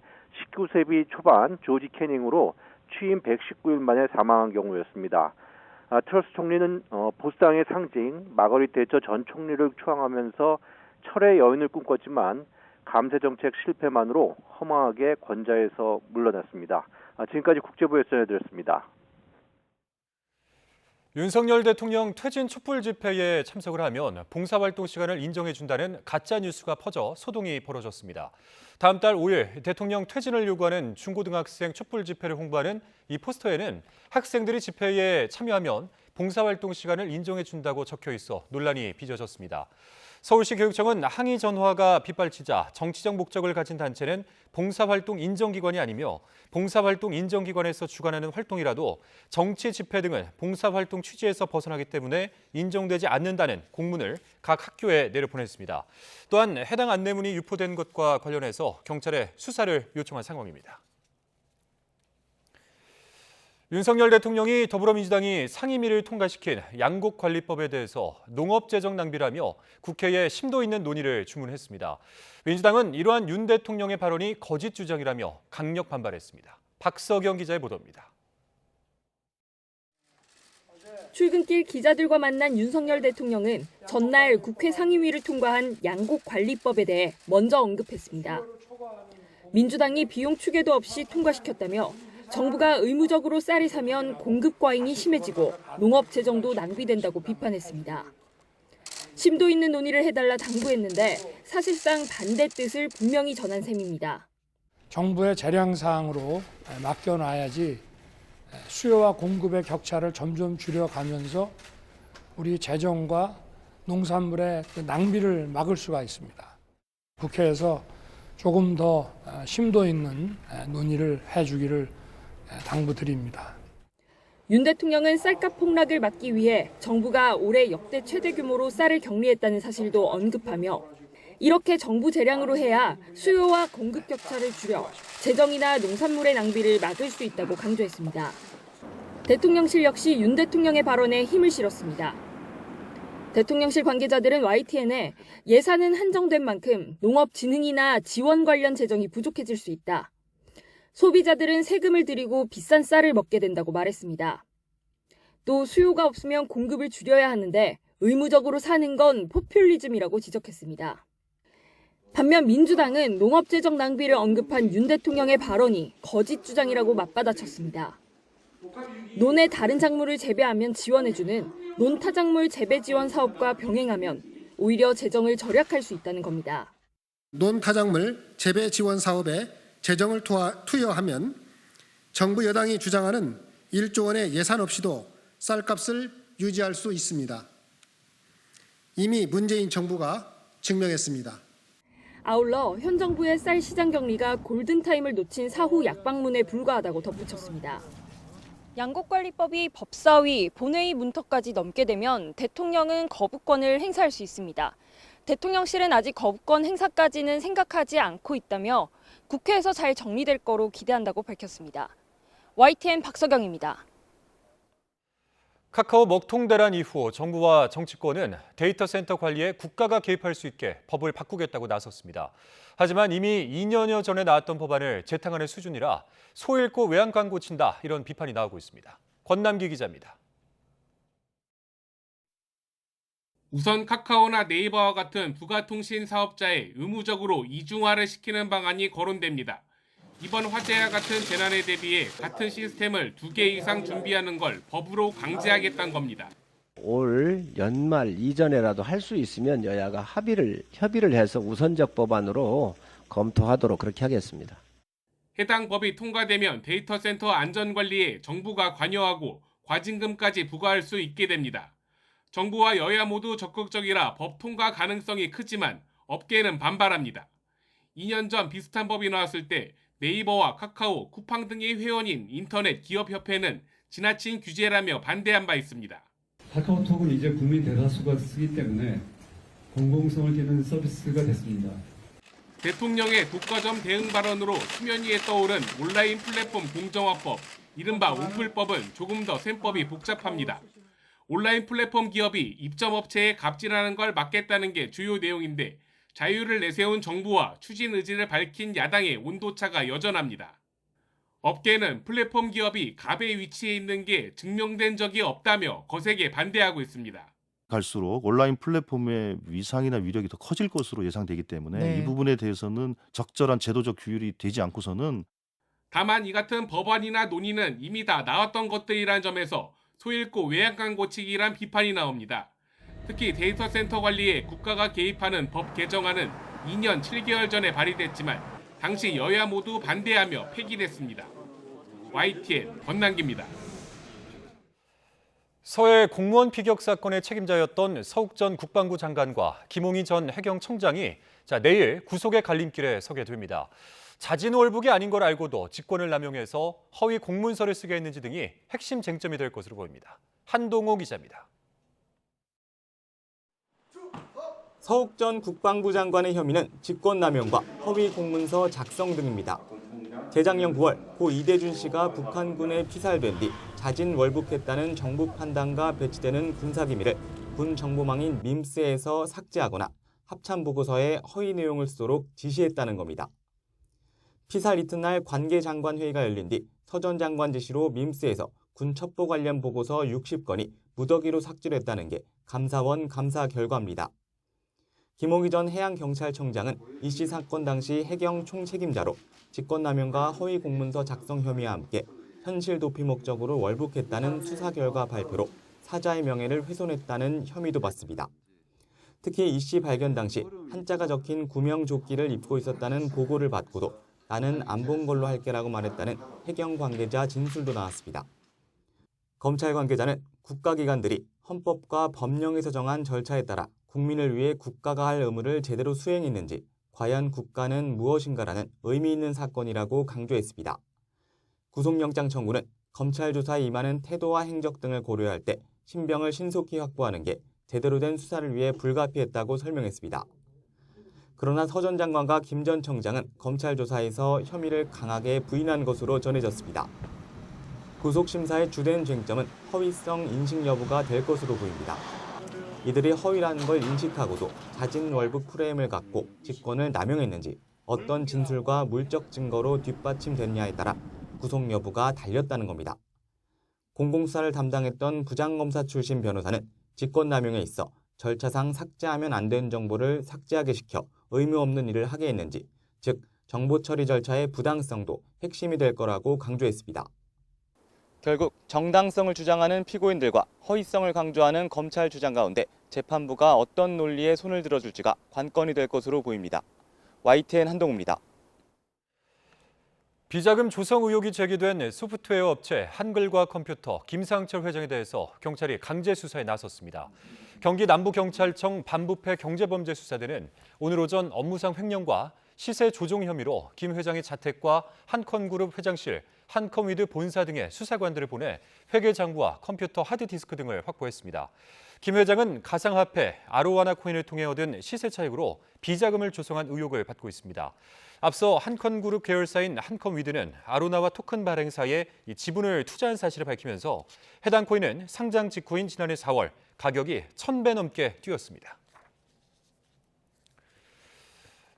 19세기 초반 조지 캐닝으로 취임 119일 만에 사망한 경우였습니다. 트러스 총리는 보수당의 상징 마거릿 대처 전 총리를 추앙하면서 철의 여인을 꿈꿨지만 감세 정책 실패만으로 허망하게 권좌에서 물러났습니다. 지금까지 국제부에서 전해드렸습니다. 윤석열 대통령 퇴진 촛불 집회에 참석을 하면 봉사활동 시간을 인정해준다는 가짜 뉴스가 퍼져 소동이 벌어졌습니다. 다음 달 5일 대통령 퇴진을 요구하는 중고등학생 촛불 집회를 홍보하는 이 포스터에는 학생들이 집회에 참여하면 봉사활동 시간을 인정해준다고 적혀 있어 논란이 빚어졌습니다. 서울시 교육청은 항의 전화가 빗발치자 정치적 목적을 가진 단체는 봉사활동 인정기관이 아니며 봉사활동 인정기관에서 주관하는 활동이라도 정치 집회 등은 봉사활동 취지에서 벗어나기 때문에 인정되지 않는다는 공문을 각 학교에 내려보냈습니다. 또한 해당 안내문이 유포된 것과 관련해서 경찰에 수사를 요청한 상황입니다. 윤석열 대통령이 더불어민주당이 상임위를 통과시킨 양곡관리법에 대해서 농업재정 낭비라며 국회에 심도 있는 논의를 주문했습니다. 민주당은 이러한 윤 대통령의 발언이 거짓 주장이라며 강력 반발했습니다. 박서경 기자의 보도입니다. 출근길 기자들과 만난 윤석열 대통령은 전날 국회 상임위를 통과한 양곡관리법에 대해 먼저 언급했습니다. 민주당이 비용 추계도 없이 통과시켰다며 정부가 의무적으로 쌀을 사면 공급 과잉이 심해지고 농업 재정도 낭비된다고 비판했습니다. 심도 있는 논의를 해달라 당부했는데 사실상 반대 뜻을 분명히 전한 셈입니다. 정부의 재량사항으로 맡겨놔야지 수요와 공급의 격차를 점점 줄여가면서 우리 재정과 농산물의 낭비를 막을 수가 있습니다. 국회에서 조금 더 심도 있는 논의를 해주기를 당부드립니다. 윤 대통령은 쌀값 폭락을 막기 위해 정부가 올해 역대 최대 규모로 쌀을 격리했다는 사실도 언급하며 이렇게 정부 재량으로 해야 수요와 공급 격차를 줄여 재정이나 농산물의 낭비를 막을 수 있다고 강조했습니다. 대통령실 역시 윤 대통령의 발언에 힘을 실었습니다. 대통령실 관계자들은 YTN에 예산은 한정된 만큼 농업진흥이나 지원 관련 재정이 부족해질 수 있다. 소비자들은 세금을 들이고 비싼 쌀을 먹게 된다고 말했습니다. 또 수요가 없으면 공급을 줄여야 하는데 의무적으로 사는 건 포퓰리즘이라고 지적했습니다. 반면 민주당은 농업재정 낭비를 언급한 윤 대통령의 발언이 거짓 주장이라고 맞받아쳤습니다. 논의 다른 작물을 재배하면 지원해주는 논타작물 재배 지원 사업과 병행하면 오히려 재정을 절약할 수 있다는 겁니다. 논타작물 재배 지원 사업에 재정을 투여하면 정부 여당이 주장하는 1조 원의 예산 없이도 쌀값을 유지할 수 있습니다. 이미 문재인 정부가 증명했습니다. 아울러 현 정부의 쌀 시장 격리가 골든타임을 놓친 사후 약방문에 불과하다고 덧붙였습니다. 양곡관리법이 법사위, 본회의 문턱까지 넘게 되면 대통령은 거부권을 행사할 수 있습니다. 대통령실은 아직 거부권 행사까지는 생각하지 않고 있다며 국회에서 잘 정리될 거로 기대한다고 밝혔습니다. YTN 박서경입니다. 카카오 먹통 대란 이후 정부와 정치권은 데이터 센터 관리에 국가가 개입할 수 있게 법을 바꾸겠다고 나섰습니다. 하지만 이미 2년여 전에 나왔던 법안을 재탕하는 수준이라 소 잃고 외양간 고친다 이런 비판이 나오고 있습니다. 권남기 기자입니다. 우선 카카오나 네이버와 같은 부가통신 사업자에 의무적으로 이중화를 시키는 방안이 거론됩니다. 이번 화재와 같은 재난에 대비해 같은 시스템을 2개 이상 준비하는 걸 법으로 강제하겠다는 겁니다. 올 연말 이전에라도 할 수 있으면 여야가 협의를 해서 우선적 법안으로 검토하도록 그렇게 하겠습니다. 해당 법이 통과되면 데이터 센터 안전관리에 정부가 관여하고 과징금까지 부과할 수 있게 됩니다. 정부와 여야 모두 적극적이라 법 통과 가능성이 크지만 업계는 반발합니다. 2년 전 비슷한 법이 나왔을 때 네이버와 카카오, 쿠팡 등의 회원인 인터넷 기업협회는 지나친 규제라며 반대한 바 있습니다. 카카오톡은 이제 국민 대다수가 쓰기 때문에 공공성을 지닌 서비스가 됐습니다. 대통령의 독과점 대응 발언으로 수면 위에 떠오른 온라인 플랫폼 공정화법, 이른바 온플법은 조금 더 셈법이 복잡합니다. 온라인 플랫폼 기업이 입점업체에 갑질하는 걸 막겠다는 게 주요 내용인데 자유를 내세운 정부와 추진 의지를 밝힌 야당의 온도차가 여전합니다. 업계는 플랫폼 기업이 갑의 위치에 있는 게 증명된 적이 없다며 거세게 반대하고 있습니다. 갈수록 온라인 플랫폼의 위상이나 위력이 더 커질 것으로 예상되기 때문에 이 부분에 대해서는 적절한 제도적 규율이 되지 않고서는 다만 이 같은 법안이나 논의는 이미 다 나왔던 것들이란 점에서 소 잃고 외양간 고치기란 비판이 나옵니다. 특히 데이터 센터 관리에 국가가 개입하는 법 개정안은 2년 7개월 전에 발의됐지만 당시 여야 모두 반대하며 폐기됐습니다. YTN 권남기입니다. 서해 공무원 피격 사건의 책임자였던 서욱 전 국방부 장관과 김홍희 전 해경청장이 내일 구속의 갈림길에 서게 됩니다. 자진월북이 아닌 걸 알고도 직권을 남용해서 허위 공문서를 쓰게 했는지 등이 핵심 쟁점이 될 것으로 보입니다. 한동호 기자입니다. 서욱 전 국방부 장관의 혐의는 직권남용과 허위 공문서 작성 등입니다. 재작년 9월 고 이대준 씨가 북한군에 피살된 뒤 자진월북했다는 정부 판단과 배치되는 군사기밀을 군 정보망인 밈스에서 삭제하거나 합참보고서에 허위 내용을 쓰도록 지시했다는 겁니다. 피살 이튿날 관계장관 회의가 열린 뒤 서 전 장관 지시로 밈스에서 군 첩보 관련 보고서 60건이 무더기로 삭제됐다는 게 감사원 감사 결과입니다. 김홍희 전 해양경찰청장은 이 씨 사건 당시 해경 총책임자로 직권남용과 허위 공문서 작성 혐의와 함께 현실 도피 목적으로 월북했다는 수사 결과 발표로 사자의 명예를 훼손했다는 혐의도 받습니다. 특히 이 씨 발견 당시 한자가 적힌 구명조끼를 입고 있었다는 보고를 받고도 나는 안 본 걸로 할게라고 말했다는 해경 관계자 진술도 나왔습니다. 검찰 관계자는 국가기관들이 헌법과 법령에서 정한 절차에 따라 국민을 위해 국가가 할 의무를 제대로 수행했는지 과연 국가는 무엇인가라는 의미 있는 사건이라고 강조했습니다. 구속영장 청구는 검찰 조사에 임하는 태도와 행적 등을 고려할 때 신병을 신속히 확보하는 게 제대로 된 수사를 위해 불가피했다고 설명했습니다. 그러나 서 전 장관과 김 전 청장은 검찰 조사에서 혐의를 강하게 부인한 것으로 전해졌습니다. 구속심사의 주된 쟁점은 허위성 인식 여부가 될 것으로 보입니다. 이들이 허위라는 걸 인식하고도 자진월북 프레임을 갖고 직권을 남용했는지 어떤 진술과 물적 증거로 뒷받침됐냐에 따라 구속 여부가 달렸다는 겁니다. 공공수사를 담당했던 부장검사 출신 변호사는 직권남용에 있어 절차상 삭제하면 안 되는 정보를 삭제하게 시켜 의무 없는 일을 하게 했는지, 즉 정보 처리 절차의 부당성도 핵심이 될 거라고 강조했습니다. 결국 정당성을 주장하는 피고인들과 허위성을 강조하는 검찰 주장 가운데 재판부가 어떤 논리에 손을 들어줄지가 관건이 될 것으로 보입니다. YTN 한동우입니다. 비자금 조성 의혹이 제기된 소프트웨어 업체 한글과 컴퓨터 김상철 회장에 대해서 경찰이 강제 수사에 나섰습니다. 경기 남부경찰청 반부패 경제범죄수사대는 오늘 오전 업무상 횡령과 시세 조종 혐의로 김 회장의 자택과 한컨그룹 회장실, 한컴위드 본사 등의 수사관들을 보내 회계장부와 컴퓨터 하드디스크 등을 확보했습니다. 김 회장은 가상화폐 아로하나 코인을 통해 얻은 시세 차익으로 비자금을 조성한 의혹을 받고 있습니다. 앞서 한컨그룹 계열사인 한컴위드는 아로나와 토큰 발행사에 지분을 투자한 사실을 밝히면서 해당 코인은 상장 직후인 지난해 4월 가격이 1,000배 넘게 뛰었습니다.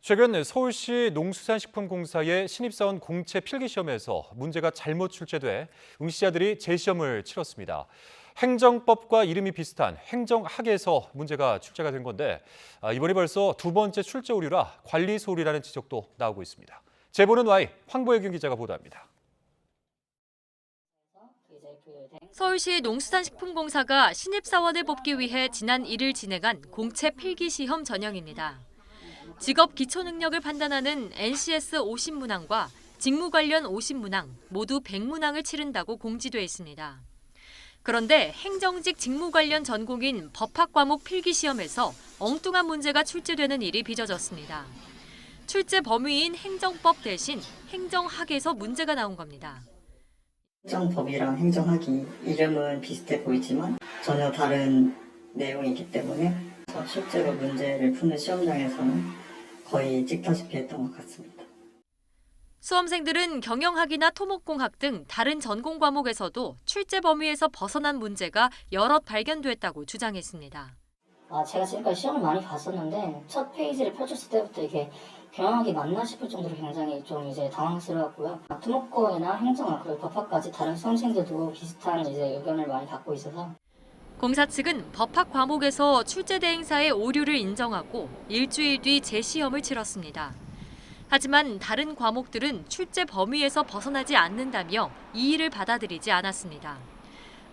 최근 서울시 농수산식품공사의 신입사원 공채 필기시험에서 문제가 잘못 출제돼 응시자들이 재시험을 치렀습니다. 행정법과 이름이 비슷한 행정학에서 문제가 출제가 된 건데 이번이 벌써 두 번째 출제 오류라 관리 소홀이라는 지적도 나오고 있습니다. 제보는 Y, 황보혜경 기자가 보도합니다. 서울시 농수산식품공사가 신입사원을 뽑기 위해 지난 1일 진행한 공채 필기시험 전형입니다. 직업 기초능력을 판단하는 NCS 50문항과 직무 관련 50문항, 모두 100문항을 치른다고 공지돼 있습니다. 그런데 행정직 직무 관련 전공인 법학 과목 필기시험에서 엉뚱한 문제가 출제되는 일이 빚어졌습니다. 출제 범위인 행정법 대신 행정학에서 문제가 나온 겁니다. 행정법이랑 행정학이 이름은 비슷해 보이지만 전혀 다른 내용이기 때문에 실제로 문제를 푸는 시험장에서는 거의 찍다시피 했던 것 같습니다. 수험생들은 경영학이나 토목공학 등 다른 전공 과목에서도 출제 범위에서 벗어난 문제가 여럿 발견됐다고 주장했습니다. 제가 지금까지 시험을 많이 봤었는데 첫 페이지를 펼쳤을 때부터 이게 경영학이 맞나 싶을 정도로 굉장히 좀 이제 당황스러웠고요. 토목공이나 행정학 그리고 법학까지 다른 수험생들도 비슷한 이제 의견을 많이 갖고 있어서 공사 측은 법학 과목에서 출제 대행사의 오류를 인정하고 일주일 뒤 재시험을 치렀습니다. 하지만 다른 과목들은 출제 범위에서 벗어나지 않는다며 이의를 받아들이지 않았습니다.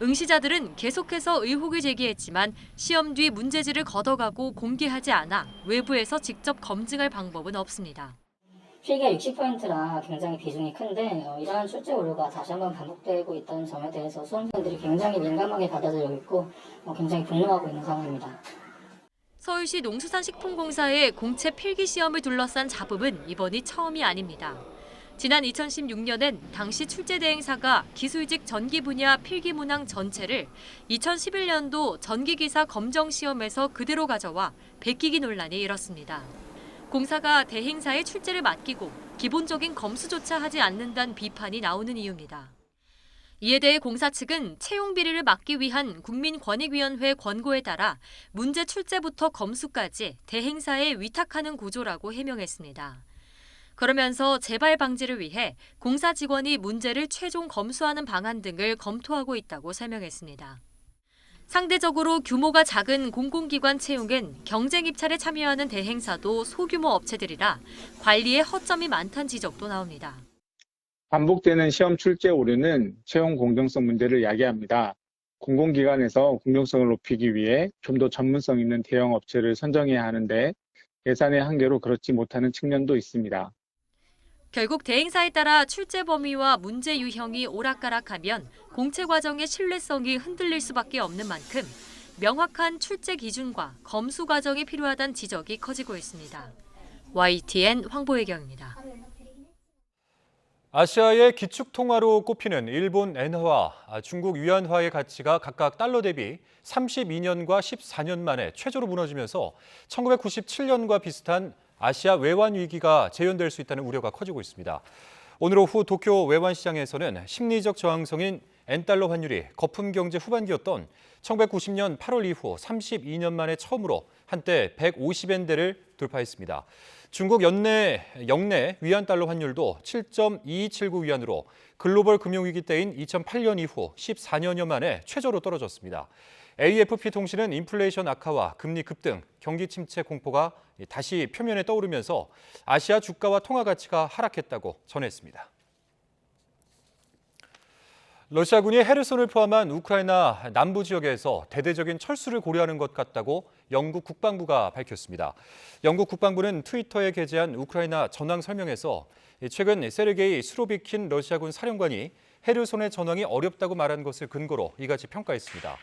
응시자들은 계속해서 의혹을 제기했지만 시험 뒤 문제지를 걷어가고 공개하지 않아 외부에서 직접 검증할 방법은 없습니다. 필기가 60%라 굉장히 비중이 큰데 이러한 출제 오류가 다시 한번 반복되고 있다는 점에 대해서 수험생들이 굉장히 민감하게 받아들이고 있고 굉장히 분노하고 있는 상황입니다. 서울시 농수산식품공사의 공채 필기시험을 둘러싼 잡음은 이번이 처음이 아닙니다. 지난 2016년엔 당시 출제 대행사가 기술직 전기 분야 필기문항 전체를 2011년도 전기기사 검정시험에서 그대로 가져와 베끼기 논란이 일었습니다. 공사가 대행사의 출제를 맡기고 기본적인 검수조차 하지 않는다는 비판이 나오는 이유입니다. 이에 대해 공사 측은 채용 비리를 막기 위한 국민권익위원회 권고에 따라 문제 출제부터 검수까지 대행사에 위탁하는 구조라고 해명했습니다. 그러면서 재발 방지를 위해 공사 직원이 문제를 최종 검수하는 방안 등을 검토하고 있다고 설명했습니다. 상대적으로 규모가 작은 공공기관 채용엔 경쟁 입찰에 참여하는 대행사도 소규모 업체들이라 관리에 허점이 많다는 지적도 나옵니다. 반복되는 시험 출제 오류는 채용 공정성 문제를 야기합니다. 공공기관에서 공정성을 높이기 위해 좀 더 전문성 있는 대형 업체를 선정해야 하는데 예산의 한계로 그렇지 못하는 측면도 있습니다. 결국 대행사에 따라 출제 범위와 문제 유형이 오락가락하면 공채 과정의 신뢰성이 흔들릴 수밖에 없는 만큼 명확한 출제 기준과 검수 과정이 필요하다는 지적이 커지고 있습니다. YTN 황보혜경입니다. 아시아의 기축통화로 꼽히는 일본 엔화와 중국 위안화의 가치가 각각 달러 대비 32년과 14년 만에 최저로 무너지면서 1997년과 비슷한 아시아 외환 위기가 재현될 수 있다는 우려가 커지고 있습니다. 오늘 오후 도쿄 외환 시장에서는 심리적 저항성인 엔달러 환율이 거품 경제 후반기였던 1990년 8월 이후 32년 만에 처음으로 한때 150엔대를 돌파했습니다. 중국 영내 위안 달러 환율도 7.2279 위안으로 글로벌 금융위기 때인 2008년 이후 14년여 만에 최저로 떨어졌습니다. AFP 통신은 인플레이션 악화와 금리 급등, 경기 침체 공포가 다시 표면에 떠오르면서 아시아 주가와 통화 가치가 하락했다고 전했습니다. 러시아군이 헤르손을 포함한 우크라이나 남부 지역에서 대대적인 철수를 고려하는 것 같다고 영국 국방부가 밝혔습니다. 영국 국방부는 트위터에 게재한 우크라이나 전황 설명에서 최근 세르게이 수로비킨 러시아군 사령관이 헤르손의 전황이 어렵다고 말한 것을 근거로 이같이 평가했습니다.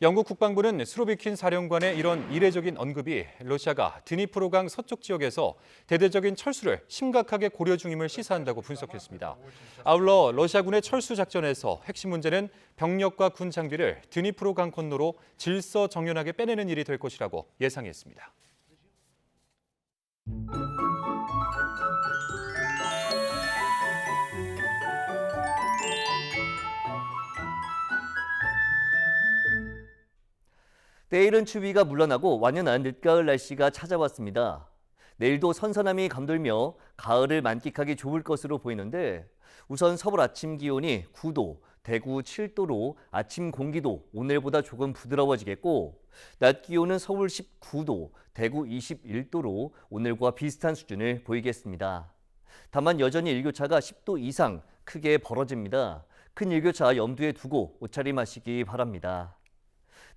영국 국방부는 스로비킨 사령관의 이런 이례적인 언급이 러시아가 드니프로강 서쪽 지역에서 대대적인 철수를 심각하게 고려 중임을 시사한다고 분석했습니다. 아울러 러시아군의 철수 작전에서 핵심 문제는 병력과 군 장비를 드니프로강 건너로 질서정연하게 빼내는 일이 될 것이라고 예상했습니다. 때이른 추위가 물러나고 완연한 늦가을 날씨가 찾아왔습니다. 내일도 선선함이 감돌며 가을을 만끽하기 좋을 것으로 보이는데 우선 서울 아침 기온이 9도, 대구 7도로 아침 공기도 오늘보다 조금 부드러워지겠고 낮 기온은 서울 19도, 대구 21도로 오늘과 비슷한 수준을 보이겠습니다. 다만 여전히 일교차가 10도 이상 크게 벌어집니다. 큰 일교차 염두에 두고 옷차림하시기 바랍니다.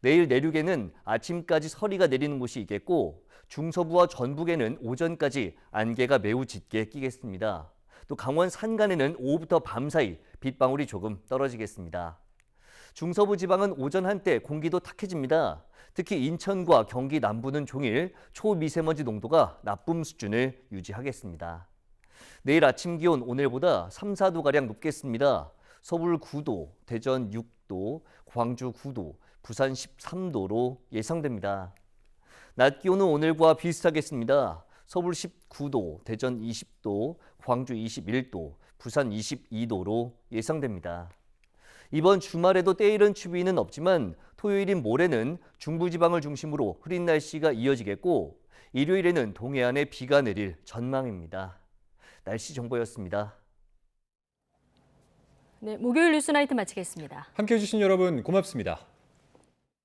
내일 내륙에는 아침까지 서리가 내리는 곳이 있겠고 중서부와 전북에는 오전까지 안개가 매우 짙게 끼겠습니다. 또 강원 산간에는 오후부터 밤사이 빗방울이 조금 떨어지겠습니다. 중서부 지방은 오전 한때 공기도 탁해집니다. 특히 인천과 경기 남부는 종일 초미세먼지 농도가 나쁨 수준을 유지하겠습니다. 내일 아침 기온 오늘보다 3, 4도가량 높겠습니다. 서울 9도, 대전 6도, 광주 9도, 부산 13도로 예상됩니다. 낮 기온은 오늘과 비슷하겠습니다. 서울 19도, 대전 20도, 광주 21도, 부산 22도로 예상됩니다. 이번 주말에도 때이른 추위는 없지만 토요일인 모레는 중부지방을 중심으로 흐린 날씨가 이어지겠고 일요일에는 동해안에 비가 내릴 전망입니다. 날씨 정보였습니다. 네, 목요일 뉴스나이트 마치겠습니다. 함께해 주신 여러분 고맙습니다.